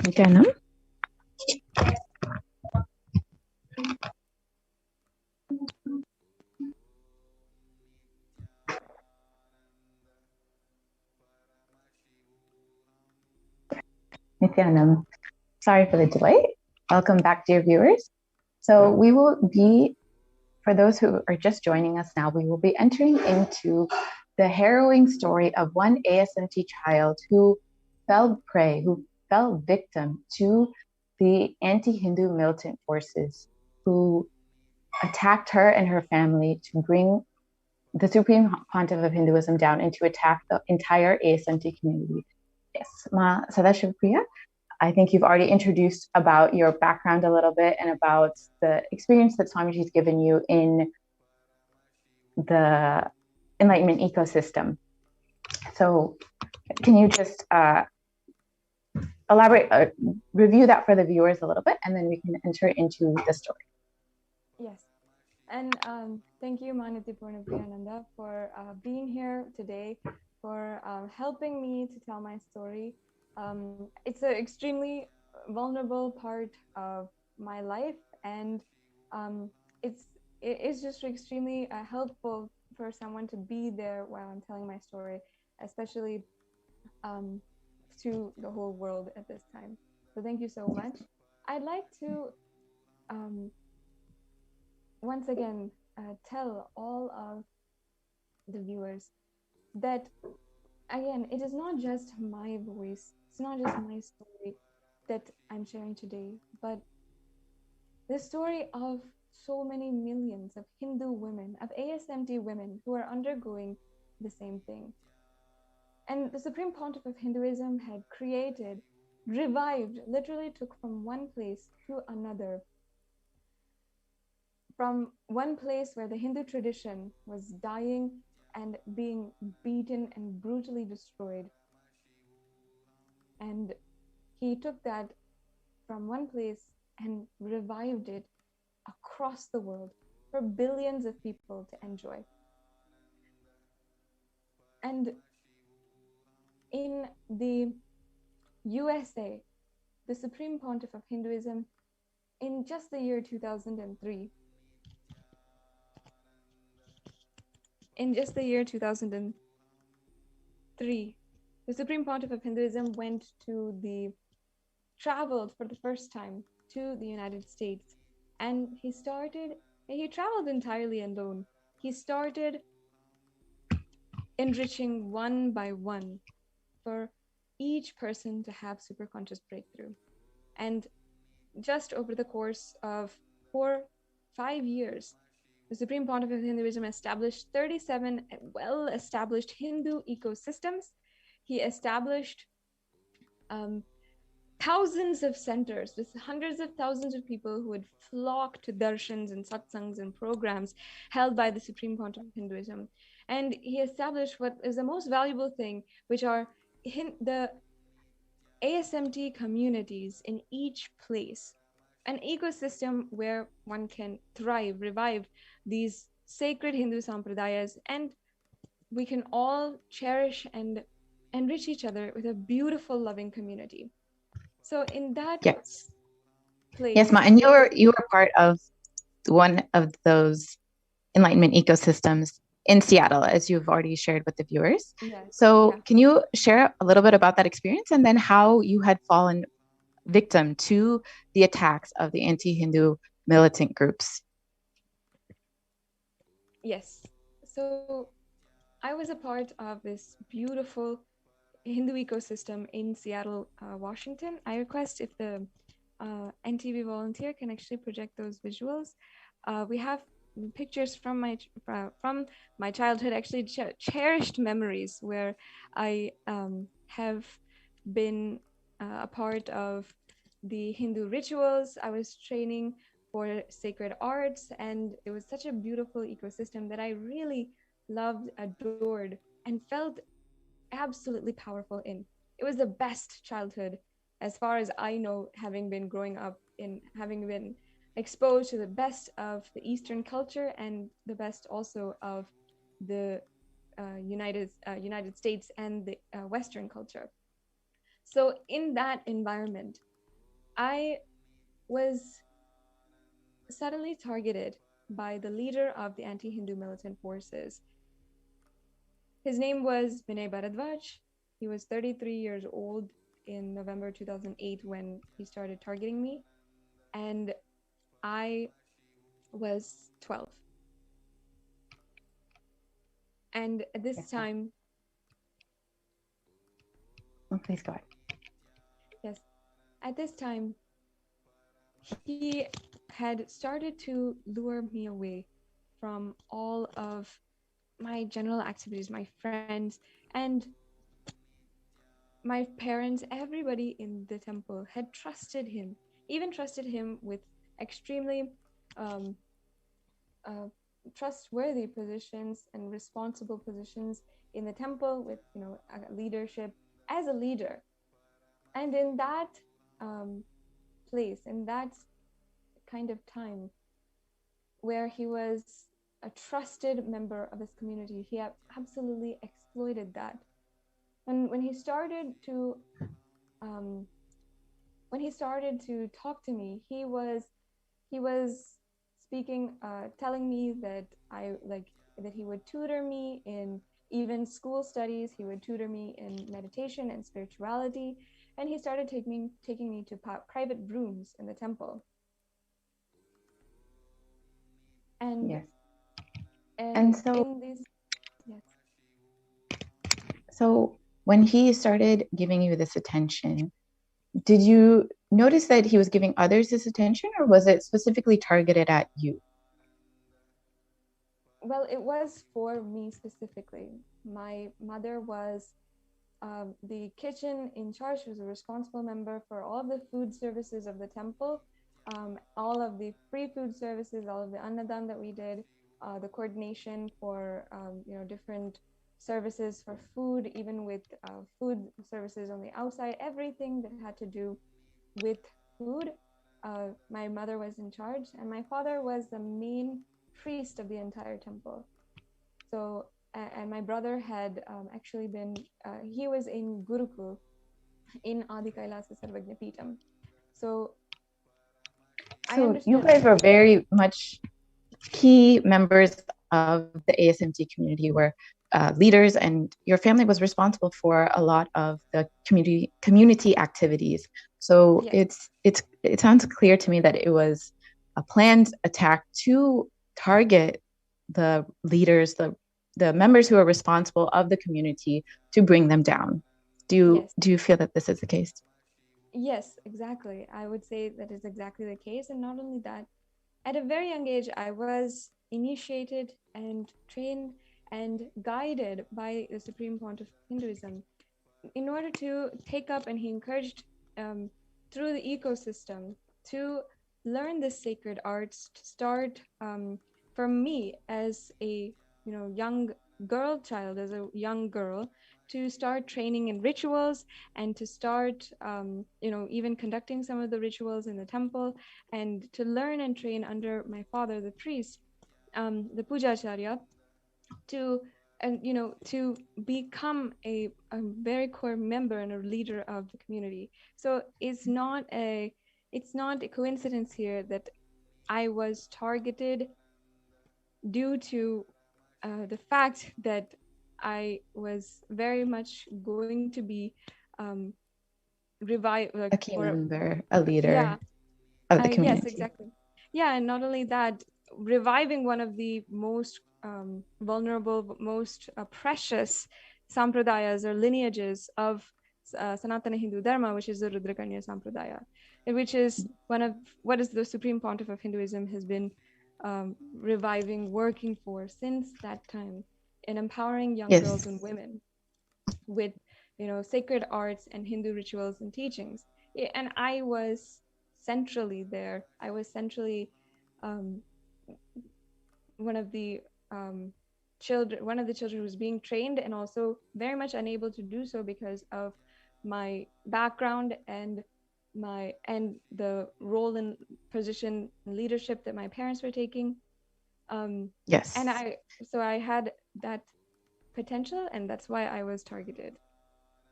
Nityanam? Nityanam. Sorry for the delay. Welcome back, dear viewers. So we will be, for those who are just joining us now, we will be entering into the harrowing story of one ASMT child who fell prey, who fell victim to the anti-Hindu militant forces who attacked her and her family to bring the Supreme Pontiff of Hinduism down and to attack the entire ASMT community. Yes, Ma Sadashiv-Priya, I think you've already introduced about your background a little bit and about the experience that Swamiji's given you in the enlightenment ecosystem. So can you just elaborate, review that for the viewers a little bit, and then we can enter into the story. Yes. And thank you, Maniti Purnapriyananda, for being here today, for helping me to tell my story. It's an extremely vulnerable part of my life, and it's just extremely helpful for someone to be there while I'm telling my story, especially to the whole world at this time. So thank you so much. I'd like to once again tell all of the viewers that, again, it is not just my voice, it's not just my story that I'm sharing today, but the story of so many millions of Hindu women, of ASMT women who are undergoing the same thing. And the Supreme Pontiff of Hinduism had created, revived, literally took from one place to another, from one place where the Hindu tradition was dying and being beaten and brutally destroyed. And he took that from one place and revived it across the world for billions of people to enjoy. And in the USA, the Supreme Pontiff of Hinduism, in just the year 2003, the Supreme Pontiff of Hinduism traveled for the first time to the United States, and he traveled entirely alone. He started enriching one by one for each person to have superconscious breakthrough. And just over the course of 5 years, the Supreme Pontiff of Hinduism established 37 well-established Hindu ecosystems. He established thousands of centers with hundreds of thousands of people who would flock to darshans and satsangs and programs held by the Supreme Pontiff of Hinduism. And he established what is the most valuable thing, which are the ASMT communities in each place, an ecosystem where one can thrive, revive these sacred Hindu sampradayas, and we can all cherish and enrich each other with a beautiful, loving community. So in that Yes. place, Yes, Ma, and you were part of one of those enlightenment ecosystems in Seattle, as you've already shared with the viewers. Yes, So yeah. can you share a little bit about that experience and then how you had fallen victim to the attacks of the anti-Hindu militant groups? Yes. So I was a part of this beautiful Hindu ecosystem in Seattle, Washington. I request if the NTV volunteer can actually project those visuals. We have pictures from my childhood, actually cherished memories where I have been a part of the Hindu rituals. I was training for sacred arts, and it was such a beautiful ecosystem that I really loved, adored, and felt absolutely powerful in. It was the best childhood as far as I know, having been growing up in, having been exposed to the best of the Eastern culture and the best also of the United States and the Western culture. So in that environment, I was suddenly targeted by the leader of the anti-Hindu militant forces. His name was Vinay Bharadwaj. He was 33 years old in November 2008 when he started targeting me, and I was 12. And at this time, Please go ahead. yes, at this time, he had started to lure me away from all of my general activities, my friends, and my parents. Everybody in the temple had trusted him, even trusted him with extremely trustworthy positions and responsible positions in the temple, with leadership as a leader. And in that place, in that kind of time where he was a trusted member of his community, he absolutely exploited that. When he started to talk to me, he was speaking, telling me that that he would tutor me in even school studies. He would tutor me in meditation and spirituality, and he started taking me to private rooms in the temple. And yes. and so in these, yes. So when he started giving you this attention, did you notice that he was giving others this attention, or was it specifically targeted at you? Well, it was for me specifically. My mother was the kitchen in charge. She was a responsible member for all of the food services of the temple, all of the free food services, all of the annadan that we did, the coordination for different services for food, even with food services on the outside, everything that had to do with food. My mother was in charge, and my father was the main priest of the entire temple. So, and my brother had actually been, he was in Gurukul in Adi Kailasa Sarvagna Peetam. So, I So you understood. guys were very much key members of the ASMT community, were leaders, and your family was responsible for a lot of the community activities. So Yes. it sounds clear to me that it was a planned attack to target the leaders, the members who are responsible of the community, to bring them down. Yes. Do you feel that this is the case? Yes, exactly. I would say that is exactly the case. And not only that, at a very young age, I was initiated and trained and guided by the Supreme Pontiff of Hinduism in order to take up, and he encouraged through the ecosystem to learn the sacred arts, to start for me as a young girl child, as a young girl, to start training in rituals and to start even conducting some of the rituals in the temple, and to learn and train under my father, the priest, the pujacharya, to to become a very core member and a leader of the community. So it's not a coincidence here that I was targeted due to the fact that I was very much going to be revived, like, A key or member, a yeah, leader of the yes, community. exactly. Yeah, and not only that, reviving one of the most vulnerable, most precious sampradayas or lineages of Sanatana Hindu Dharma, which is the Rudrakanya Sampradaya, which is one of what is the Supreme Pontiff of Hinduism has been reviving, working for since that time, in empowering young girls Yes. and women with sacred arts and Hindu rituals and teachings. And I was centrally there. I was centrally um, one of the one of the children who was being trained, and also very much unable to do so because of my background and the role and position and leadership that my parents were taking. Yes. And I had that potential, and that's why I was targeted.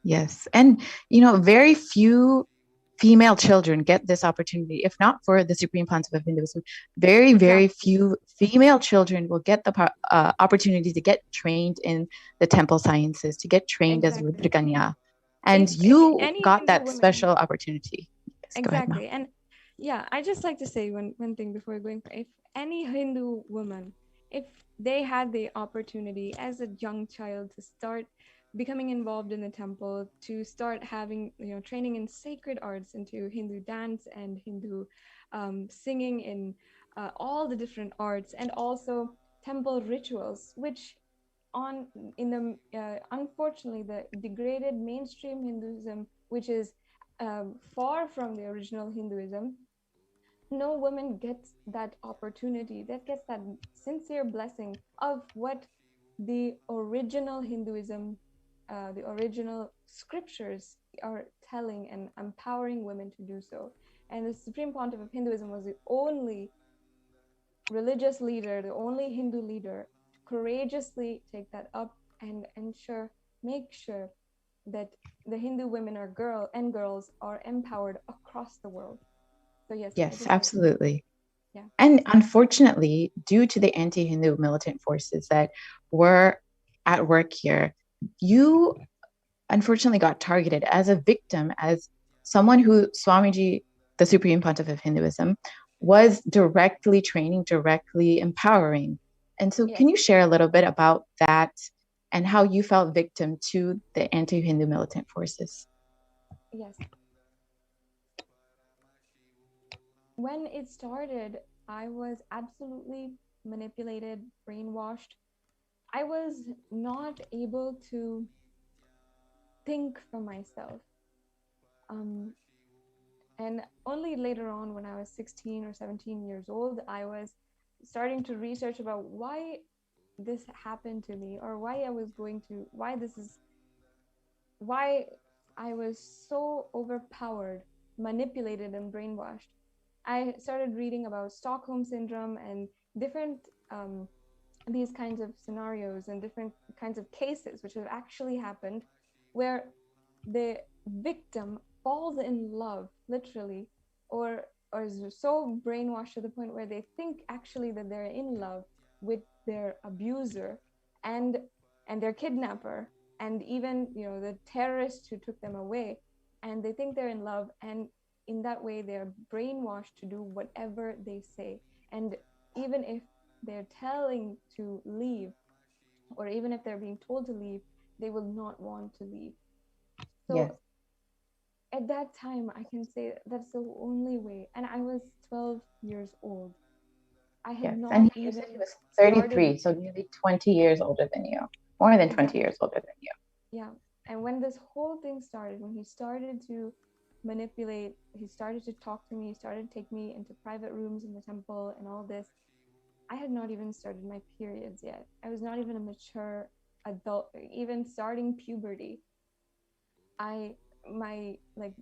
Yes. And, very few female children get this opportunity. If not for the Supreme Pontiff of Hinduism, very, very Exactly. few female children will get the opportunity to get trained in the temple sciences, to get trained as Exactly. Rudrakanya. And If you any got Hindu that woman, special opportunity. Yes, go ahead, Ma. exactly. And yeah, I just like to say one thing before going. If any Hindu woman, if they had the opportunity as a young child to start becoming involved in the temple, to start having training in sacred arts, into Hindu dance and Hindu singing, in all the different arts, and also temple rituals, which on in the unfortunately the degraded mainstream Hinduism, which is far from the original Hinduism, no woman gets that opportunity, that gets that sincere blessing of what the original Hinduism, the original scriptures are telling and empowering women to do so. And the Supreme Pontiff of Hinduism was the only religious leader, the only Hindu leader, to courageously take that up and make sure that the Hindu women are girls are empowered across the world. So yes, I Yes, just like to, absolutely. yeah. And unfortunately, due to the anti-Hindu militant forces that were at work here, you unfortunately got targeted as a victim, as someone who Swamiji, the Supreme Pontiff of Hinduism, was directly training, directly empowering. And so, Yes. can you share a little bit about that and how you felt victim to the anti-Hindu militant forces? Yes. When it started, I was absolutely manipulated, brainwashed. I was not able to think for myself. Um, and only later on, when I was 16 or 17 years old, I was starting to research about why this happened to me, or why I was so overpowered manipulated and brainwashed. I started reading about Stockholm syndrome and different these kinds of scenarios and different kinds of cases which have actually happened, where the victim falls in love, literally, or is so brainwashed to the point where they think actually that they're in love with their abuser and their kidnapper, and even, you know, the terrorist who took them away, and they think they're in love, and in that way they're brainwashed to do whatever they say. And even if they're telling to leave, or even if they're being told to leave, they will not want to leave. So Yes. at that time, I can say that's the only way. And I was 12 years old. I had Yes. not And you even said he was started. 33, so nearly 20 years older than you, more than 20 years older than you. Yeah. And when this whole thing started, when he started to manipulate, he started to talk to me, he started to take me into private rooms in the temple and all this, I had not even started my periods yet. I was not even a mature adult, even starting puberty.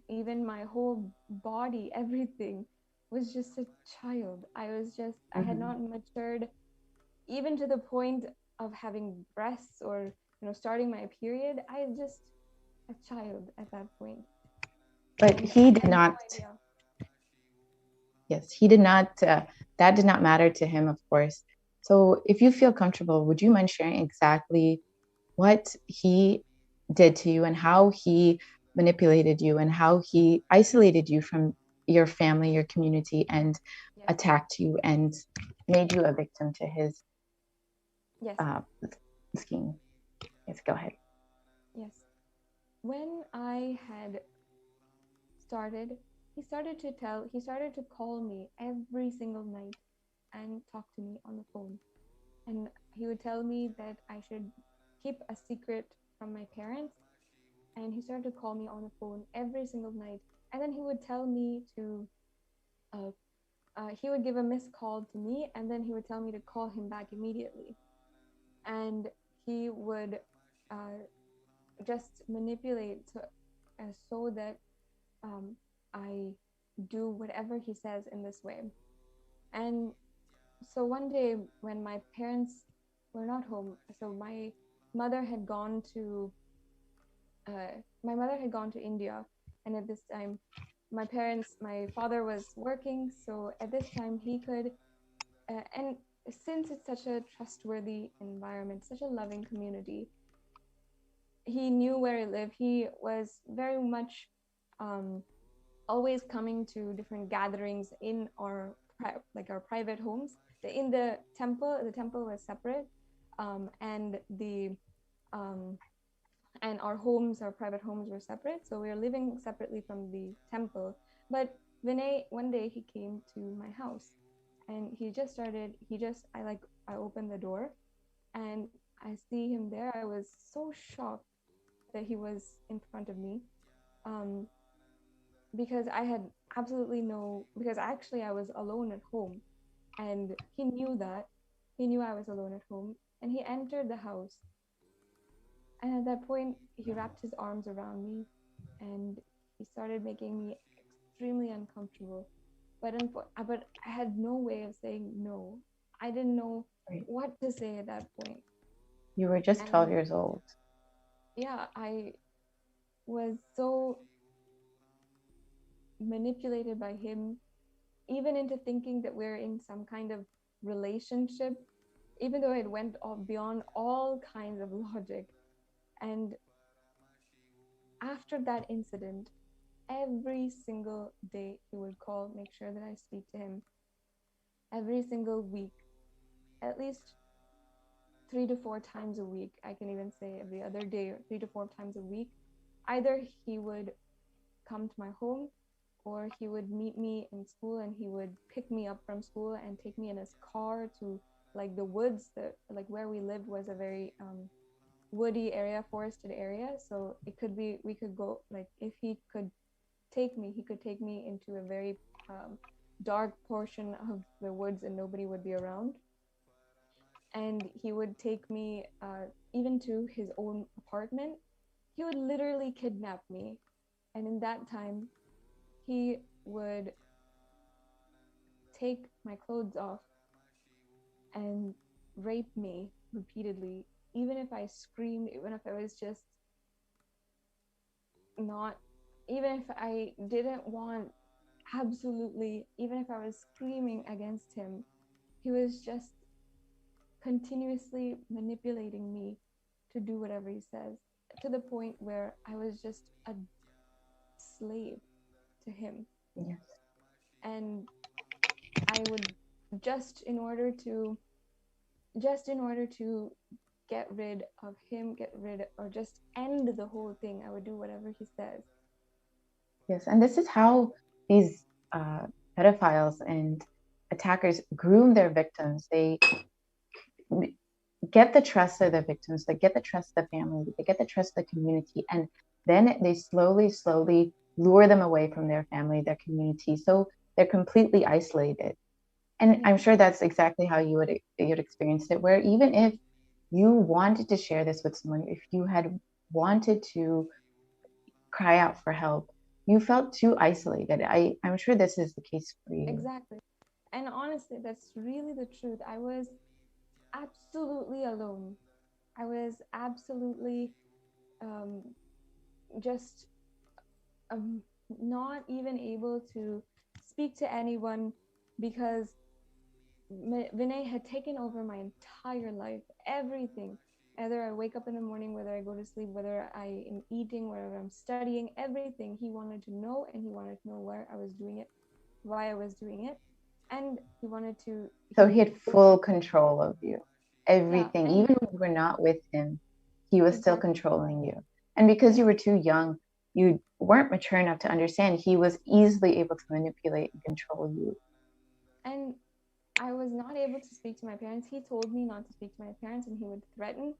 Even my whole body, everything was just a child. I had not matured even to the point of having breasts or, you know, starting my period. I was just a child at that point. But And he I did had no not, idea. yes, he did not, that did not matter to him, of course. So if you feel comfortable, would you mind sharing exactly what he did to you and how he manipulated you and how he isolated you from your family, your community, and Yes. attacked you and made you a victim to his Yes. scheme? Yes, go ahead. Yes. When I had started, he started to call me every single night and talk to me on the phone. And he would tell me that I should keep a secret from my parents. And he started to call me on the phone every single night. And then he would tell me to, he would give a missed call to me, and then he would tell me to call him back immediately. And he would just manipulate so that I do whatever he says in this way. And so one day when my parents were not home, so my mother had gone to India, and at this time my father was working, so at this time he could, and since it's such a trustworthy environment, such a loving community, he knew where I lived. He was very much always coming to different gatherings in our our private homes. In the temple was separate, and and our homes, our private homes, were separate. So we were living separately from the temple. But Vinay, one day he came to my house, and I opened the door, and I see him there. I was so shocked that he was in front of me. Because I had because actually I was alone at home, and he knew that. He knew I was alone at home, and he entered the house. And at that point, he wrapped his arms around me, and he started making me extremely uncomfortable. But I had no way of saying no. I didn't know what to say at that point. You were just 12 years old. Yeah, I was so manipulated by him, even into thinking that we're in some kind of relationship, even though it went beyond all kinds of logic. And after that incident, every single day he would call, make sure that I speak to him. Every single week, at least 3 to 4 times a week. I can even say every other day, 3 to 4 times a week. Either he would come to my home, or he would meet me in school, and he would pick me up from school and take me in his car to the woods. Where we lived was a very woody area, forested area. So we could go, if he could take me, he could take me into a very dark portion of the woods, and nobody would be around. And he would take me even to his own apartment. He would literally kidnap me. And in that time, he would take my clothes off and rape me repeatedly, even if I screamed, even if I was just not, even if I didn't want, absolutely, even if I was screaming against him, he was just continuously manipulating me to do whatever he says, to the point where I was just a slave to him. Yes. And I would just in order to get rid of him, or just end the whole thing, I would do whatever he says. Yes, and this is how these pedophiles and attackers groom their victims. They get the trust of their victims, they get the trust of the family, they get the trust of the community, and then they slowly lure them away from their family, their community, so they're completely isolated. And I'm sure that's exactly how you'd experienced it, where even if you wanted to share this with someone, if you had wanted to cry out for help, you felt too isolated. I'm sure this is the case for you. Exactly. And honestly, that's really the truth. I was absolutely alone. I was absolutely just not even able to speak to anyone, because Vinay had taken over my entire life, everything. Whether I wake up in the morning, whether I go to sleep, whether I am eating, whether I'm studying, everything he wanted to know, and he wanted to know where I was doing it, why I was doing it, and he wanted to. So he had full control of you, everything. Yeah, Even when you were not with him, he was still exactly. controlling you. And because you were too young, you weren't mature enough to understand, he was easily able to manipulate and control you. And I was not able to speak to my parents. He told me not to speak to my parents, and he would threaten.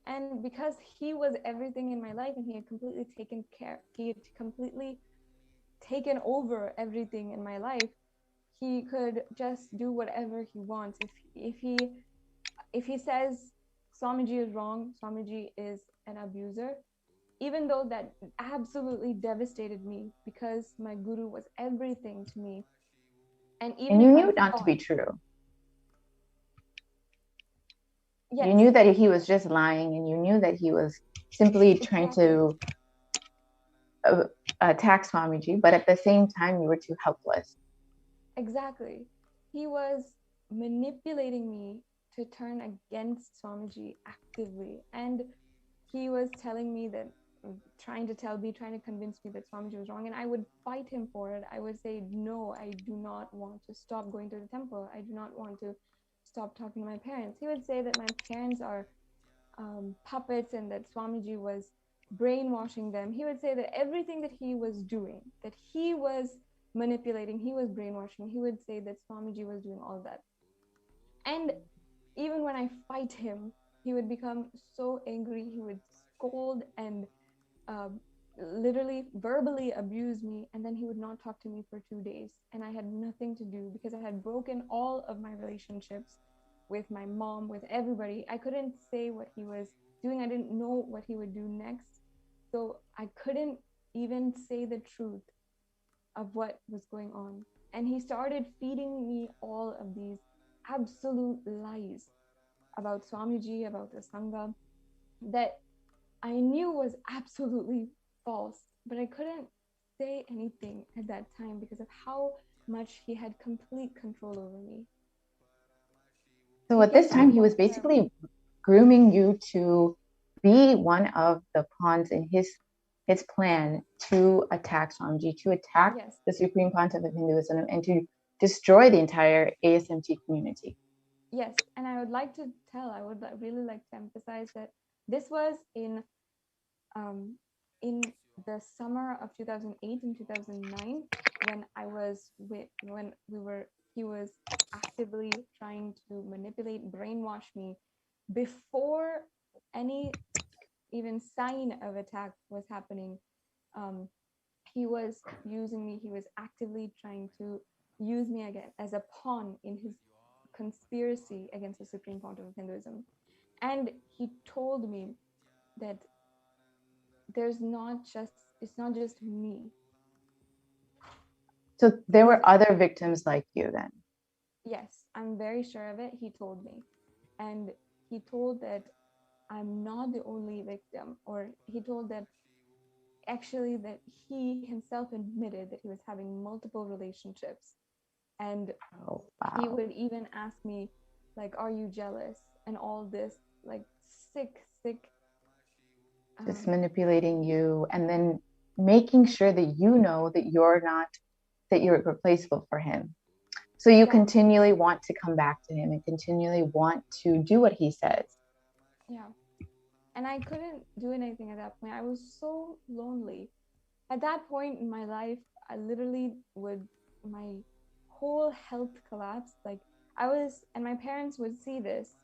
And because he was everything in my life, and he had completely taken over everything in my life, he could just do whatever he wants. If he says Swamiji is wrong, Swamiji is an abuser, even though that absolutely devastated me, because my guru was everything to me. And even you if knew I it not to thought, be true. yes, You knew that he was just lying, and you knew that he was simply trying to attack Swamiji, but at the same time, you were too helpless. exactly. He was manipulating me to turn against Swamiji actively. And he was telling me that, trying to convince me that Swamiji was wrong. And I would fight him for it. I would say, no, I do not want to stop going to the temple. I do not want to stop talking to my parents. He would say that my parents are puppets, and that Swamiji was brainwashing them. He would say that everything that he was doing, that he was manipulating, he was brainwashing, he would say that Swamiji was doing all that. And even when I fight him, he would become so angry. He would scold and literally verbally abuse me, and then he would not talk to me for 2 days. And I had nothing to do, because I had broken all of my relationships with my mom, with everybody. I couldn't say what he was doing. I didn't know what he would do next. So I couldn't even say the truth of what was going on. And he started feeding me all of these absolute lies about Swamiji, about the Sangha, that I knew was absolutely false, but I couldn't say anything at that time because of how much he had complete control over me. So at this time, he was basically grooming you to be one of the pawns in his plan to attack Swamiji, to attack the Supreme Pontiff of Hinduism, and to destroy the entire ASMT community. Yes, and I would really like to emphasize that this was in the summer of 2008 and 2009, when he was actively trying to manipulate, brainwash me, before any even sign of attack was happening. He was using me. He was actively trying to use me again as a pawn in his conspiracy against the Supreme Pontiff of Hinduism. And he told me that it's not just me. So there were other victims like you then? Yes, I'm very sure of it. He told me. And he told that I'm not the only victim, or he told that actually that he himself admitted that he was having multiple relationships. And Oh, he wow. would even ask me, like, are you jealous? And all this, like, sick. Just manipulating you and then making sure that you know that you're replaceable for him. So you Yeah. continually want to come back to him and continually want to do what he says. Yeah. And I couldn't do anything at that point. I was so lonely. At that point in my life, I literally my whole health collapsed. Like, and my parents would see this.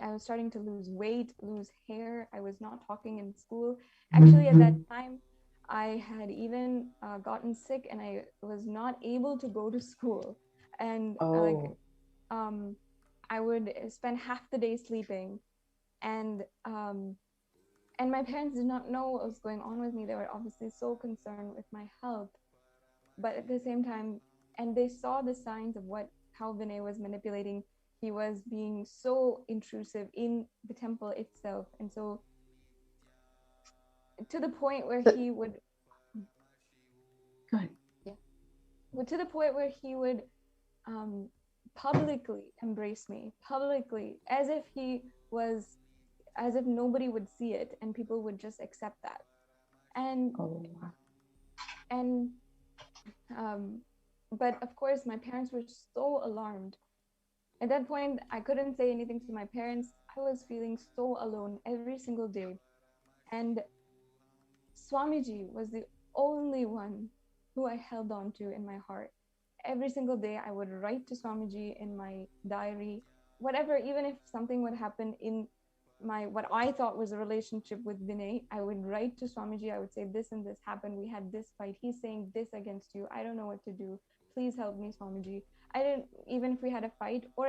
I was starting to lose weight, lose hair. I was not talking in school. Actually, at that time, I had even gotten sick and I was not able to go to school. And Oh, I would spend half the day sleeping. And my parents did not know what was going on with me. They were obviously so concerned with my health. But at the same time, and they saw the signs of how Vinay was manipulating. He was being so intrusive in the temple itself, and so to the point where So- he would go ahead. to the point where he would publicly embrace me, publicly, as if nobody would see it and people would just accept that. And Oh, wow. and but of course my parents were so alarmed. At that point, I couldn't say anything to my parents. I was feeling so alone every single day. And Swamiji was the only one who I held on to in my heart. Every single day, I would write to Swamiji in my diary, whatever, even if something would happen in what I thought was a relationship with Vinay, I would write to Swamiji. I would say, this and this happened. We had this fight. He's saying this against you. I don't know what to do. Please help me, Swamiji. I didn't, even if we had a fight, or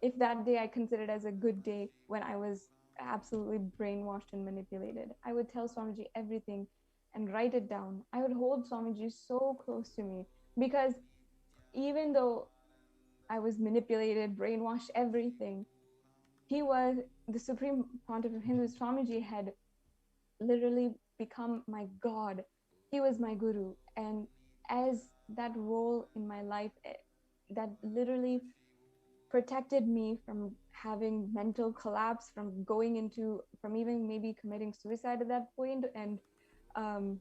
if that day I considered as a good day when I was absolutely brainwashed and manipulated, I would tell Swamiji everything and write it down. I would hold Swamiji so close to me because even though I was manipulated, brainwashed, everything, he was the supreme pontiff of Hindus. Swamiji had literally become my god. He was my guru, and as that role in my life, that literally protected me from having mental collapse, from even maybe committing suicide at that point, and um,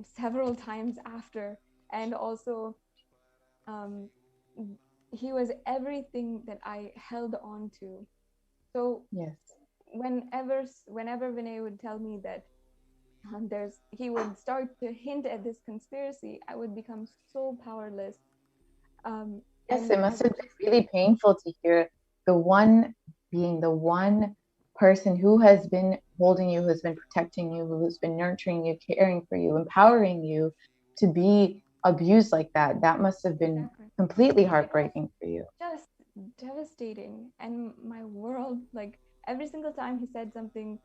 several times after. And also, um, he was everything that I held on to. So Yes. whenever Vinay would tell me that he would start to hint at this conspiracy, I would become so powerless. Yes, And it must have been really painful to hear the one person who has been holding you, who's been protecting you, who's been nurturing you, caring for you, empowering you to be abused like that. That must have been Exactly. completely heartbreaking for you. Just devastating. And my world, like, every single time he said something,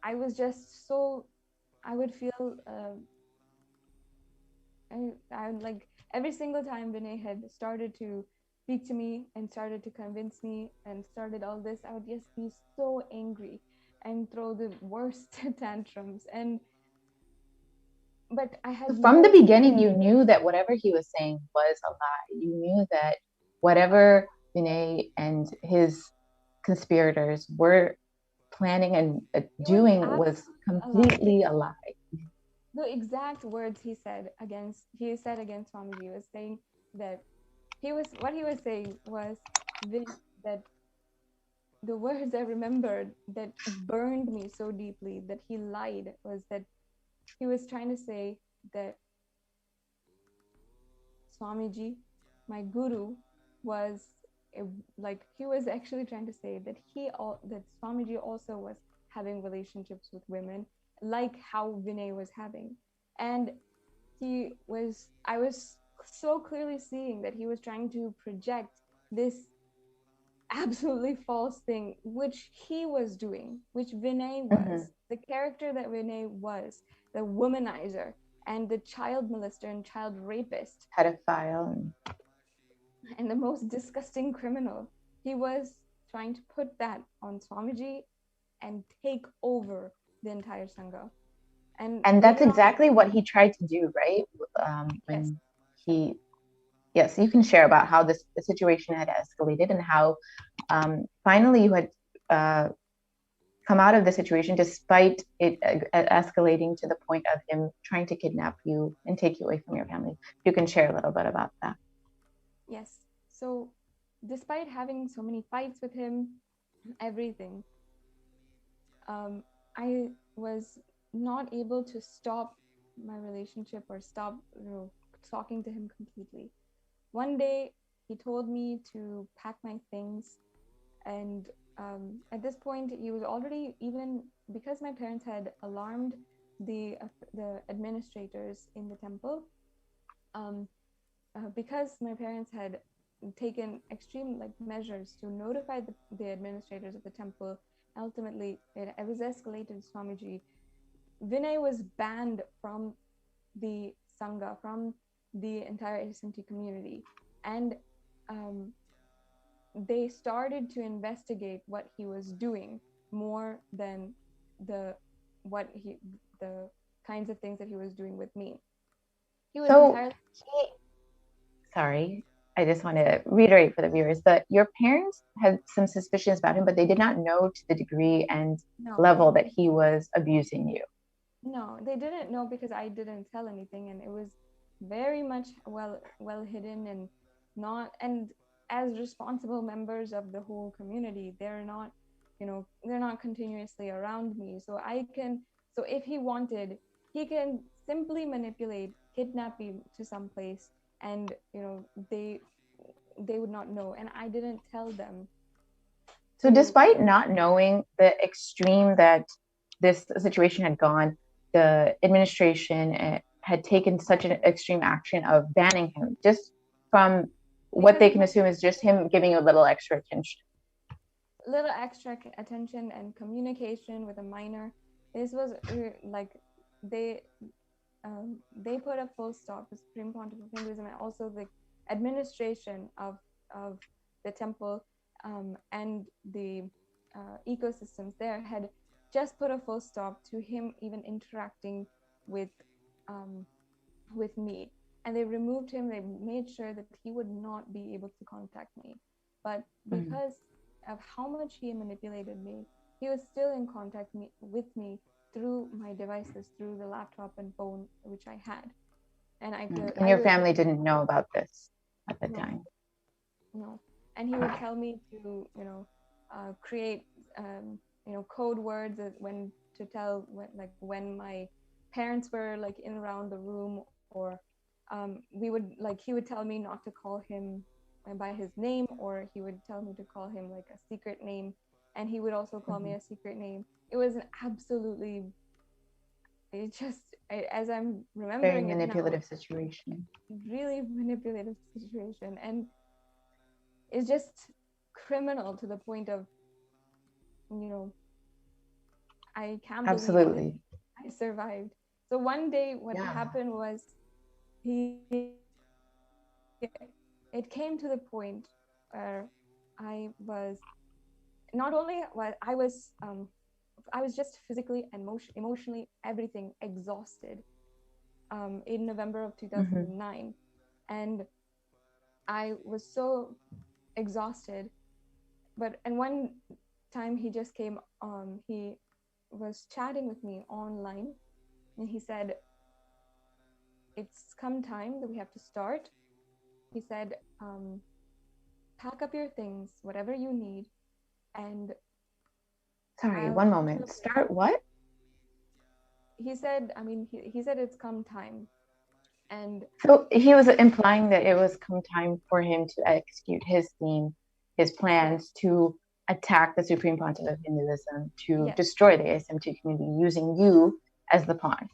I was just so, I would feel I would, like, every single time Vinay had started to speak to me and started to convince me and started all this, I would just be so angry and throw the worst tantrums. But I had From the no, beginning, you knew that whatever he was saying was a lie. You knew that whatever Vinay and his conspirators were planning and doing was completely a lie. the exact words he said against Swamiji was saying that what he was saying was that the words I remembered that burned me so deeply that he lied was that he was trying to say that Swamiji, my guru, was he was actually trying to say that that Swamiji also was having relationships with women, like how Vinay was having. And I was so clearly seeing that he was trying to project this absolutely false thing, which he was doing, which Vinay was, the character that Vinay was, the womanizer. and the child molester and child rapist Pedophile. and the most disgusting criminal. He was trying to put that on Swamiji and take over the entire Sangha. And that's later on- exactly what he tried to do, right? When he, yes, you can share about how the situation had escalated and how finally you had come out of the situation despite it escalating to the point of him trying to kidnap you and take you away from your family. You can share a little bit about that. Yes. So, despite having so many fights with him, everything, I was not able to stop my relationship or stop, talking to him completely. One day, he told me to pack my things, and at this point, he was already, even because my parents had alarmed the administrators in the temple, because my parents had taken extreme measures to notify the administrators of the temple. Ultimately, it was escalated to Swamiji. Vinay was banned from the Sangha, from the entire SMT community. And they started to investigate what he was doing more than the kinds of things that he was doing with me. He was entirely... Sorry, I just want to reiterate for the viewers that your parents had some suspicions about him, but they did not know to the degree and level that he was abusing you. No, they didn't know because I didn't tell anything, and it was very much well hidden and not. And as responsible members of the whole community, they're not continuously around me. So so if he wanted, he can simply manipulate, kidnap me to some place, and they would not know, and I didn't tell them. So despite not knowing the extreme that this situation had gone, the administration had taken such an extreme action of banning him, just from what they can assume is just him giving you a little extra attention. Little extra attention and communication with a minor. This was they put a full stop to Supreme Pontifical Hinduism, and also the administration of the temple and the ecosystems there had just put a full stop to him even interacting with me. And they removed him. They made sure that he would not be able to contact me. But because of how much he manipulated me, he was still in contact with me through my devices, through the laptop and phone which I had. And and your family didn't know about this at the time. No. And he would tell me to, create, code words when to tell when my parents were in around the room, or he would tell me not to call him by his name, or he would tell me to call him a secret name, and he would also call me a secret name. It was an absolutely, as I'm remembering, very manipulative situation. Really manipulative situation, and it's just criminal to the point of, I can't believe I survived. So one day what happened was it came to the point where I was just physically and emotionally, everything, exhausted in November of 2009. And I was so exhausted. And one time he just came, he was chatting with me online, and he said, "It's come time that we have to start." He said, "Pack up your things, whatever you need, and..." Sorry, one moment. Start what? He said, he said it's come time. And so he was implying that it was come time for him to execute his theme, his plans to attack the Supreme Pontiff of Hinduism, to destroy the SMT community using you as the pawn.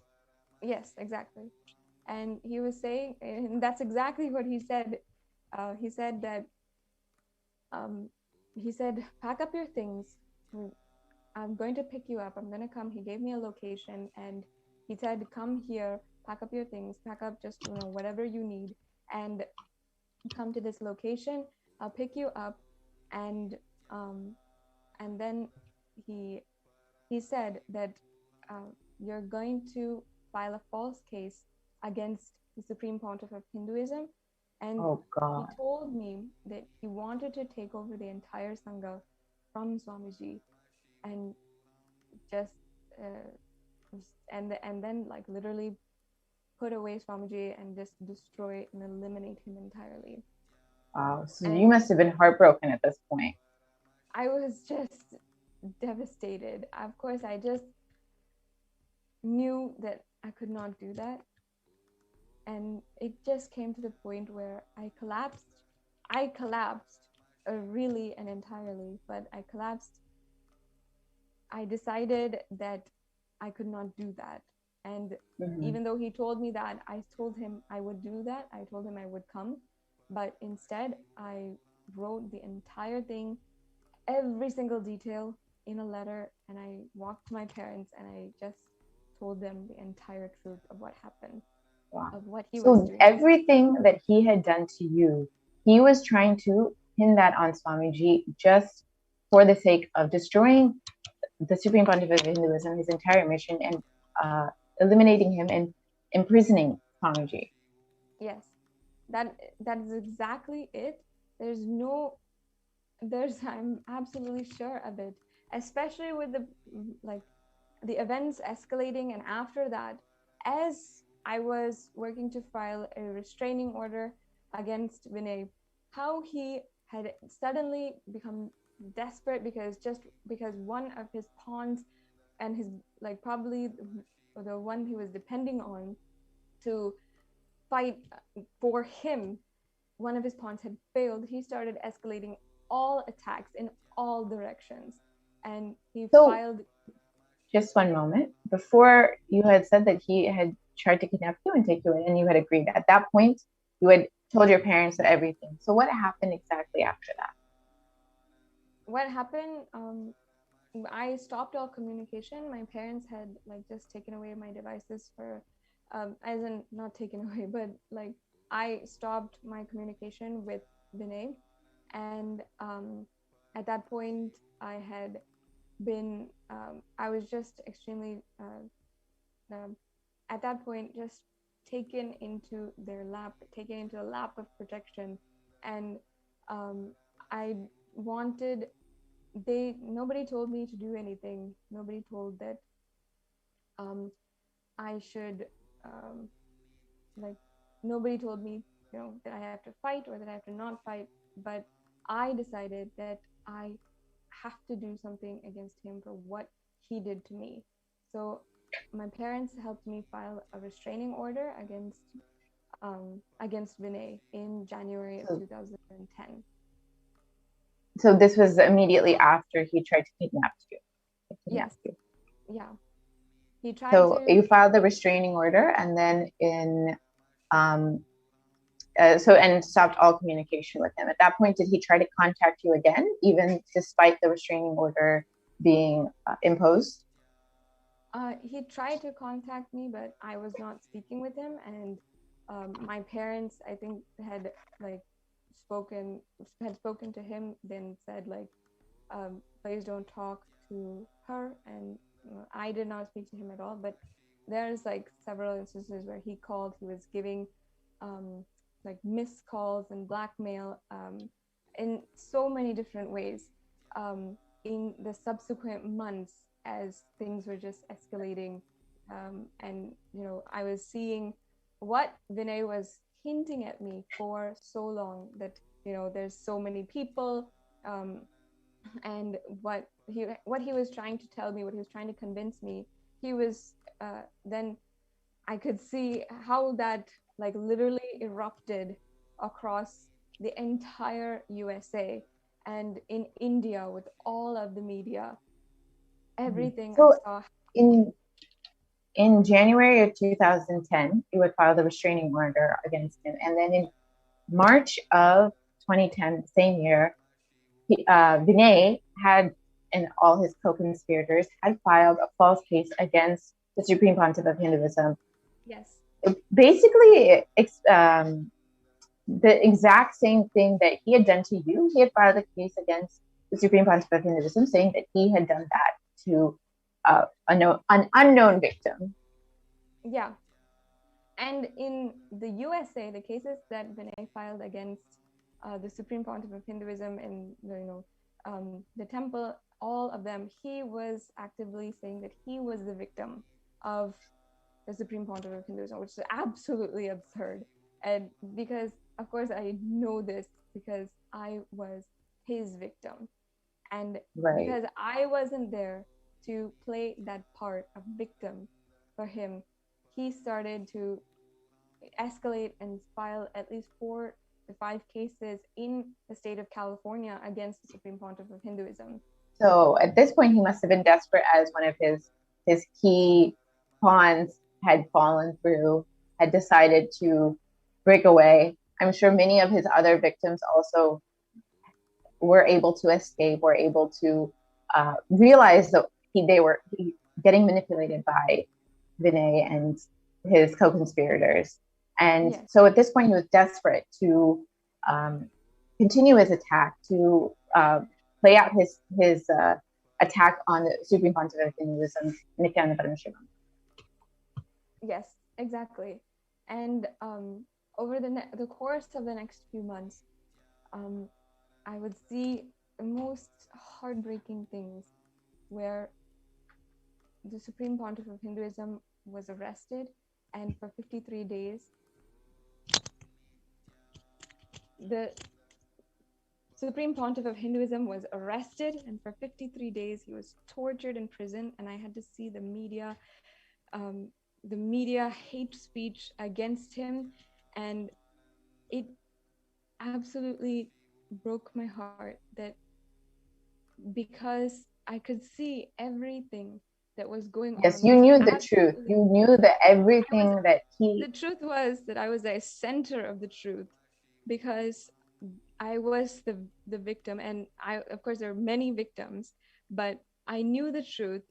Yes, exactly. And he was saying, and that's exactly what he said. He said that, "Pack up your things. I'm going to pick you up. I'm going to come." He gave me a location, and he said, "Come here, pack up your things, pack up just, you know, whatever you need, and come to this location. I'll pick you up. And then he said that you're going to file a false case against the Supreme Pontiff of Hinduism. And Oh God. he told me that he wanted to take over the entire Sangha from Swamiji, and just and then like literally put away Swamiji and just destroy and eliminate him entirely. Wow. So And you must have been heartbroken at this point. I was just devastated. Of course, I just knew that I could not do that. And it just came to the point where I collapsed. Really and entirely, but I collapsed. I decided that I could not do that. And even though he told me that, I told him I would do that. I told him I would come. But instead, I wrote the entire thing, every single detail in a letter, and I walked to my parents and I just told them the entire truth of what happened, of what he was doing. Everything that he had done to you, he was trying to pin that on Swamiji just for the sake of destroying the Supreme Pontiff of Hinduism, his entire mission, and eliminating him and imprisoning Swamiji. Yes, that is exactly it. I'm absolutely sure of it, especially with the events escalating. And after that, as I was working to file a restraining order against Vinay, how he had suddenly become desperate because one of his pawns, and his probably the one he was depending on to fight for him, one of his pawns had failed. He started escalating all attacks in all directions, and he filed. Just one moment. Before, you had said that he had tried to kidnap you and take you in, and you had agreed. At that point, you had told your parents everything. So what happened exactly after that? What happened? I stopped all communication. My parents had just taken away my devices for, as in not taken away, but I stopped my communication with Vinay. And at that point, I had been, I was just extremely, at that point, just taken into their lap, taken into a lap of protection. And nobody told me to do anything. Nobody told that I should, nobody told me, that I have to fight or that I have to not fight. But I decided that I have to do something against him for what he did to me. So my parents helped me file a restraining order against Vinay in January of 2010. So this was immediately after he tried to kidnap you. Yes. Yeah. He tried to. You filed the restraining order, and then and stopped all communication with him. At that point, did he try to contact you again, even despite the restraining order being imposed? He tried to contact me, but I was not speaking with him. And my parents, I think, had spoken to him, then said please don't talk to her. And I did not speak to him at all. But there's several instances where he called. He was giving missed calls and blackmail in so many different ways in the subsequent months as things were just escalating. And I was seeing what Vinay was hinting at me for so long, that there's so many people, and what he was trying to tell me, what he was trying to convince me, he was then I could see how that literally erupted across the entire USA and in India with all of the media, everything. So I saw. In January of 2010, you would file the restraining order against him. And then in March of 2010, same year, Vinay and all his co-conspirators had filed a false case against the Supreme Pontiff of Hinduism. Yes. basically the exact same thing that he had done to you. He had filed a case against the Supreme Pontiff of Hinduism, saying that he had done that to an unknown victim. Yeah. And in the USA, the cases that Vinay filed against the Supreme Pontiff of Hinduism and the temple, all of them, he was actively saying that he was the victim of the Supreme Pontiff of Hinduism, which is absolutely absurd. And because, of course, I know this because I was his victim. And because I wasn't there to play that part of victim for him, he started to escalate and file at least 4 to 5 cases in the state of California against the Supreme Pontiff of Hinduism. So at this point, he must have been desperate, as one of his key pawns had fallen through, had decided to break away. I'm sure many of his other victims also were able to escape, were able to realize that they were getting manipulated by Vinay and his co-conspirators. And so at this point, he was desperate to continue his attack, to play out his attack on the Supreme Pontiff of Hinduism, Nithyananda Paramashivam. Yes, exactly. And over the course of the next few months, I would see the most heartbreaking things where the Supreme Pontiff of Hinduism was arrested, and for 53 days, the Supreme Pontiff of Hinduism was arrested, and for 53 days he was tortured in prison, and I had to see the media hate speech against him, and it absolutely broke my heart that because I could see everything that was going on. Yes, you knew the truth. You knew that everything that he... The truth was that I was the center of the truth because I was the victim, and of course there are many victims, but I knew the truth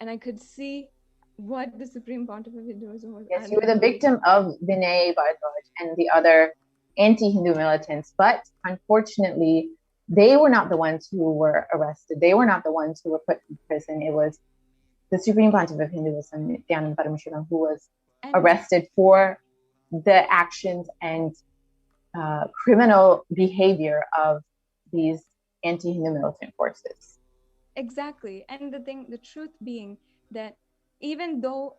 and I could see what the Supreme Pontiff of Hinduism was. Yes, you were the victim of Vinay Bardwaj and the other anti-Hindu militants, but unfortunately, they were not the ones who were arrested. They were not the ones who were put in prison. It was the Supreme Pontiff of Hinduism, Nithyananda Paramashivam, who was arrested for the actions and criminal behavior of these anti-Hindu militant forces. Exactly. And the truth being that even though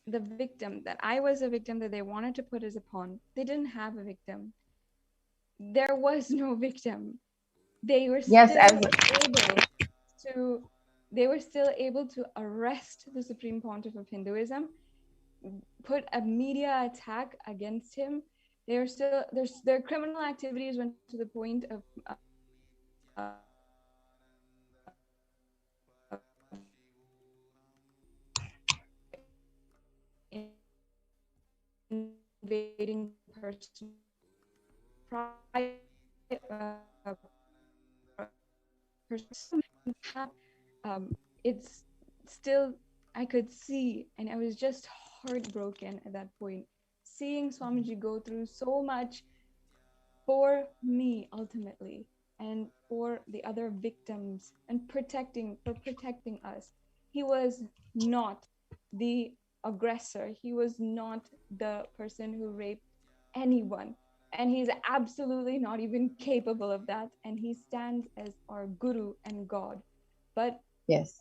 the victim, that I was a victim that they wanted to put as a pawn, they didn't have a victim. There was no victim. They were still able to arrest the Supreme Pontiff of Hinduism, put a media attack against him. Their criminal activities went to the point of invading personal it's still, I could see, and I was just heartbroken at that point, seeing Swamiji go through so much for me ultimately, and for the other victims, and protecting us. He was not the aggressor. He was not the person who raped anyone. And he's absolutely not even capable of that. And he stands as our guru and God. But yes,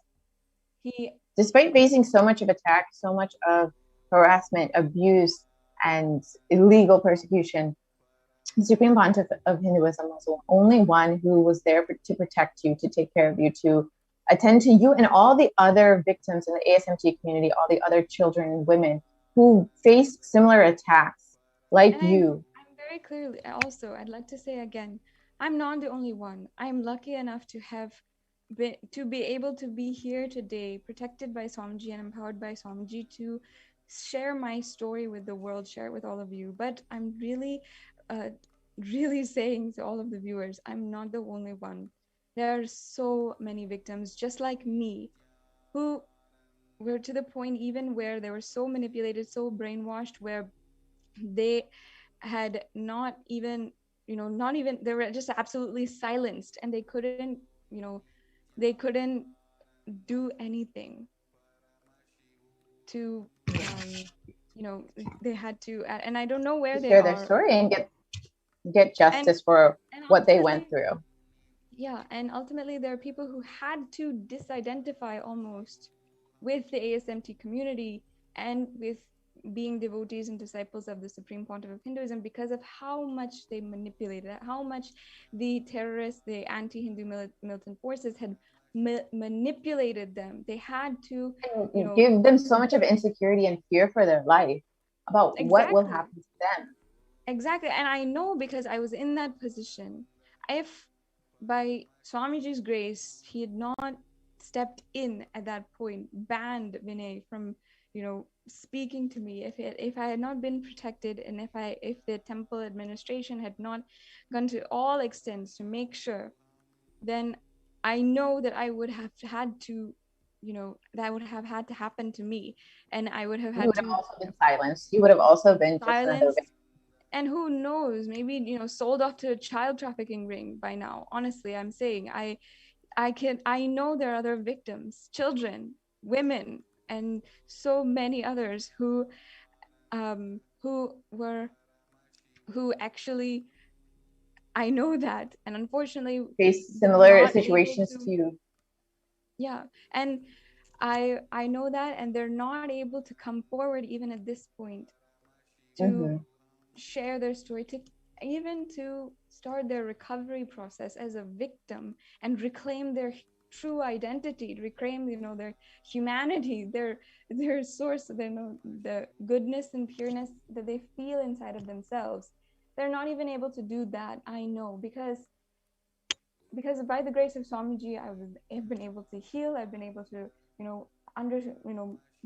despite facing so much of attack, so much of harassment, abuse, and illegal persecution, the Supreme Pontiff of Hinduism was the only one who was there to protect you, to take care of you, to attend to you and all the other victims in the ASMT community, all the other children and women who faced similar attacks like you. I'm very clearly, also, I'd like to say again, I'm not the only one. I'm lucky enough to be able to be here today, protected by Swamiji and empowered by Swamiji to share my story with the world, share it with all of you. But I'm really saying to all of the viewers, I'm not the only one. There are so many victims just like me who were to the point even where they were so manipulated, so brainwashed, where they had not even, they were just absolutely silenced, and they couldn't, they couldn't do anything to, they had to, and I don't know where they Share their are. story and get justice for And what they went ultimately, through. yeah, and ultimately there are people who had to disidentify almost with the ASMT community and with being devotees and disciples of the Supreme Pontiff of Hinduism because of how much they manipulated it, how much the terrorists, the anti-Hindu militant forces had manipulated them. They had to, And give them so much of insecurity and fear for their life about what will exactly. happen to them. Exactly. And I know because I was in that position. If by Swamiji's grace, he had not stepped in at that point, banned Vinay from, speaking to me, if I had not been protected, and if the temple administration had not gone to all extents to make sure, then I know that I would have had to, that would have had to happen to me, and I would have You had would have to also been silenced. You would have also been just another silence. victim. And who knows, maybe, sold off to a child trafficking ring by now. Honestly, I'm saying I know there are other victims, children, women, and so many others who actually, I know that, and unfortunately Face they're similar not able situations to. to you. Yeah, and I know that, and they're not able to come forward even at this point to Mhm. share their story, to even to start their recovery process as a victim and reclaim their true identity, reclaim, their humanity, their source, the goodness and pureness that they feel inside of themselves. They're not even able to do that. I know, because by the grace of Swamiji, I've been able to heal. I've been able to,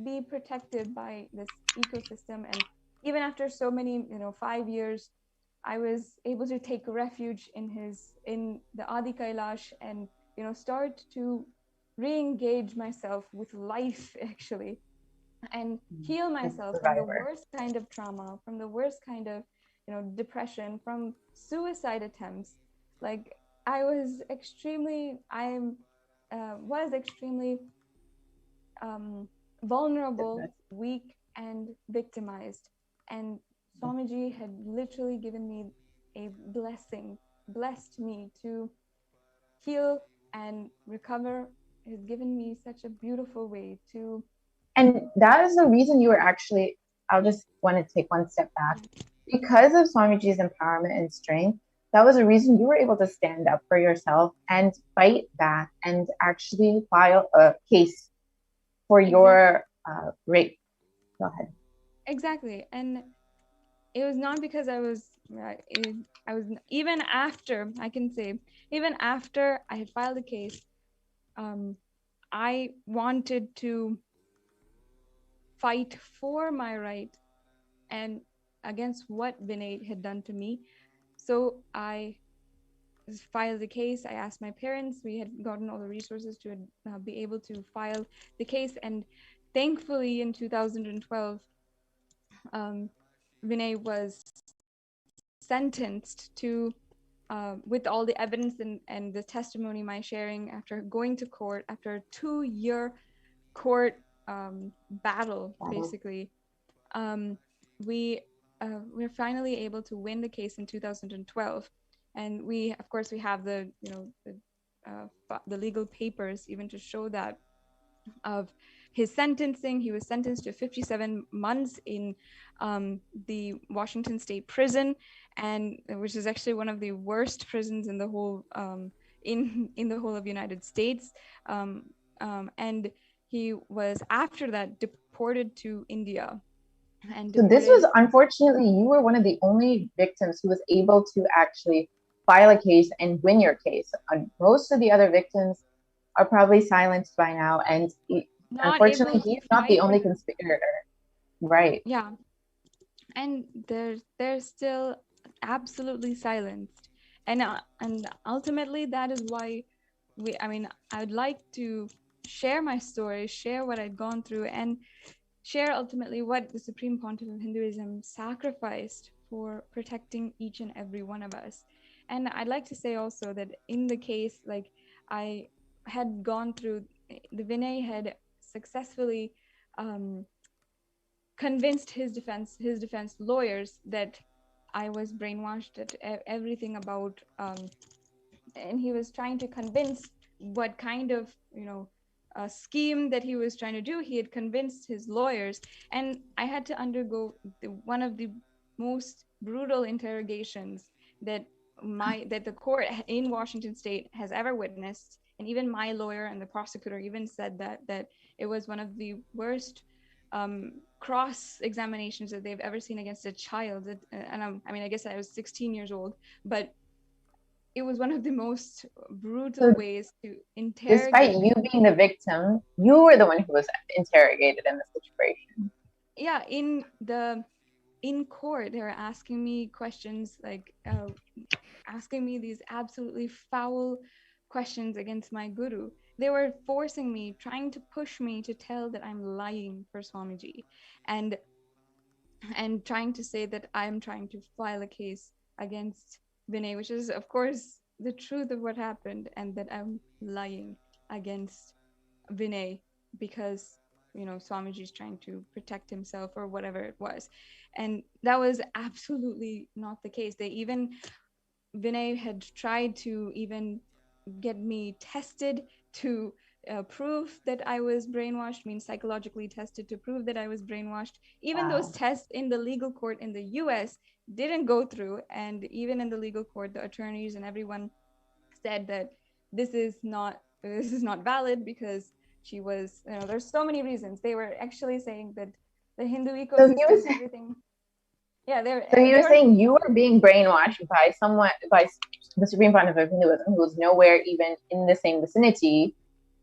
be protected by this ecosystem. And even after so many, 5 years, I was able to take refuge in the Adi Kailash, and, start to re-engage myself with life, actually, and heal As a myself from the survivor. worst kind of trauma, from the worst kind of, depression, from suicide attempts. Like, I was extremely vulnerable, weak, and victimized. And Swamiji had literally given me a blessing, blessed me to heal and recover. Has given me such a beautiful way to. And that is the reason you were actually, I'll just want to take one step back. Because of Swamiji's empowerment and strength, that was a reason you were able to stand up for yourself and fight back and actually file a case for your rape. Go ahead. Exactly. And it was not because I was even after, I can say, even after I had filed the case, I wanted to fight for my right and against what Vinay had done to me. So I filed the case. I asked my parents. We had gotten all the resources to be able to file the case. And thankfully, in 2012, Vinay was sentenced to, with all the evidence and the testimony my sharing, after going to court, after a 2-year court battle, basically, we're finally able to win the case in 2012. And we, of course, we have the legal papers even to show that of his sentencing. He was sentenced to 57 months in the Washington State prison, and which is actually one of the worst prisons in the whole in the whole of United States. And he was after that deported to India. And So this deported. was, unfortunately, you were one of the only victims who was able to actually file a case and win your case. Most of the other victims are probably silenced by now, and unfortunately, he's not the only conspirator. Right. Yeah, and they're still absolutely silenced, and ultimately that is why I'd like to share my story, share what I'd gone through, and share ultimately what the Supreme Pontiff of Hinduism sacrificed for protecting each and every one of us. And I'd like to say also that in the case, like I had gone through, the Vinay had successfully convinced his defense lawyers that I was brainwashed, that everything about, and he was trying to convince what kind of, scheme that he was trying to do. He had convinced his lawyers, and I had to undergo one of the most brutal interrogations that the court in Washington State has ever witnessed. And even my lawyer and the prosecutor even said that it was one of the worst cross examinations that they've ever seen against a child. And I guess I was 16 years old, but it was one of the most brutal ways to interrogate. Despite you being the victim, you were the one who was interrogated in the situation. Yeah, in court, they were asking me questions, like asking me these absolutely foul questions against my guru. They were forcing me, trying to push me to tell that I'm lying for Swamiji, and trying to say that I'm trying to file a case against Vinay, which is of course the truth of what happened, and that I'm lying against Vinay because Swamiji is trying to protect himself or whatever it was. And that was absolutely not the case. Vinay had tried to even get me tested to prove that I was brainwashed, means psychologically tested to prove that I was brainwashed. Even those tests in the legal court in the US didn't go through. And even in the legal court, the attorneys and everyone said that this is not valid because she was, there's so many reasons. They were actually saying that the Hindu ecosystem, everything. Yeah, so he was saying you were being brainwashed by the Supreme Pontiff of Hinduism, who was nowhere even in the same vicinity,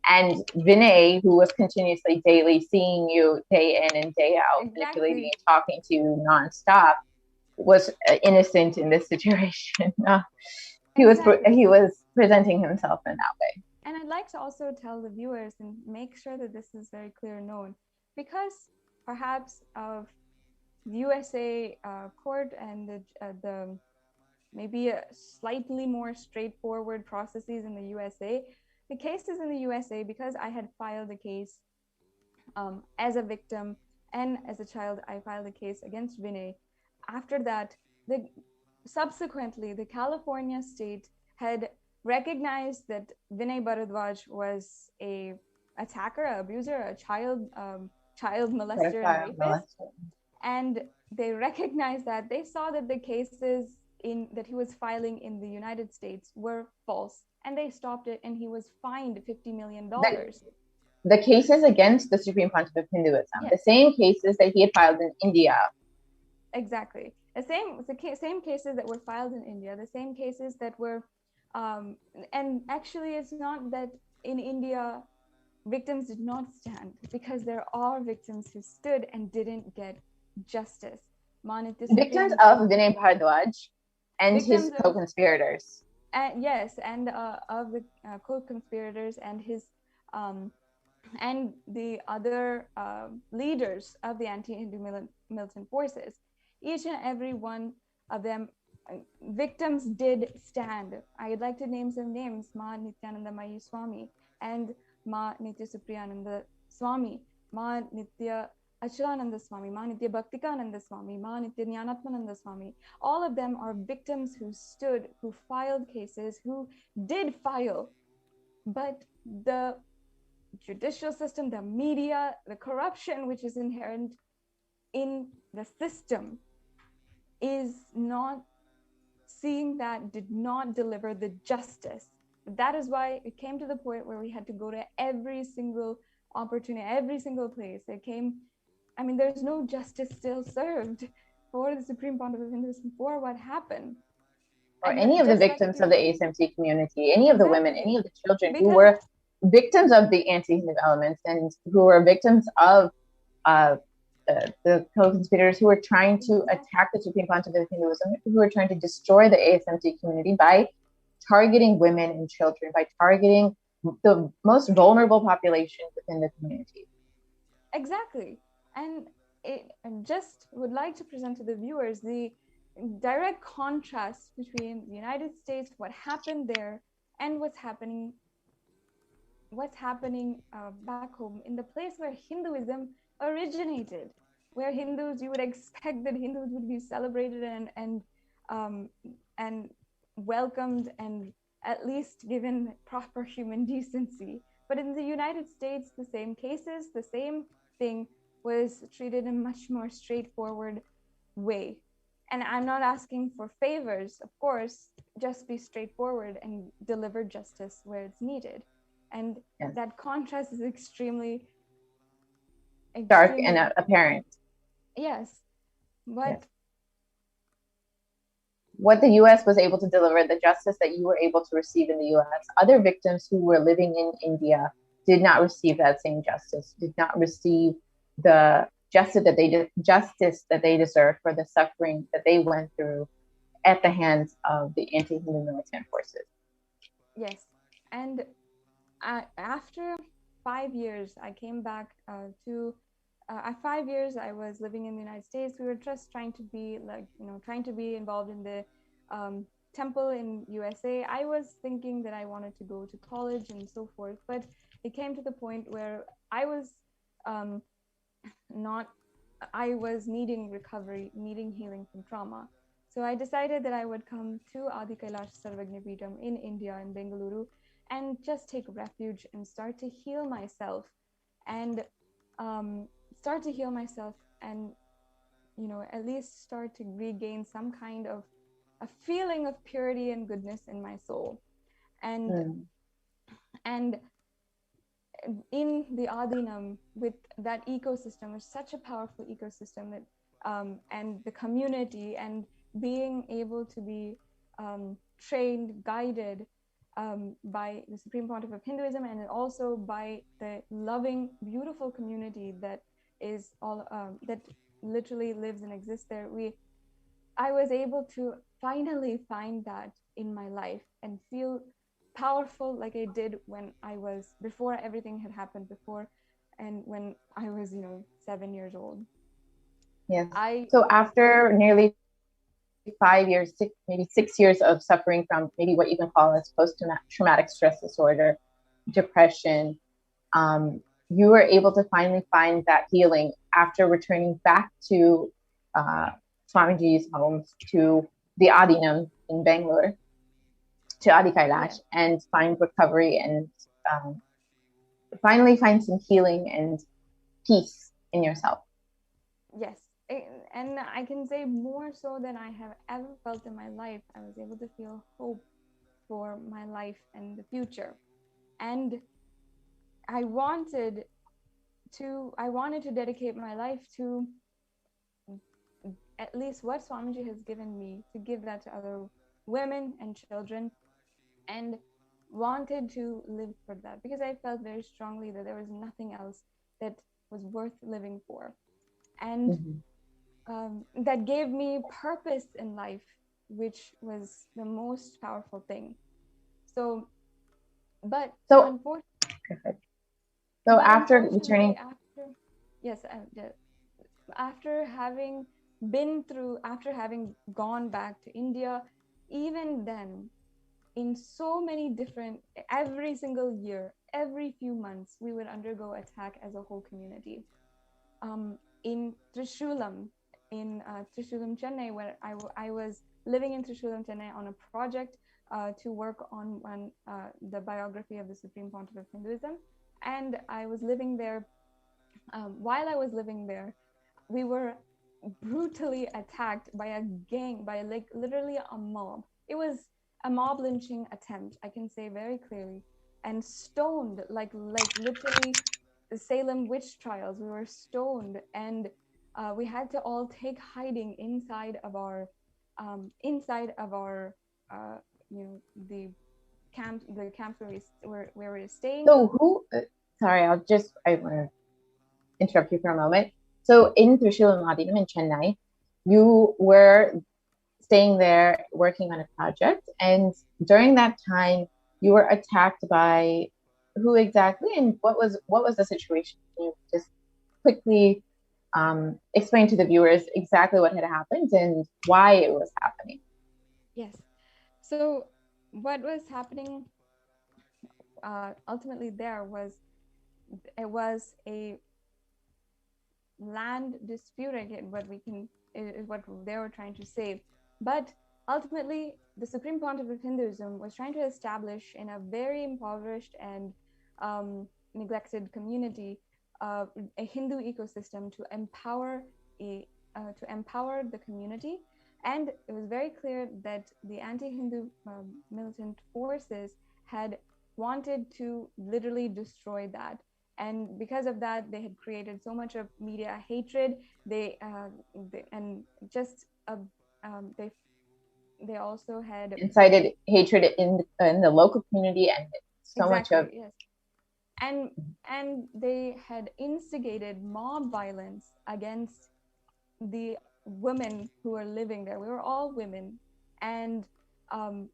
and Vinay, who was continuously daily seeing you day in and day out, manipulating and talking to you nonstop, was innocent in this situation. He was presenting himself in that way. And I'd like to also tell the viewers and make sure that this is very clear known, because perhaps of USA court and the maybe a slightly more straightforward processes in the USA. The cases in the USA, because I had filed a case as a victim and as a child, I filed a case against Vinay. After that, subsequently, the California state had recognized that Vinay Bharadwaj was a attacker, an abuser, a child molester and rapist. And they recognized that. They saw that the cases that he was filing in the United States were false, and they stopped it, and he was fined $50 million. The cases against the Supreme Pontiff of Hinduism, the same cases that he had filed in India. Exactly. The same cases that were filed in India, the same cases that were, and actually it's not that in India victims did not stand, because there are victims who stood and didn't get justice. Victims of Vinay Bharadwaj and his co-conspirators. Yes, and of the co-conspirators and his and the other leaders of the anti-Hindu militant forces. Each and every one of them, victims did stand. I'd like to name some names: Ma Nithyananda Swami and Ma Nitya Supriyananda Swami, Ma Nitya Achalananda Swami, Ma Nitya Bhaktikananda Swami, Ma Nitya Jnanatmananda Swami. All of them are victims who stood, who filed cases, who did file, but the judicial system, the media, the corruption which is inherent in the system is not seeing that, did not deliver the justice. That is why it came to the point where we had to go to every single opportunity, every single place. There's no justice still served for the Supreme Pontiff of Hinduism for what happened. Or any of the victims of the ASMT community, any of the women, any of the children who were victims of the anti-Hindu elements and who were victims of the co-conspirators who were trying to attack the Supreme Pontiff of Hinduism, who were trying to destroy the ASMT community by targeting women and children, by targeting the most vulnerable population within the community. Exactly. And it I just would like to present to the viewers the direct contrast between the United States, what happened there, and what's happening back home in the place where Hinduism originated, where Hindus, you would expect that Hindus would be celebrated um, and welcomed and at least given proper human decency. But in the United States, the same cases, the same thing was treated in a much more straightforward way. And I'm not asking for favors, of course, just be straightforward and deliver justice where it's needed. And Yes. that contrast is extremely Dark and apparent. Yes, but Yes. What the US was able to deliver, the justice that you were able to receive in the US, other victims who were living in India did not receive that same justice, did not receive the justice that they deserved for the suffering that they went through at the hands of the anti-Hindu militant forces. yes, and after 5 years, I came back to. At 5 years, I was living in the United States. We were just trying to be trying to be involved in the temple in USA. I was thinking that I wanted to go to college and so forth, but it came to the point where I was um, not. I was needing recovery, needing healing from trauma. So I decided that I would come to Adi Kailash Sarvagnapeetham in India, in Bengaluru, and just take refuge and start to heal myself and start to heal myself and at least start to regain some kind of a feeling of purity and goodness in my soul. And in the Adinam, with that ecosystem, it's such a powerful ecosystem that and the community and being able to be trained, guided by the Supreme Pontiff of Hinduism, and also by the loving, beautiful community that is all that literally lives and exists there. I was able to finally find that in my life and feel powerful like I did when I was before everything had happened before, and when I was 7 years old. Yes. So after nearly 5 years, maybe 6 years of suffering from maybe what you can call as post-traumatic stress disorder, depression, you were able to finally find that healing after returning back to Swamiji's homes, to the Adinam in Bangalore, to Adi Kailash, and find recovery and finally find some healing and peace in yourself. Yes. And I can say more so than I have ever felt in my life. I was able to feel hope for my life and the future. And I wanted to dedicate my life to at least what Swamiji has given me, to give that to other women and children, and wanted to live for that because I felt very strongly that there was nothing else that was worth living for. And that gave me purpose in life, which was the most powerful thing. Unfortunately, after returning, after having gone back to India, even then, in so many different, every single year, every few months, we would undergo attack as a whole community. In Trishulam, Chennai, where I was living in Trishulam, Chennai on a project to work on the biography of the Supreme Pontiff of Hinduism. And I was living there. While I was living there, we were brutally attacked by a gang, by literally a mob. It was a mob lynching attempt, I can say very clearly, and stoned like literally the Salem witch trials. We were stoned, and we had to all take hiding inside of our the camps where we were staying. So sorry, I want to interrupt you for a moment. So in Trishulam Adinam in Chennai, you were staying there working on a project, and during that time you were attacked by who exactly, and what was the situation? Can you just quickly explain to the viewers exactly what had happened and why it was happening. Yes. So what was happening ultimately there was, it was a land dispute, again, what we can is what they were trying to say. But ultimately, the Supreme Pontiff of Hinduism was trying to establish in a very impoverished and neglected community a Hindu ecosystem to empower the community. And it was very clear that the anti-Hindu militant forces had wanted to literally destroy that. And because of that, they had created so much of media hatred. They also had Incited hatred in the local community, and so much of yes, and they had instigated mob violence against the women who were living there. We were all women, and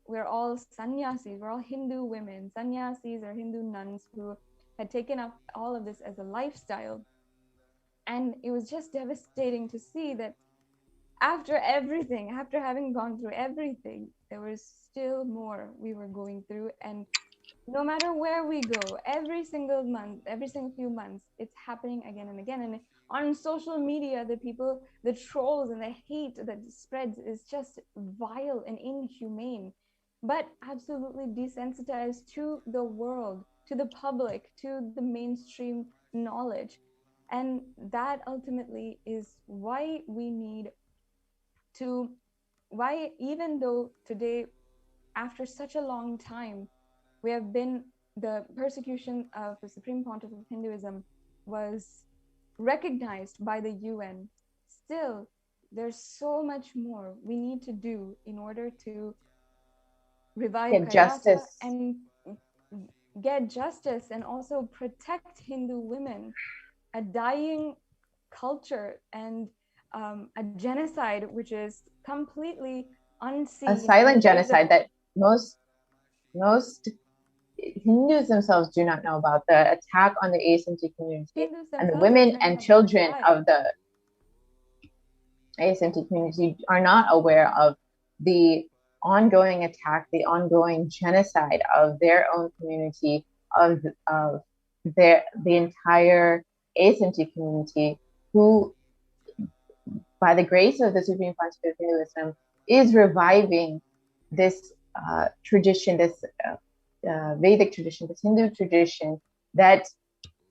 we're all sannyasis. We're all Hindu women. Sannyasis or Hindu nuns who had taken up all of this as a lifestyle. And it was just devastating to see that after everything, after having gone through everything, there was still more we were going through. And no matter where we go, every single month, every single few months, it's happening again and again. And on social media, the trolls and the hate that spreads is just vile and inhumane, but absolutely desensitized to the world, to the public, to the mainstream knowledge. And that ultimately is why we need to, why, even though today, after such a long time, we have been, the persecution of the Supreme Pontiff of Hinduism was recognized by the UN, still there's so much more we need to do in order to revive get Kailasa justice. and get justice, and also protect Hindu women, a dying culture, and a genocide which is completely unseen. A silent genocide that most Hindus themselves do not know about. The attack on the ASMT community and the women and children of the ASMT community are not aware of the ongoing attack, the ongoing genocide of their own community, of the entire ASMT community, who, by the grace of the Supreme Pontiff of Hinduism, is reviving this tradition, this Vedic tradition, this Hindu tradition that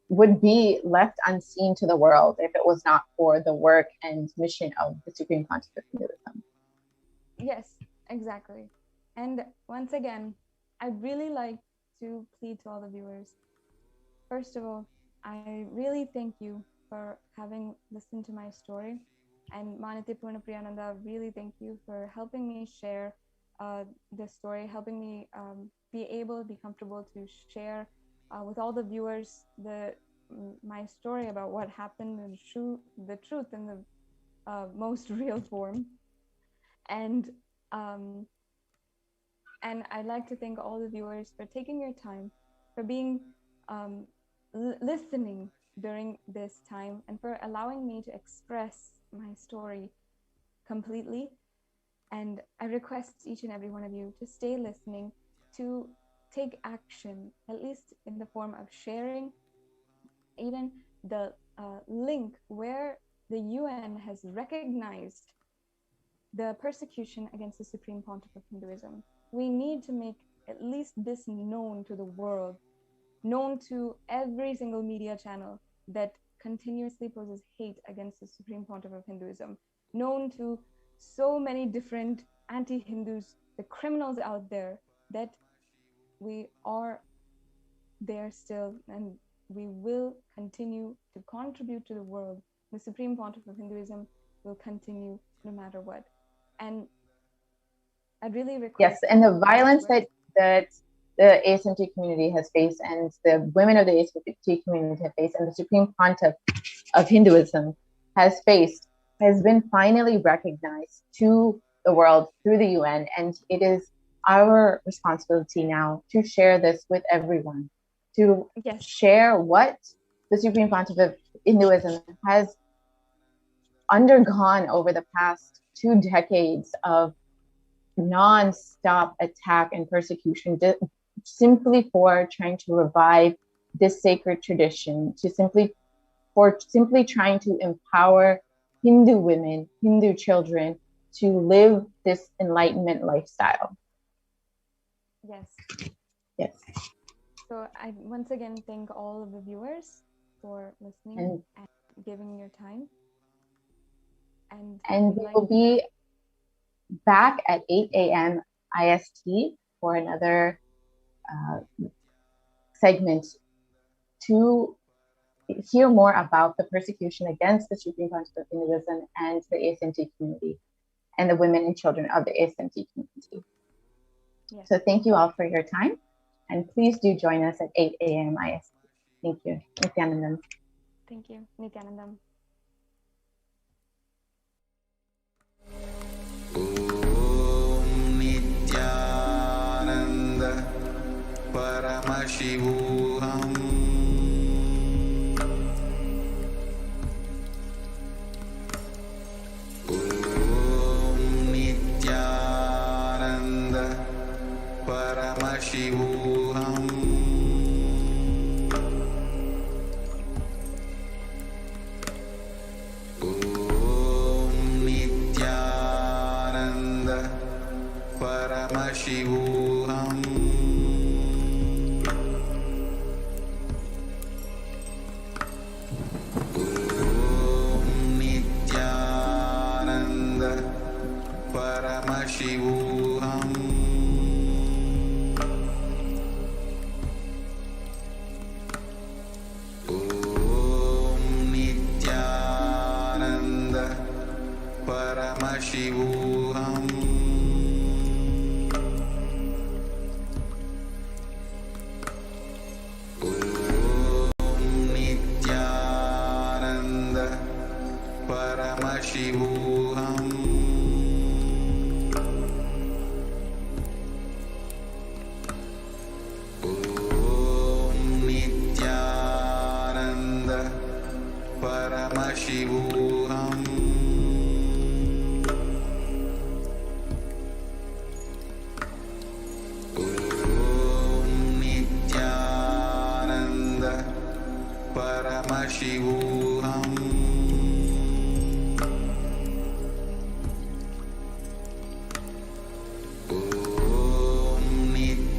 would be left unseen to the world if it was not for the work and mission of the Supreme Pontiff of Hinduism. Yes, exactly. And once again, I'd really like to plead to all the viewers. First of all, I really thank you for having listened to my story. And Manati Purna Priyananda, really thank you for helping me share this story, helping me be comfortable to share with all the viewers my story about what happened, and the truth in the most real form. And I'd like to thank all the viewers for taking your time, for being listening during this time, and for allowing me to express my story completely. And I request each and every one of you to stay listening, to take action, at least in the form of sharing even the link where the UN has recognized the persecution against the Supreme Pontiff of Hinduism. We need to make at least this known to the world, known to every single media channel that continuously poses hate against the Supreme Pontiff of Hinduism, known to so many different anti-Hindus, the criminals out there, that we are there still, and we will continue to contribute to the world. The Supreme Pontiff of Hinduism will continue no matter what. And I really request— Yes, and the violence that the ASMT community has faced, and the women of the ASMT community have faced, and the Supreme Pontiff of Hinduism has faced, has been finally recognized to the world through the UN. And it is our responsibility now to share this with everyone, to share what the Supreme Pontiff of Hinduism has undergone over the past 2 decades of non-stop attack and persecution simply for trying to revive this sacred tradition, simply trying to empower Hindu women, Hindu children to live this enlightenment lifestyle. Yes. Yes. So I once again thank all of the viewers for listening and giving your time. And we will be back at 8 a.m. IST for another segment to hear more about the persecution against the Supreme Council of Hinduism and the ASMT community and the women and children of the ASMT community. Yes. So thank you all for your time, and please do join us at 8 a.m. IST. Thank you. Nithyanandam. Thank you. Nithyanandam. Nithyananda Paramashivoham. Nithyananda Paramashivoham. Nithyananda Paramashivoham. Nithyananda Paramashivoham. Nithyananda Paramashivoham. Nithyananda Paramashivoham. Nithyananda Paramashivoham. Nithyananda Paramashivoham. Nithyananda Paramashivoham. Nithyananda Paramashivoham.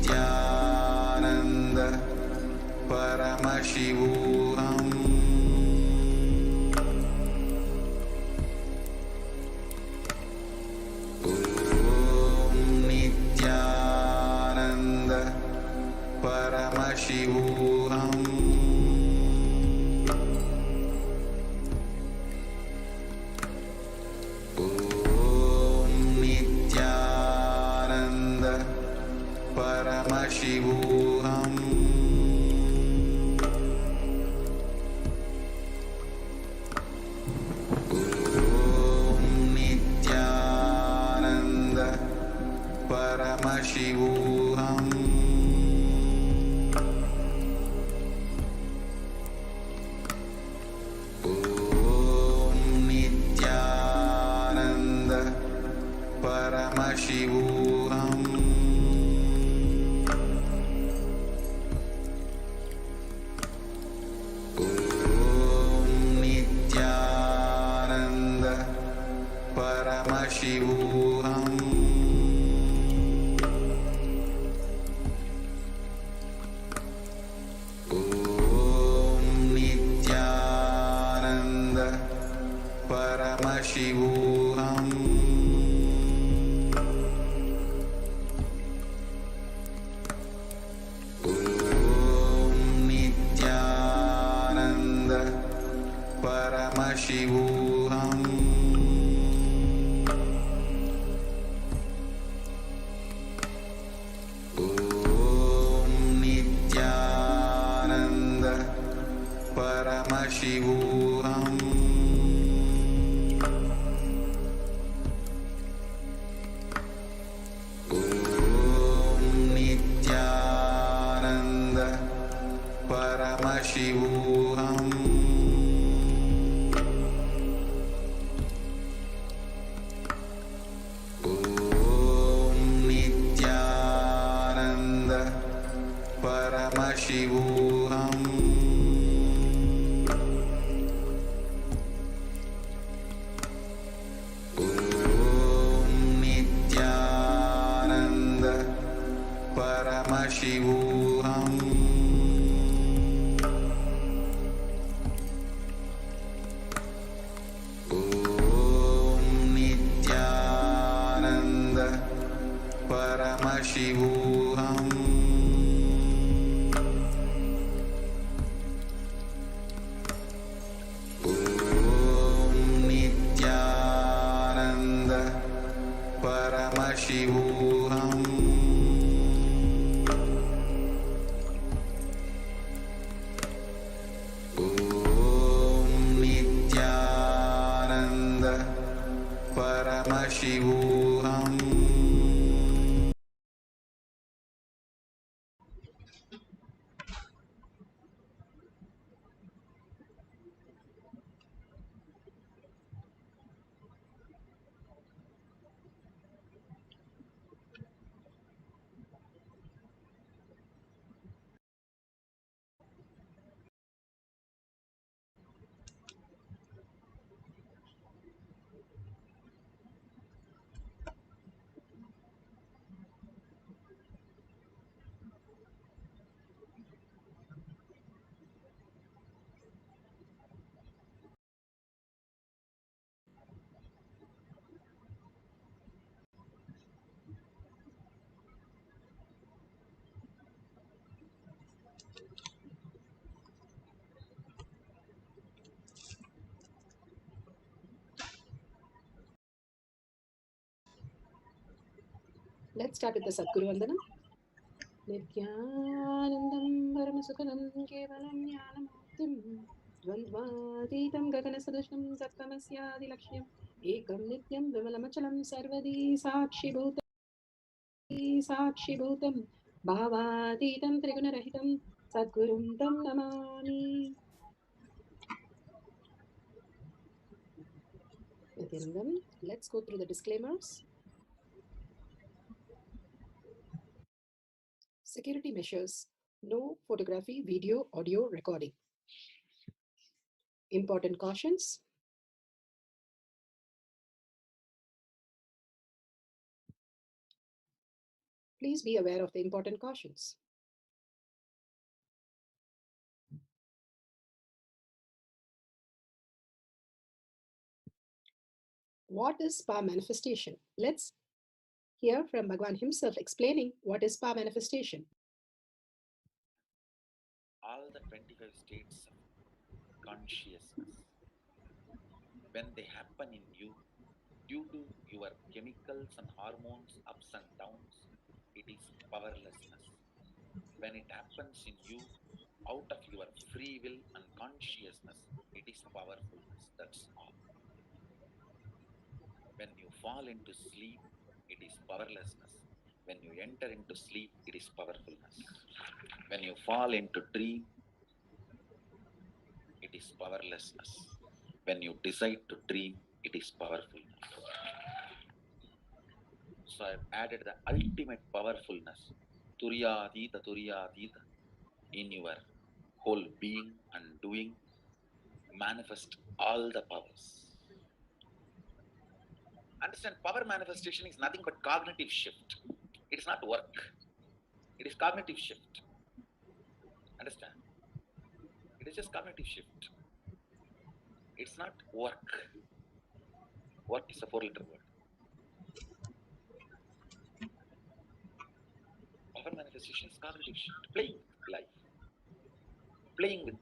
Nithyananda Paramashivoham. Nithyananda Paramashivoham. Nithyananda Paramashivoham. Nithyananda Paramashivoham. Nithyananda Paramashivoham. Nithyananda Paramashivoham. Nithyananda Paramashivoham. Nithyananda Paramashivoham. Paramashivoham. Om Nithyananda Paramashivoham. Om Nithyananda Paramashivoham. Om Nithyananda Paramashivoham. Om Nithyananda Paramashivoham. Let's start with the Sadguru Vandanam. Nithyanandam Paramasukhanam Kevalam Jnanamurtim Dvandvatitam Gaganasadusham Tattvamasya Lakshmam Ekam Nityam Vimalamachalam Sarvadi Sakshibhutam Bhavatitam Trigunarahitam Sadgurum Tam Namami. Nithyanandam, let's go through the disclaimers. Security measures. No photography, video, audio recording. Important cautions. Please be aware of the important cautions. What is spa manifestation? Let's hear from Bhagwan himself explaining what is spa manifestation. All the 25 states of consciousness, when they happen in you, due to your chemicals and hormones ups and downs, it is powerlessness. When it happens in you, out of your free will and consciousness, it is powerfulness. That's all. When you fall into sleep, it is powerlessness. When you enter into sleep, it is powerfulness. When you fall into dream, it is powerlessness. When you decide to dream, it is powerfulness. So I've added the ultimate powerfulness, Turyadita, in your whole being and doing. Manifest all the powers. Understand, power manifestation is nothing but cognitive shift. It is not work. It is cognitive shift. Understand? It is just cognitive shift. It's not work. Work is a 4-letter word. Power manifestation is cognitive shift. Playing with life. Playing with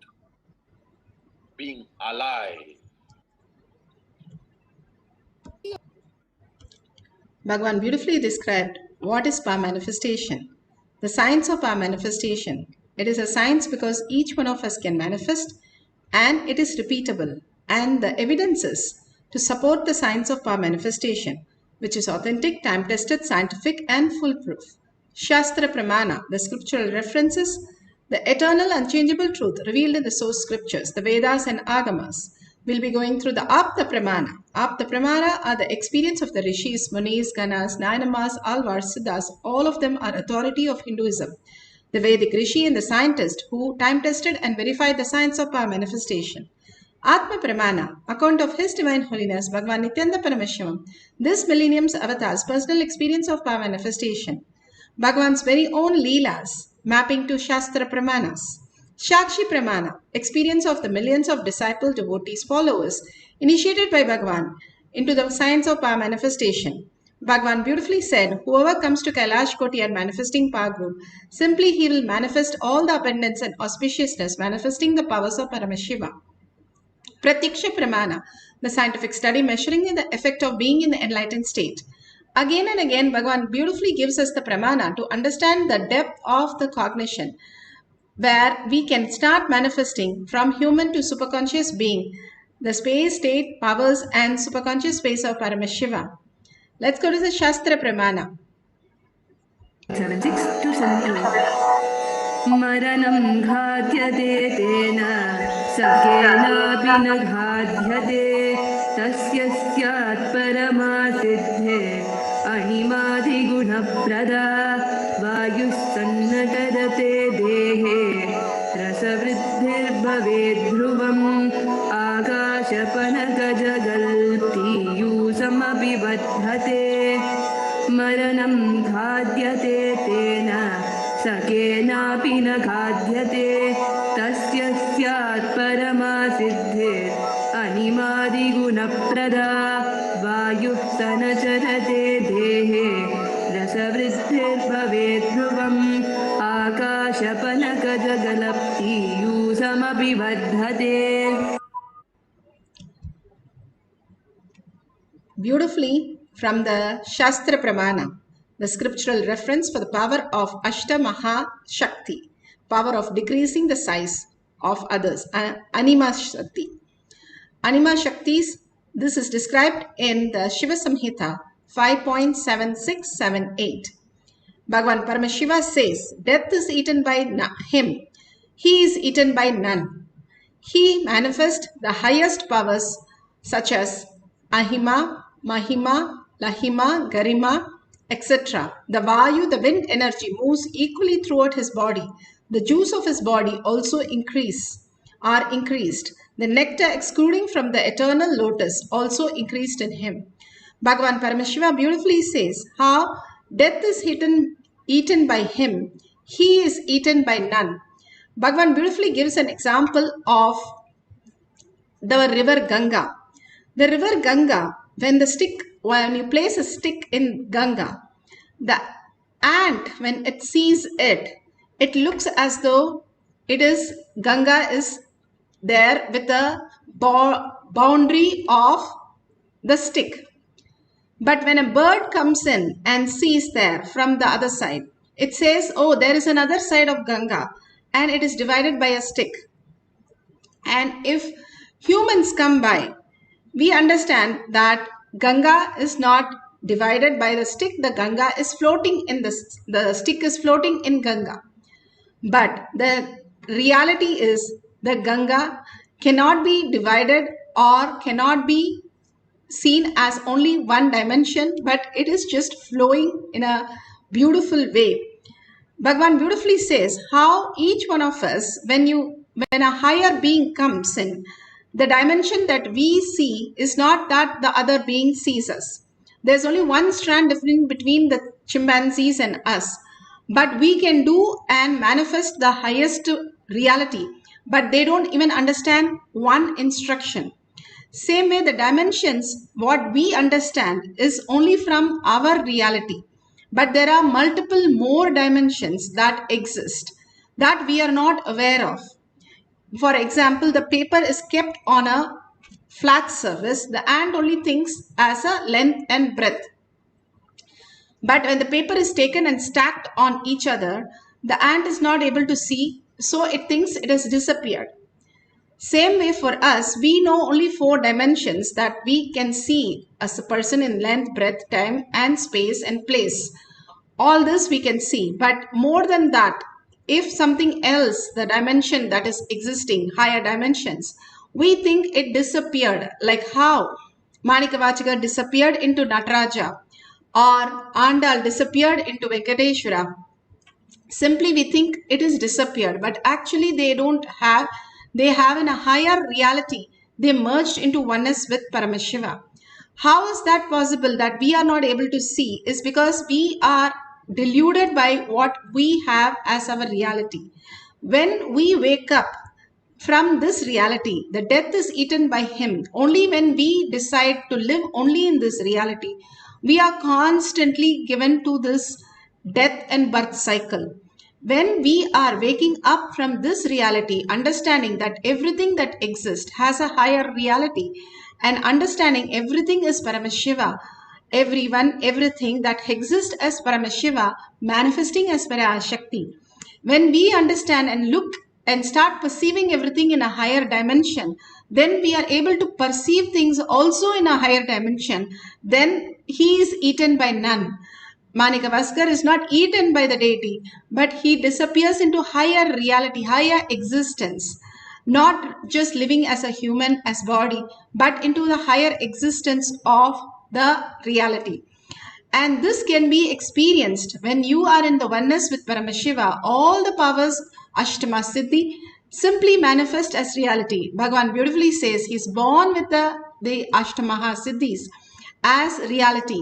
being alive. Bhagwan beautifully described what is power manifestation. The science of power manifestation. It is a science because each one of us can manifest and it is repeatable. And the evidences to support the science of power manifestation, which is authentic, time-tested, scientific and foolproof. Shastra Pramana, the scriptural references, the eternal unchangeable truth revealed in the source scriptures, the Vedas and Agamas. We'll be going through the Apta Pramana. Apta Pramana are the experience of the Rishis, Munis, Ganas, Nayanamas, Alvars, Siddhas. All of them are authority of Hinduism. the Vedic Rishi and the scientist who time-tested and verified the science of power manifestation. Atma Pramana, account of His Divine Holiness Bhagavan Nithyananda Paramashivam, this millennium's avatar's personal experience of power manifestation. Bhagavan's very own Leelas, mapping to Shastra Pramanas. Shakshi Pramana, experience of the millions of disciple devotees followers initiated by Bhagavan into the science of power manifestation. Bhagavan beautifully said, whoever comes to Kailash Koti and manifesting power group, simply he will manifest all the abundance and auspiciousness manifesting the powers of Paramashiva. Pratyaksha Pramana, the scientific study measuring the effect of being in the enlightened state. Again and again, Bhagavan beautifully gives us the pramana to understand the depth of the cognition, where we can start manifesting from human to superconscious being, the space, state, powers, and superconscious space of Paramashiva. Let's go to the Shastra Pramana. 76 to 78. Maranam ghātyate tena sakenapi na ghādyate tasya syat paramasiddhe animadi guna prada vayussannakadate dehe rasavriddhir bhaved dhruvam akashapanakajagalti yusamapi vadhate maranam ghādyate tena सकेनापि न खाद्यते तस्य स्यात् परमासिद्धेर् अनिमादिगुणप्रदा वायुः स न चरते देहे रसवृद्धिर्भवेत् ध्रुवम् आकाशपनकजगलप्तीयूषमपि वर्धते. Beautifully from the Shastra Pramana, the scriptural reference for the power of Ashta Maha Shakti, power of decreasing the size of others, Anima Shakti. Anima Shaktis, this is described in the Shiva Samhita 5.7678. Bhagavan Paramashiva says, death is eaten by him, he is eaten by none. He manifests the highest powers such as Ahima, Mahima, Lahima, Garima, etc. The Vayu, the wind energy, moves equally throughout his body. The juice of his body also increased. The nectar exuding from the eternal lotus also increased in him. Bhagavan Paramashiva beautifully says how death is eaten by him, he is eaten by none. Bhagavan beautifully gives an example of the river Ganga. The river Ganga, when you place a stick in Ganga, the ant, when it sees it, it looks as though Ganga is there with a boundary of the stick. But when a bird comes in and sees there from the other side, it says, oh, there is another side of Ganga and it is divided by a stick. And if humans come by, we understand that Ganga is not divided by the stick. The Ganga is floating in the stick is floating in Ganga. But the reality is the Ganga cannot be divided or cannot be seen as only one dimension, but it is just flowing in a beautiful way. Bhagavan beautifully says how each one of us, when a higher being comes in, the dimension that we see is not that the other being sees us. There's only one strand difference between the chimpanzees and us. But we can do and manifest the highest reality. But they don't even understand one instruction. Same way, the dimensions, what we understand is only from our reality. But there are multiple more dimensions that exist that we are not aware of. For example, the paper is kept on a flat surface. The ant only thinks as a length and breadth. But when the paper is taken and stacked on each other, the ant is not able to see, so it thinks it has disappeared. Same way for us, we know only 4 dimensions that we can see as a person in length, breadth, time, and space and place. All this we can see, but more than that, if something else, the dimension that is existing, higher dimensions, we think it disappeared, like how Manikavachika disappeared into Nataraja or Andal disappeared into Venkateshwara. Simply we think it is disappeared, but actually they have in a higher reality. They merged into oneness with Paramashiva. How is that possible that we are not able to see? Is because we are deluded by what we have as our reality. When we wake up from this reality, the death is eaten by him. Only when we decide to live only in this reality, we are constantly given to this death and birth cycle. When we are waking up from this reality, understanding that everything that exists has a higher reality, and understanding everything is Paramashiva, everyone, everything that exists as Paramashiva, manifesting as Parashakti. When we understand and look and start perceiving everything in a higher dimension, then we are able to perceive things also in a higher dimension. Then he is eaten by none. Manikavaskar is not eaten by the deity, but he disappears into higher reality, higher existence. Not just living as a human, as body, but into the higher existence of the reality. And this can be experienced when you are in the oneness with Paramashiva. All the powers, Ashtama Siddhi, simply manifest as reality. Bhagavan beautifully says he's born with the Ashtamaha Siddhis as reality.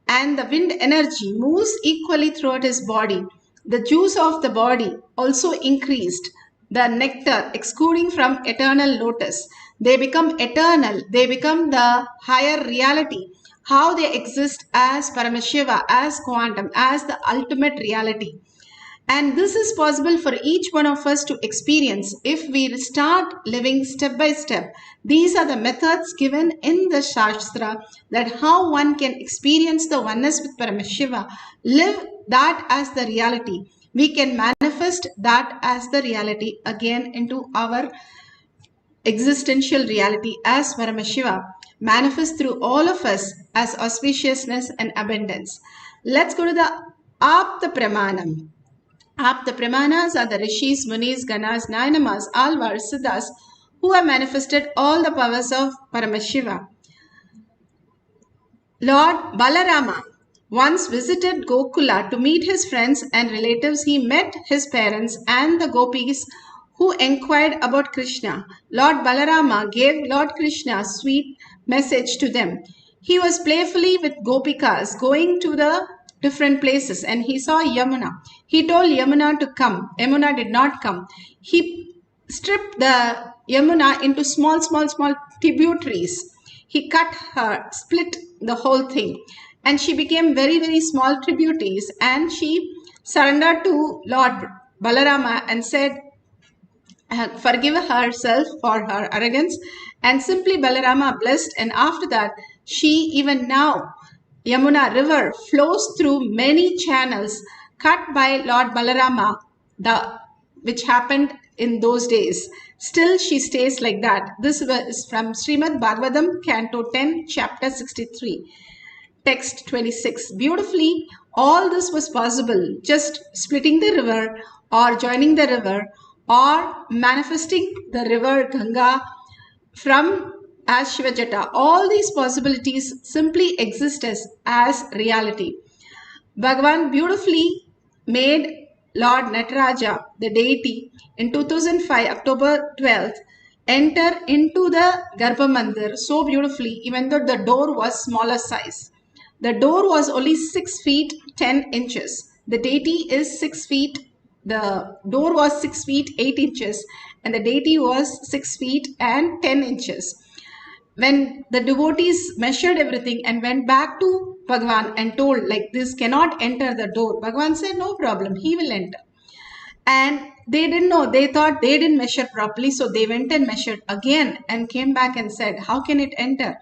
And the wind energy moves equally throughout his body. The juice of the body also increased. The nectar exuding from eternal lotus. They become eternal. They become the higher reality. How they exist as Paramashiva, as quantum, as the ultimate reality. And this is possible for each one of us to experience if we start living step by step. These are the methods given in the Shastra that how one can experience the oneness with Paramashiva, live that as the reality. We can manifest that as the reality again into our existential reality as Paramashiva, manifest through all of us as auspiciousness and abundance. Let's go to the Apta Pramanam. Apta Pramanas are the Rishis, Munis, Ganas, Nayanamas, Alvars, Siddhas who have manifested all the powers of Paramashiva. Lord Balarama once visited Gokula to meet his friends and relatives. He met his parents and the gopis who inquired about Krishna. Lord Balarama gave Lord Krishna a sweet message to them. He was playfully with gopikas going to the different places and he saw Yamuna. He told Yamuna to come. Yamuna did not come. He stripped the Yamuna into small tributaries. He cut her, split the whole thing, and she became very, very small tributaries, and she surrendered to Lord Balarama and said, forgive herself for her arrogance, and simply Balarama blessed, and after that, she even now, Yamuna river flows through many channels cut by Lord Balarama, which happened in those days. Still she stays like that. This is from Srimad Bhagavatam, Canto 10, Chapter 63, Text 26. Beautifully, all this was possible, just splitting the river or joining the river or manifesting the river Ganga from as Shivajata. All these possibilities simply exist as reality. Bhagavan beautifully made Lord Nataraja, the deity, in 2005, October 12th, enter into the Garbha Mandir so beautifully, even though the door was smaller size. The door was only 6 feet 10 inches. The deity is 6 feet, the door was 6 feet 8 inches, and the deity was 6 feet and 10 inches. When the devotees measured everything and went back to Bhagavan and told, like, this cannot enter the door, Bhagavan said, no problem, he will enter. And they didn't know, they thought they didn't measure properly, so they went and measured again and came back and said, how can it enter?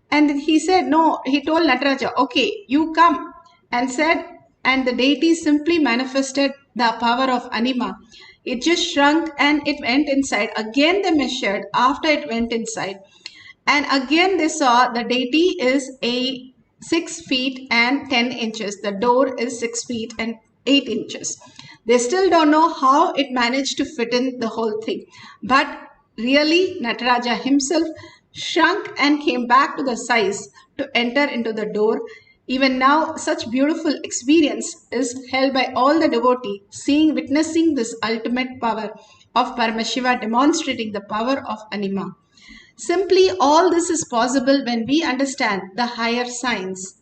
And he said, no, he told Nataraja, okay, you come, and said, and the deity simply manifested the power of Anima. It just shrunk and it went inside. Again they measured after it went inside. And again they saw the deity is a 6 feet and 10 inches. The door is 6 feet and 8 inches. They still don't know how it managed to fit in the whole thing. But really, Nataraja himself shrunk and came back to the size to enter into the door. Even now, such beautiful experience is held by all the devotees, witnessing this ultimate power of Paramashiva demonstrating the power of Anima. Simply, all this is possible when we understand the higher science.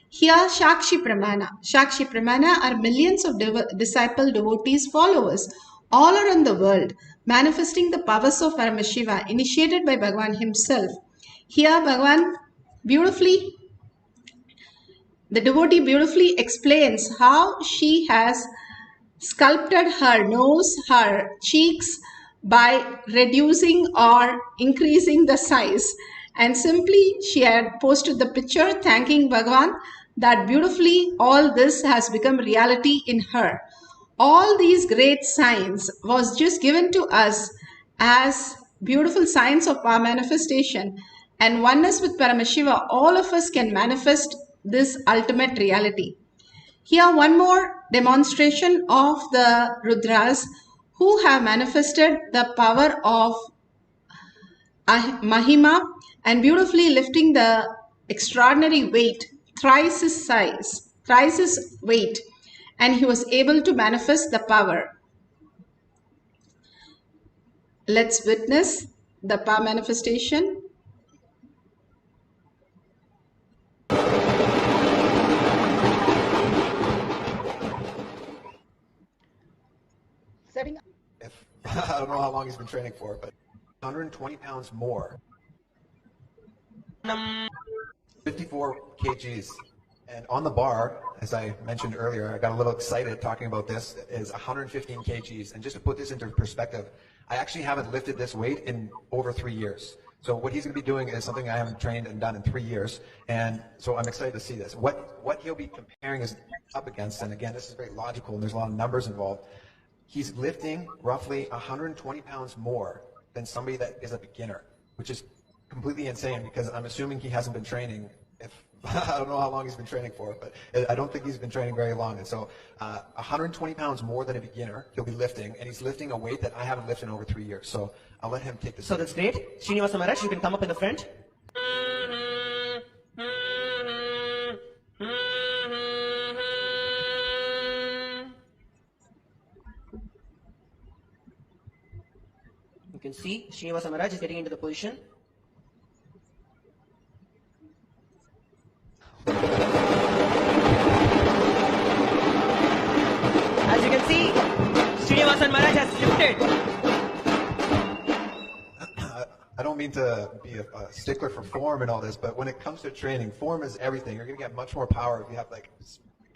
Here, Shakshi Pramana. Shakshi Pramana are millions of disciple devotees, followers all around the world, manifesting the powers of Paramashiva initiated by Bhagavan himself. Here, Bhagavan the devotee beautifully explains how she has sculpted her nose, her cheeks by reducing or increasing the size. And simply she had posted the picture thanking Bhagavan that beautifully all this has become reality in her. All these great signs was just given to us as beautiful signs of our manifestation. And oneness with Paramashiva, all of us can manifest this ultimate reality. Here one more demonstration of the Rudras who have manifested the power of Mahima and beautifully lifting the extraordinary weight, thrice his size, thrice his weight, and he was able to manifest the power. Let's witness the power manifestation. I don't know how long he's been training for, but 120 pounds more. 54 kgs. And on the bar, as I mentioned earlier, I got a little excited talking about this, is 115 kgs. And just to put this into perspective, I actually haven't lifted this weight in over 3 years. So what he's going to be doing is something I haven't trained and done in 3 years. And so I'm excited to see this. What he'll be comparing us up against, and again, this is very logical and there's a lot of numbers involved. He's lifting roughly 120 pounds more than somebody that is a beginner, which is completely insane because I'm assuming he hasn't been training. I don't know how long he's been training for, but I don't think he's been training very long. And so 120 pounds more than a beginner he'll be lifting, and he's lifting a weight that I haven't lifted in over 3 years. So I'll let him take this. So that's great. Srinivasa Maharaj, you can come up in the front. You can see Srinivasa Maharaj is getting into the position. As you can see, Srinivasa Maharaj has lifted. I don't mean to be a stickler for form and all this, but when it comes to training, form is everything. You're going to get much more power if you have like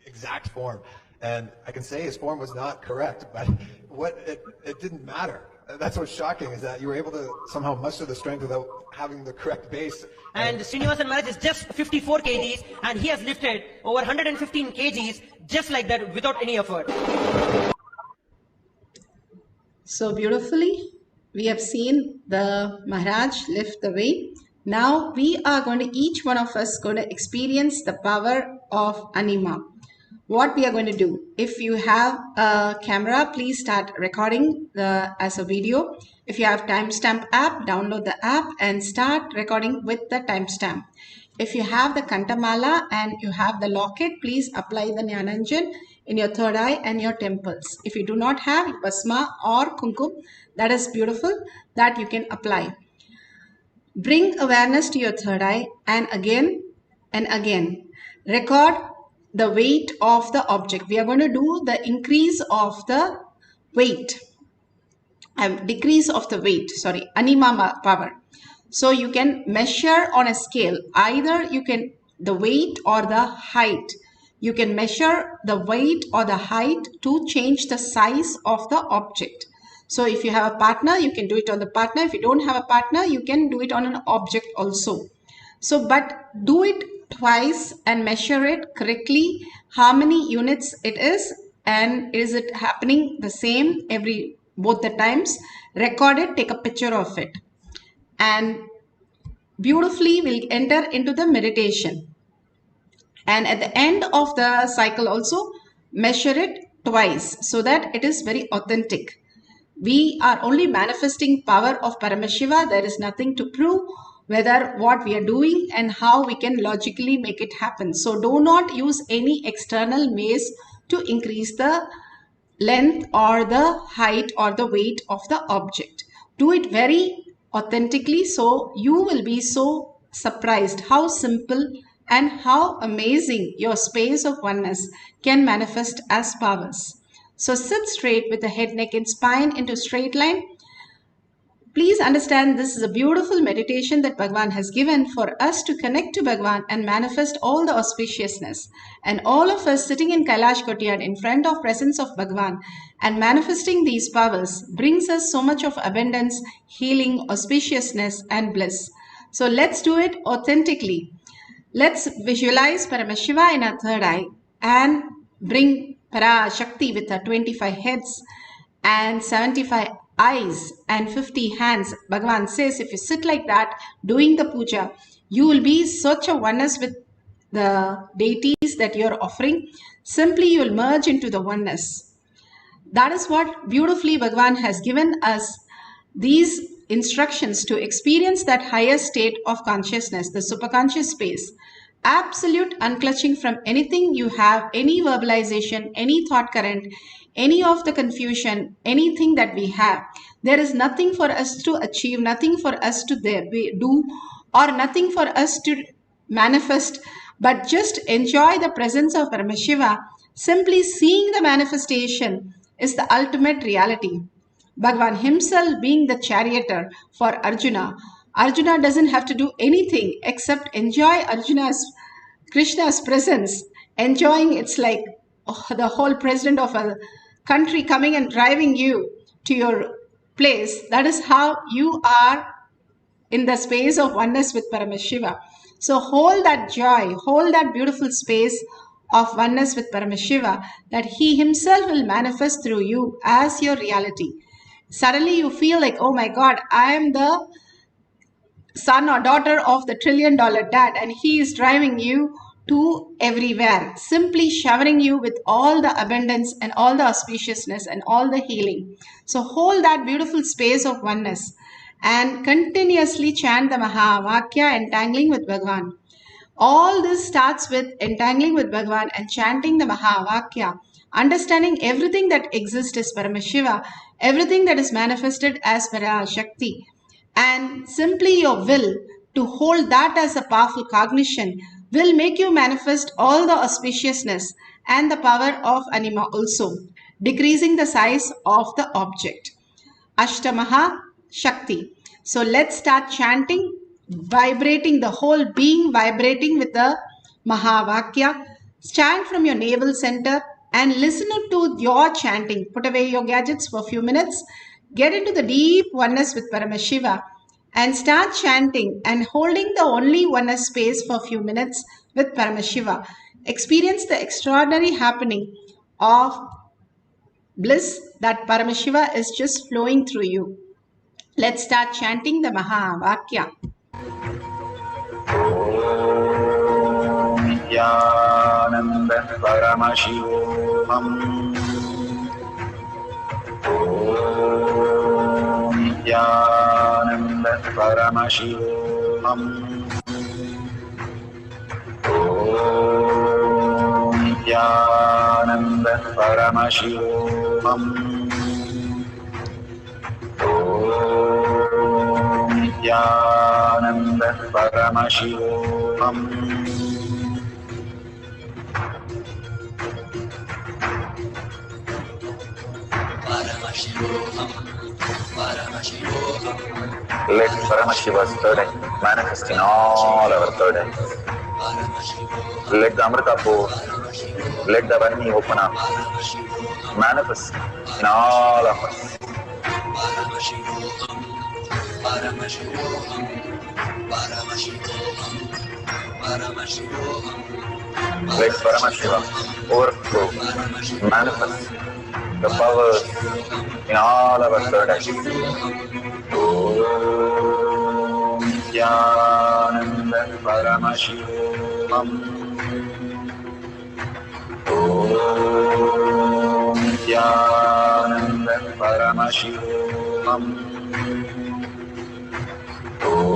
exact form. And I can say his form was not correct, but it didn't matter. That's what's shocking, is that you were able to somehow muster the strength without having the correct base. And Srinivasan Maharaj is just 54 kgs and he has lifted over 115 kgs just like that without any effort. So beautifully, we have seen the Maharaj lift the weight. Now we are going to, each one of us going to experience the power of Anima. What we are going to do, if you have a camera, please start recording as a video. If you have timestamp app, download the app and start recording with the timestamp. If you have the Kantamala and you have the locket, please apply the Jnananjan in your third eye and your temples. If you do not have Basma or Kumkum, that is beautiful, that you can apply. Bring awareness to your third eye and again record the weight of the object. We are going to do the increase of the weight, decrease of the weight, sorry, Anima power. So you can measure on a scale, either you can the weight or the height. You can measure the weight or the height to change the size of the object. So if you have a partner, you can do it on the partner. If you don't have a partner, you can do it on an object also. So, but do it twice and measure it correctly, how many units it is, and is it happening the same both the times. Record it, take a picture of it, and beautifully we'll enter into the meditation. And at the end of the cycle also measure it twice so that it is very authentic. We are only manifesting power of Paramashiva. There is nothing to prove whether what we are doing and how we can logically make it happen. So do not use any external ways to increase the length or the height or the weight of the object. Do it very authentically, so you will be so surprised how simple and how amazing your space of oneness can manifest as powers. So sit straight with the head, neck and spine into straight line. Please understand this is a beautiful meditation that Bhagavan has given for us to connect to Bhagavan and manifest all the auspiciousness. And all of us sitting in Kailash Courtyard in front of presence of Bhagavan and manifesting these powers brings us so much of abundance, healing, auspiciousness and bliss. So let's do it authentically. Let's visualize Paramashiva in our third eye and bring Parashakti with her 25 heads and 75 eyes and 50 hands. Bhagavan says if you sit like that doing the puja, you will be such a oneness with the deities that you are offering. Simply you will merge into the oneness. That is what beautifully Bhagavan has given us these instructions to experience that higher state of consciousness, the superconscious space. Absolute unclutching from anything you have, any verbalization, any thought current, any of the confusion, anything that we have. There is nothing for us to achieve, nothing for us to do, or nothing for us to manifest, but just enjoy the presence of Paramashiva. Simply seeing the manifestation is the ultimate reality. Bhagavan himself being the charioteer for Arjuna. Arjuna doesn't have to do anything except enjoy Krishna's presence. Enjoying, it's like the whole president of a country coming and driving you to your place. That is how you are in the space of oneness with Paramashiva. So hold that joy, hold that beautiful space of oneness with Paramashiva, that he himself will manifest through you as your reality. Suddenly you feel like, oh my God, I am the son or daughter of the $1 trillion dad and he is driving you to everywhere, simply showering you with all the abundance and all the auspiciousness and all the healing. So hold that beautiful space of oneness and continuously chant the Mahavakya, entangling with Bhagavan. All this starts with entangling with Bhagavan and chanting the Mahavakya, understanding everything that exists as Paramashiva, everything that is manifested as Parashakti, and simply your will to hold that as a powerful cognition will make you manifest all the auspiciousness and the power of anima also, decreasing the size of the object. Ashtamaha Shakti. So let's start chanting, vibrating the whole being, vibrating with the Mahavakya. Chant from your navel center and listen to your chanting. Put away your gadgets for a few minutes. Get into the deep oneness with Paramashiva and start chanting and holding the only oneness space for a few minutes with Paramashiva. Experience the extraordinary happening of bliss that Paramashiva is just flowing through you. Let's start chanting the Mahavakya. Nithyananda Paramashivoham. Nithyananda Paramashivoham. Nithyananda Paramashivoham. Nithyananda Paramashivoham. Let Paramashiva's third eye manifest in all our third eyes. Let the Amrita pour, let the Varni open up, manifest in all of us. Let Paramashiva overflow, manifest the powers in all our third eyes. Om Nithyananda Paramashivoham. Om Nithyananda Paramashivoham. Om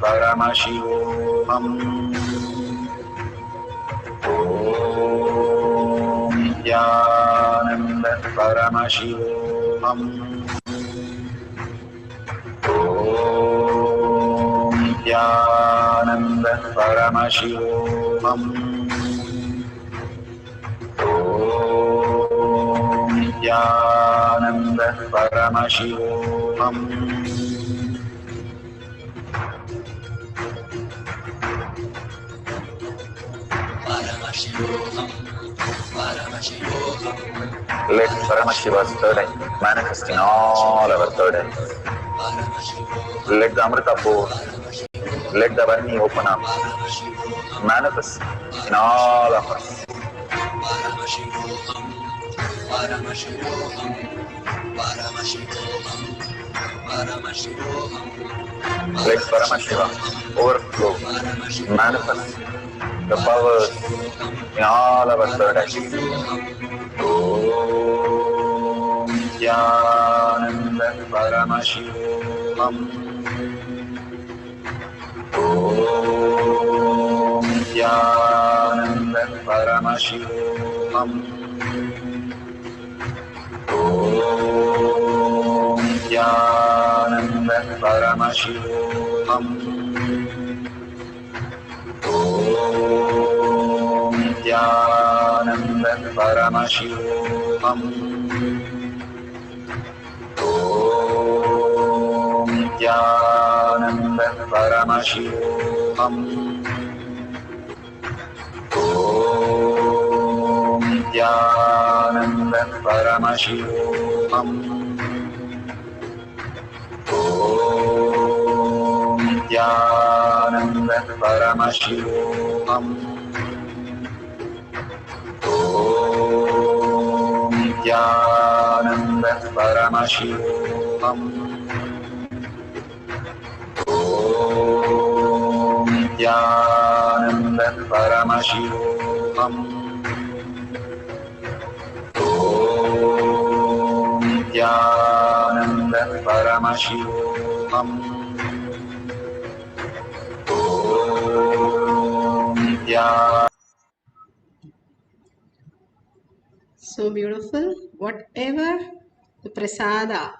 Paramashivoham. Om Nithyananda Paramashivoham. Om Nithyananda Paramashivoham. Om Nithyananda Paramashivoham. Let Paramashiva's third eye manifest in all our third eyes. Let the Amrita pour, let the Varni open up, manifest in all of us. Let Paramashiva overflow, manifest the powers in all our third eyes. Om Nithyananda Paramashivoham. Om Nithyananda Paramashivoham. Om Nithyananda Paramashivoham. Om Nithyananda Paramashivoham. Om Nithyananda Paramashivoham. Om Nithyananda Paramashivoham. Om Nithyananda Paramashivoham. Om Nithyananda Paramashivoham. Om Nithyananda Paramashivoham. Om Nithyananda Paramashivoham. Om Nithyananda. So beautiful. Whatever the prasada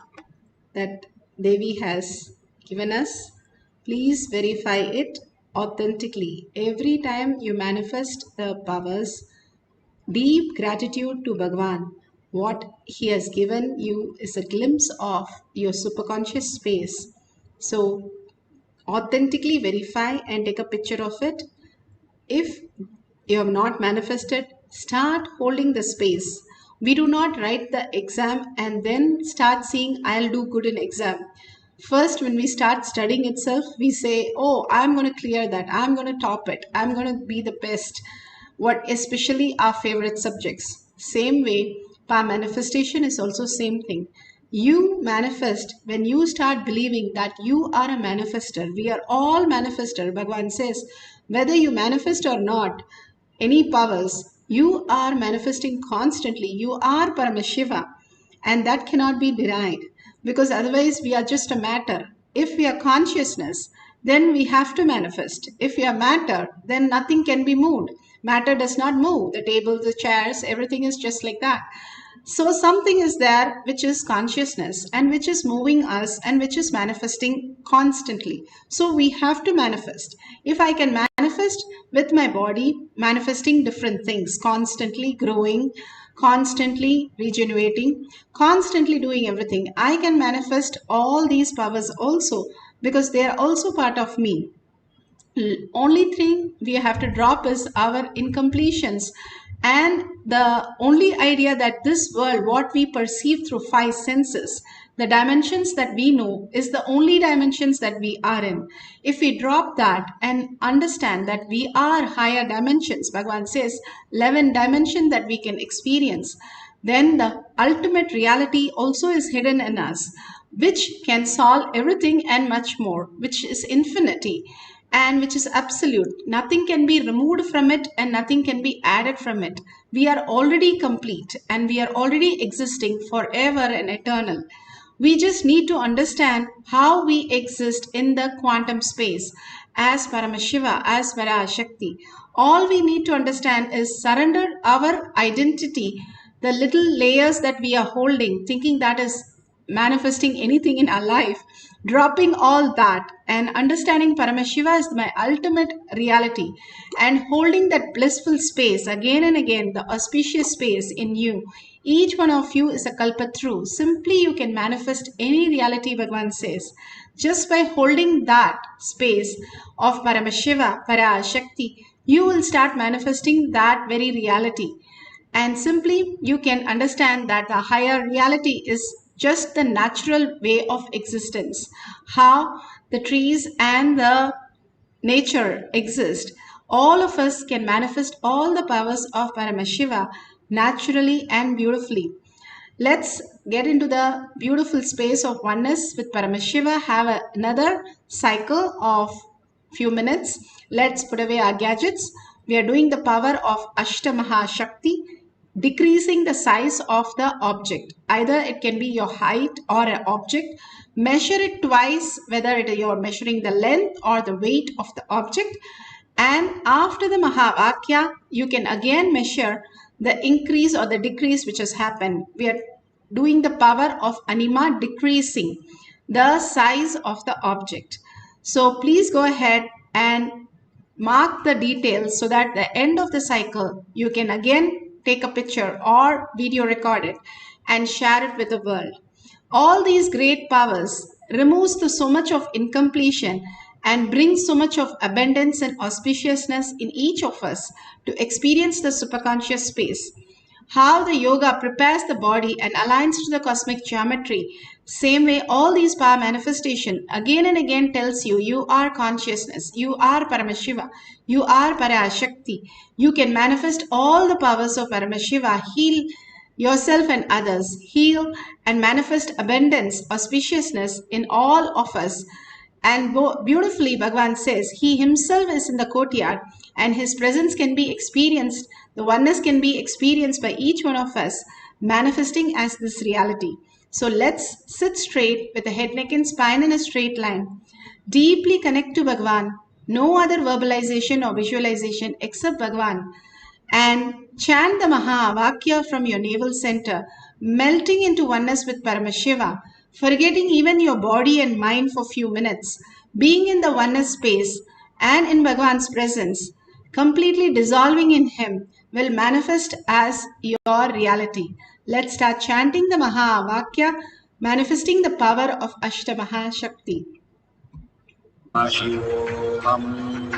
that Devi has given us, please verify it authentically. Every time you manifest the powers, deep gratitude to Bhagwan. What he has given you is a glimpse of your superconscious space. So authentically verify and take a picture of it. If you have not manifested, start holding the space. We do not write the exam and then start seeing I'll do good in exam. First, when we start studying itself, we say, oh, I'm going to clear that. I'm going to top it. I'm going to be the best. What especially our favorite subjects. Same way, power manifestation is also same thing. You manifest when you start believing that you are a manifester. We are all manifester. Bhagavan says, whether you manifest or not, any powers, you are manifesting constantly. You are Paramashiva, and that cannot be denied, because otherwise we are just a matter. If we are consciousness, then we have to manifest. If we are matter, then nothing can be moved. Matter does not move. The tables, the chairs, everything is just like that. So something is there which is consciousness and which is moving us and which is manifesting constantly. So we have to manifest. If I can manifest with my body, manifesting different things, constantly growing, constantly regenerating, constantly doing everything, I can manifest all these powers also, because they are also part of me. Only thing we have to drop is our incompletions, and the only idea that this world, what we perceive through 5 senses, the dimensions that we know, is the only dimensions that we are in. If we drop that and understand that we are higher dimensions, Bhagavan says 11 dimensions that we can experience, then the ultimate reality also is hidden in us, which can solve everything and much more, which is infinity and which is absolute. Nothing can be removed from it and nothing can be added from it. We are already complete and we are already existing forever and eternal. We just need to understand how we exist in the quantum space as Paramashiva, as Parashakti. All we need to understand is surrender our identity, the little layers that we are holding, thinking that is manifesting anything in our life, dropping all that and understanding Paramashiva is my ultimate reality and holding that blissful space again and again, the auspicious space in you. Each one of you is a kalpatru. Simply you can manifest any reality, Bhagavan says. Just by holding that space of Paramashiva, Parashakti, you will start manifesting that very reality. And simply you can understand that the higher reality is just the natural way of existence. How the trees and the nature exist. All of us can manifest all the powers of Paramashiva naturally and beautifully. Let's get into the beautiful space of oneness with Paramashiva. Have another cycle of few minutes. Let's put away our gadgets. We are doing the power of Ashtamaha Shakti, decreasing the size of the object. Either it can be your height or an object. Measure it twice, whether you're measuring the length or the weight of the object. And after the Mahavakya, you can again measure the increase or the decrease which has happened. We are doing the power of Anima, decreasing the size of the object. So please go ahead and mark the details so that at the end of the cycle, you can again take a picture or video record it and share it with the world. All these great powers removes so much of incompletion and brings so much of abundance and auspiciousness in each of us to experience the superconscious space. How the yoga prepares the body and aligns to the cosmic geometry. Same way, all these power manifestation again and again tells you, you are consciousness, you are Paramashiva, you are Parashakti. You can manifest all the powers of Paramashiva, heal yourself and others, heal and manifest abundance, auspiciousness in all of us. And beautifully, Bhagavan says, he himself is in the courtyard and his presence can be experienced, the oneness can be experienced by each one of us, manifesting as this reality. So let's sit straight with the head, neck and spine in a straight line. Deeply connect to Bhagavan. No other verbalization or visualization except Bhagavan. And chant the Mahavakya from your navel center, melting into oneness with Paramashiva, forgetting even your body and mind for few minutes, being in the oneness space and in Bhagavan's presence, completely dissolving in him, will manifest as your reality. Let's start chanting the Mahavakya, manifesting the power of Ashtamaha Shakti. Paramashivoham.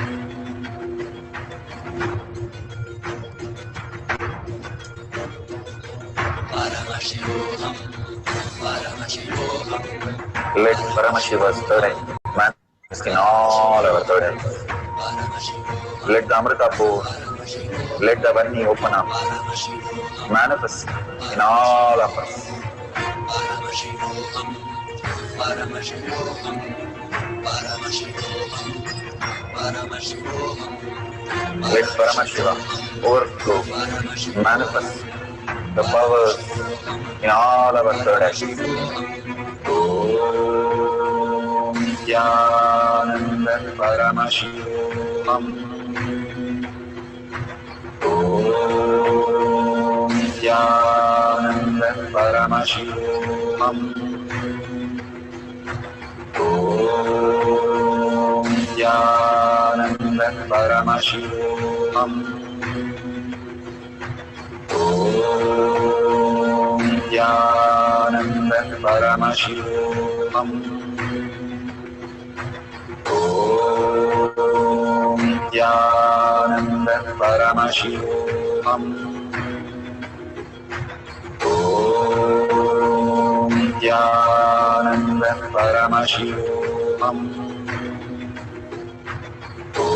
Paramashivoham, Paramashivoham. Let Paramashiva's third eye manifest in all our third eyes. Let the Amrita pour, let the Varni open up, manifest in all of us. Paramashivoham, Paramashivoham, Paramashivoham, Paramashivoham. Let Paramashiva overflow, manifest the powers in all our third eyes. Om Nithyananda Paramashivam. Om Nithyananda Paramashivam. Om Nithyananda Paramashivam. Om Nithyananda Paramashivoham. Om Nithyananda Paramashivoham. Om Nithyananda Paramashivoham. Om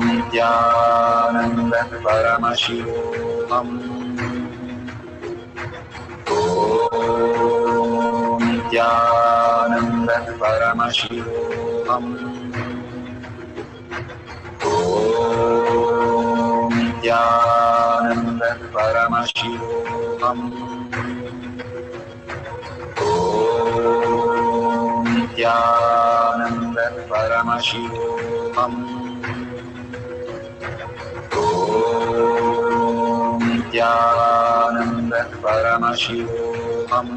Nithyananda Paramashivoham. Om Nithyananda Paramashivoham. Om Nithyananda Paramashivoham. Nithyananda Paramashivoham. Om Nithyananda Paramashivoham.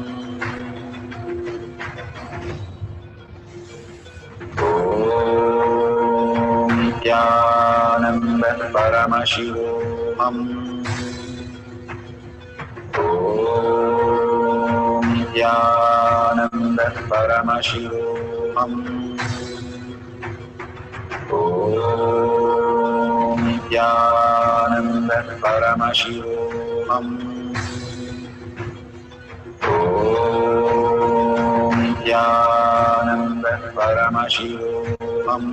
Om Nithyananda Paramashivoham. Om Nithyananda Paramashivoham. Om Nithyananda Paramashivoham. Om Nithyananda Paramashivoham.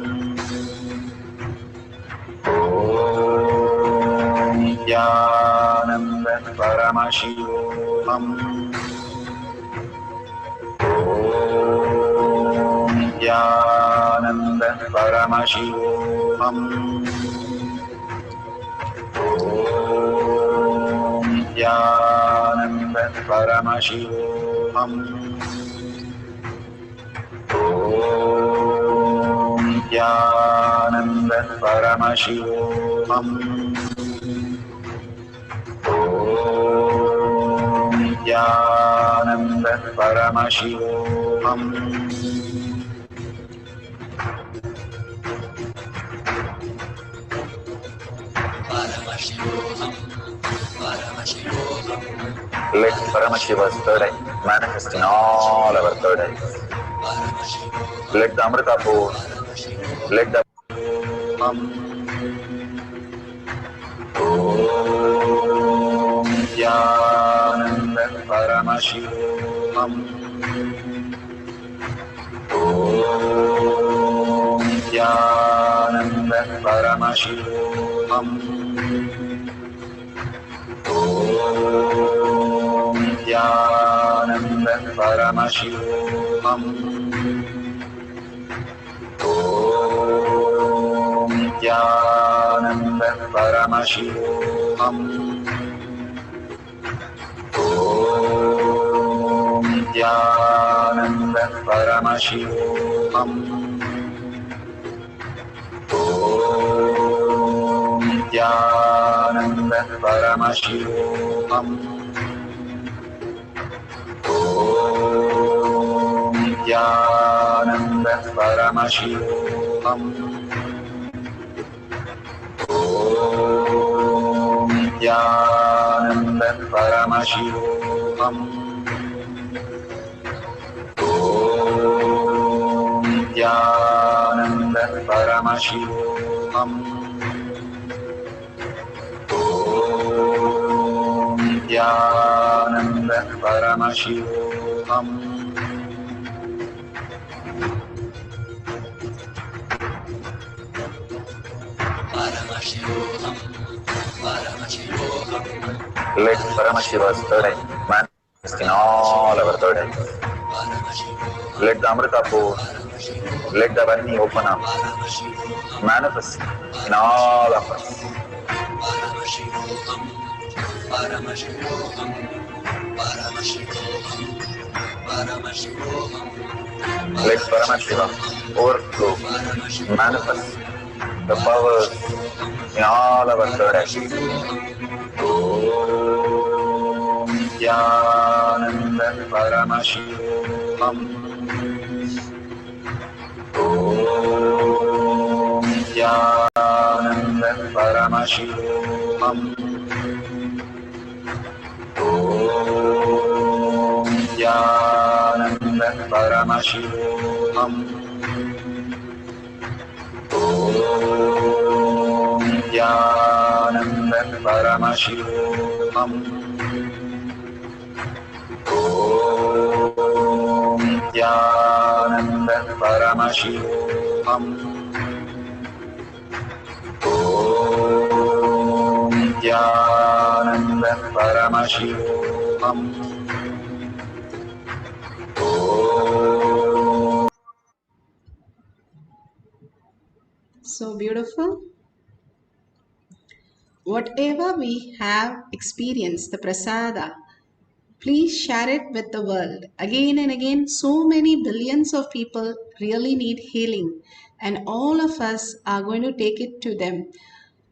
Om Nithyananda Paramashivoham. Om Nithyananda Paramashivoham. Om Nithyananda Paramashivoham. Om Nithyananda Paramashivoham. Om Nithyananda Paramashivoham. Paramashivoham. Paramashivoham. Let Paramashiva's third eye manifest in all our third eyes. Let the Amrita pour, let the Om Nithyananda Paramashivoham. Om Nithyananda Paramashivoham. Om Nithyananda Paramashivoham. Om Nithyananda Paramashivoham. Om Nithyananda Paramashivoham. Om Nithyananda Paramashivoham. Om Nithyananda Paramashivoham. Om Nithyananda Paramashivoham. Om Nithyananda Paramashivoham. Om Nithyananda Paramashivoham. Paramashivoham. Paramashivoham. Let Paramashiva's third eye manifest in all our third eyes. Let the Amrita pour, let the Varni open up, manifest in all of us. Paramashivoham. Paramashivoham. Paramashivoham. Paramashivoham. Let Paramashiva overflow, manifest the powers in all our third eyes. Om Nithyananda Paramashivoham. Om Nithyananda Paramashivoham. Om Nithyananda Paramashivoham. Om Nithyananda Paramashivoham. Om Nithyananda Paramashivoham. Om Nithyananda Paramashivoham. So beautiful. Whatever we have experienced, the prasada, Please share it with the world. Again and again, so many billions of people really need healing, and all of us are going to take it to them.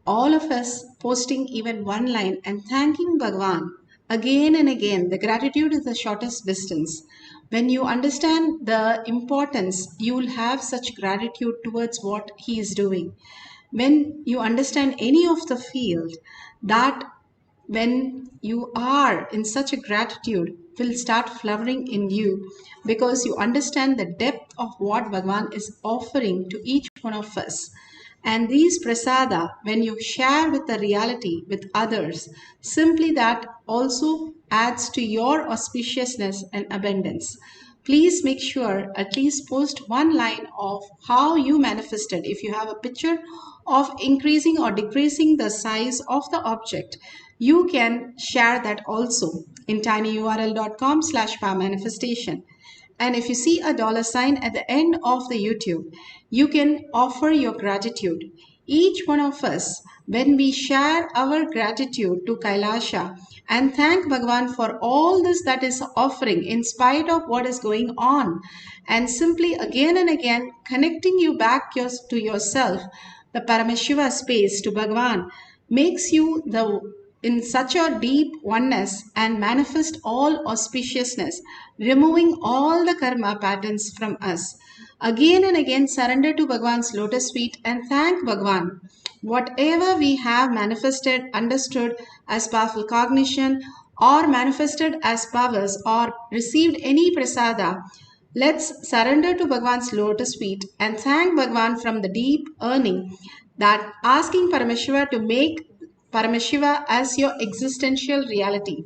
All of us posting even one line and thanking Bhagwan again and again. The gratitude is the shortest distance. When you understand the importance, you will have such gratitude towards what he is doing. When you understand any of the field, that when you are in such a gratitude will start flowering in you, because you understand the depth of what Bhagwan is offering to each one of us. And these prasada, when you share with the reality with others, simply that also adds to your auspiciousness and abundance. Please make sure at least post one line of how you manifested. If you have a picture of increasing or decreasing the size of the object, you can share that also in tinyurl.com/powermanifestation. And if you see a $sign at the end of the YouTube, you can offer your gratitude. Each one of us, when we share our gratitude to Kailasa and thank Bhagwan for all this that is offering in spite of what is going on, and simply again and again connecting you back to yourself, the Paramashiva space to Bhagwan makes you in such a deep oneness and manifest all auspiciousness, removing all the karma patterns from us. Again and again surrender to Bhagwan's lotus feet and thank Bhagwan. Whatever we have manifested, understood as powerful cognition, or manifested as powers, or received any prasada, let's surrender to Bhagwan's lotus feet and thank Bhagwan from the deep earning, that asking Paramashiva to make Paramashiva as your existential reality.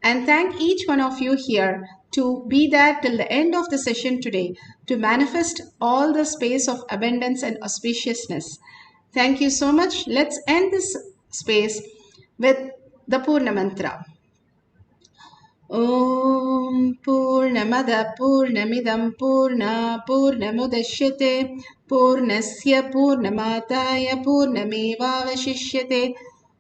And thank each one of you here to be there till the end of the session today to manifest all the space of abundance and auspiciousness. Thank you so much. Let's end this space with the Purna Mantra. Om Purnamada Purnamidam Purna Purnamudashyate Purnasya Purnamataya Purnamevavashishyate.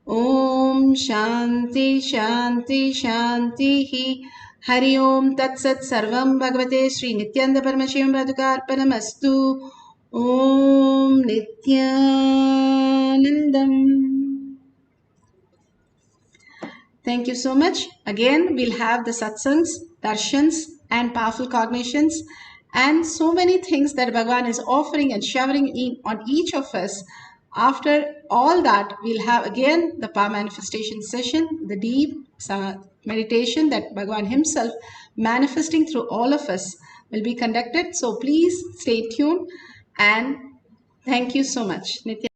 Om Shanti Shanti Shanti Hi. Hari Om Tat Sat Sarvam Bhagavate Sri Nithyananda Paramashivam Padukarpanamastu. Om Nithyanandam. Thank you so much. Again, we'll have the satsangs, darshans, and powerful cognitions, and so many things that Bhagwan is offering and showering on each of us. After all that, we'll have again the power manifestation session, the deep meditation that Bhagwan himself manifesting through all of us will be conducted. So please stay tuned and thank you so much. Nithya.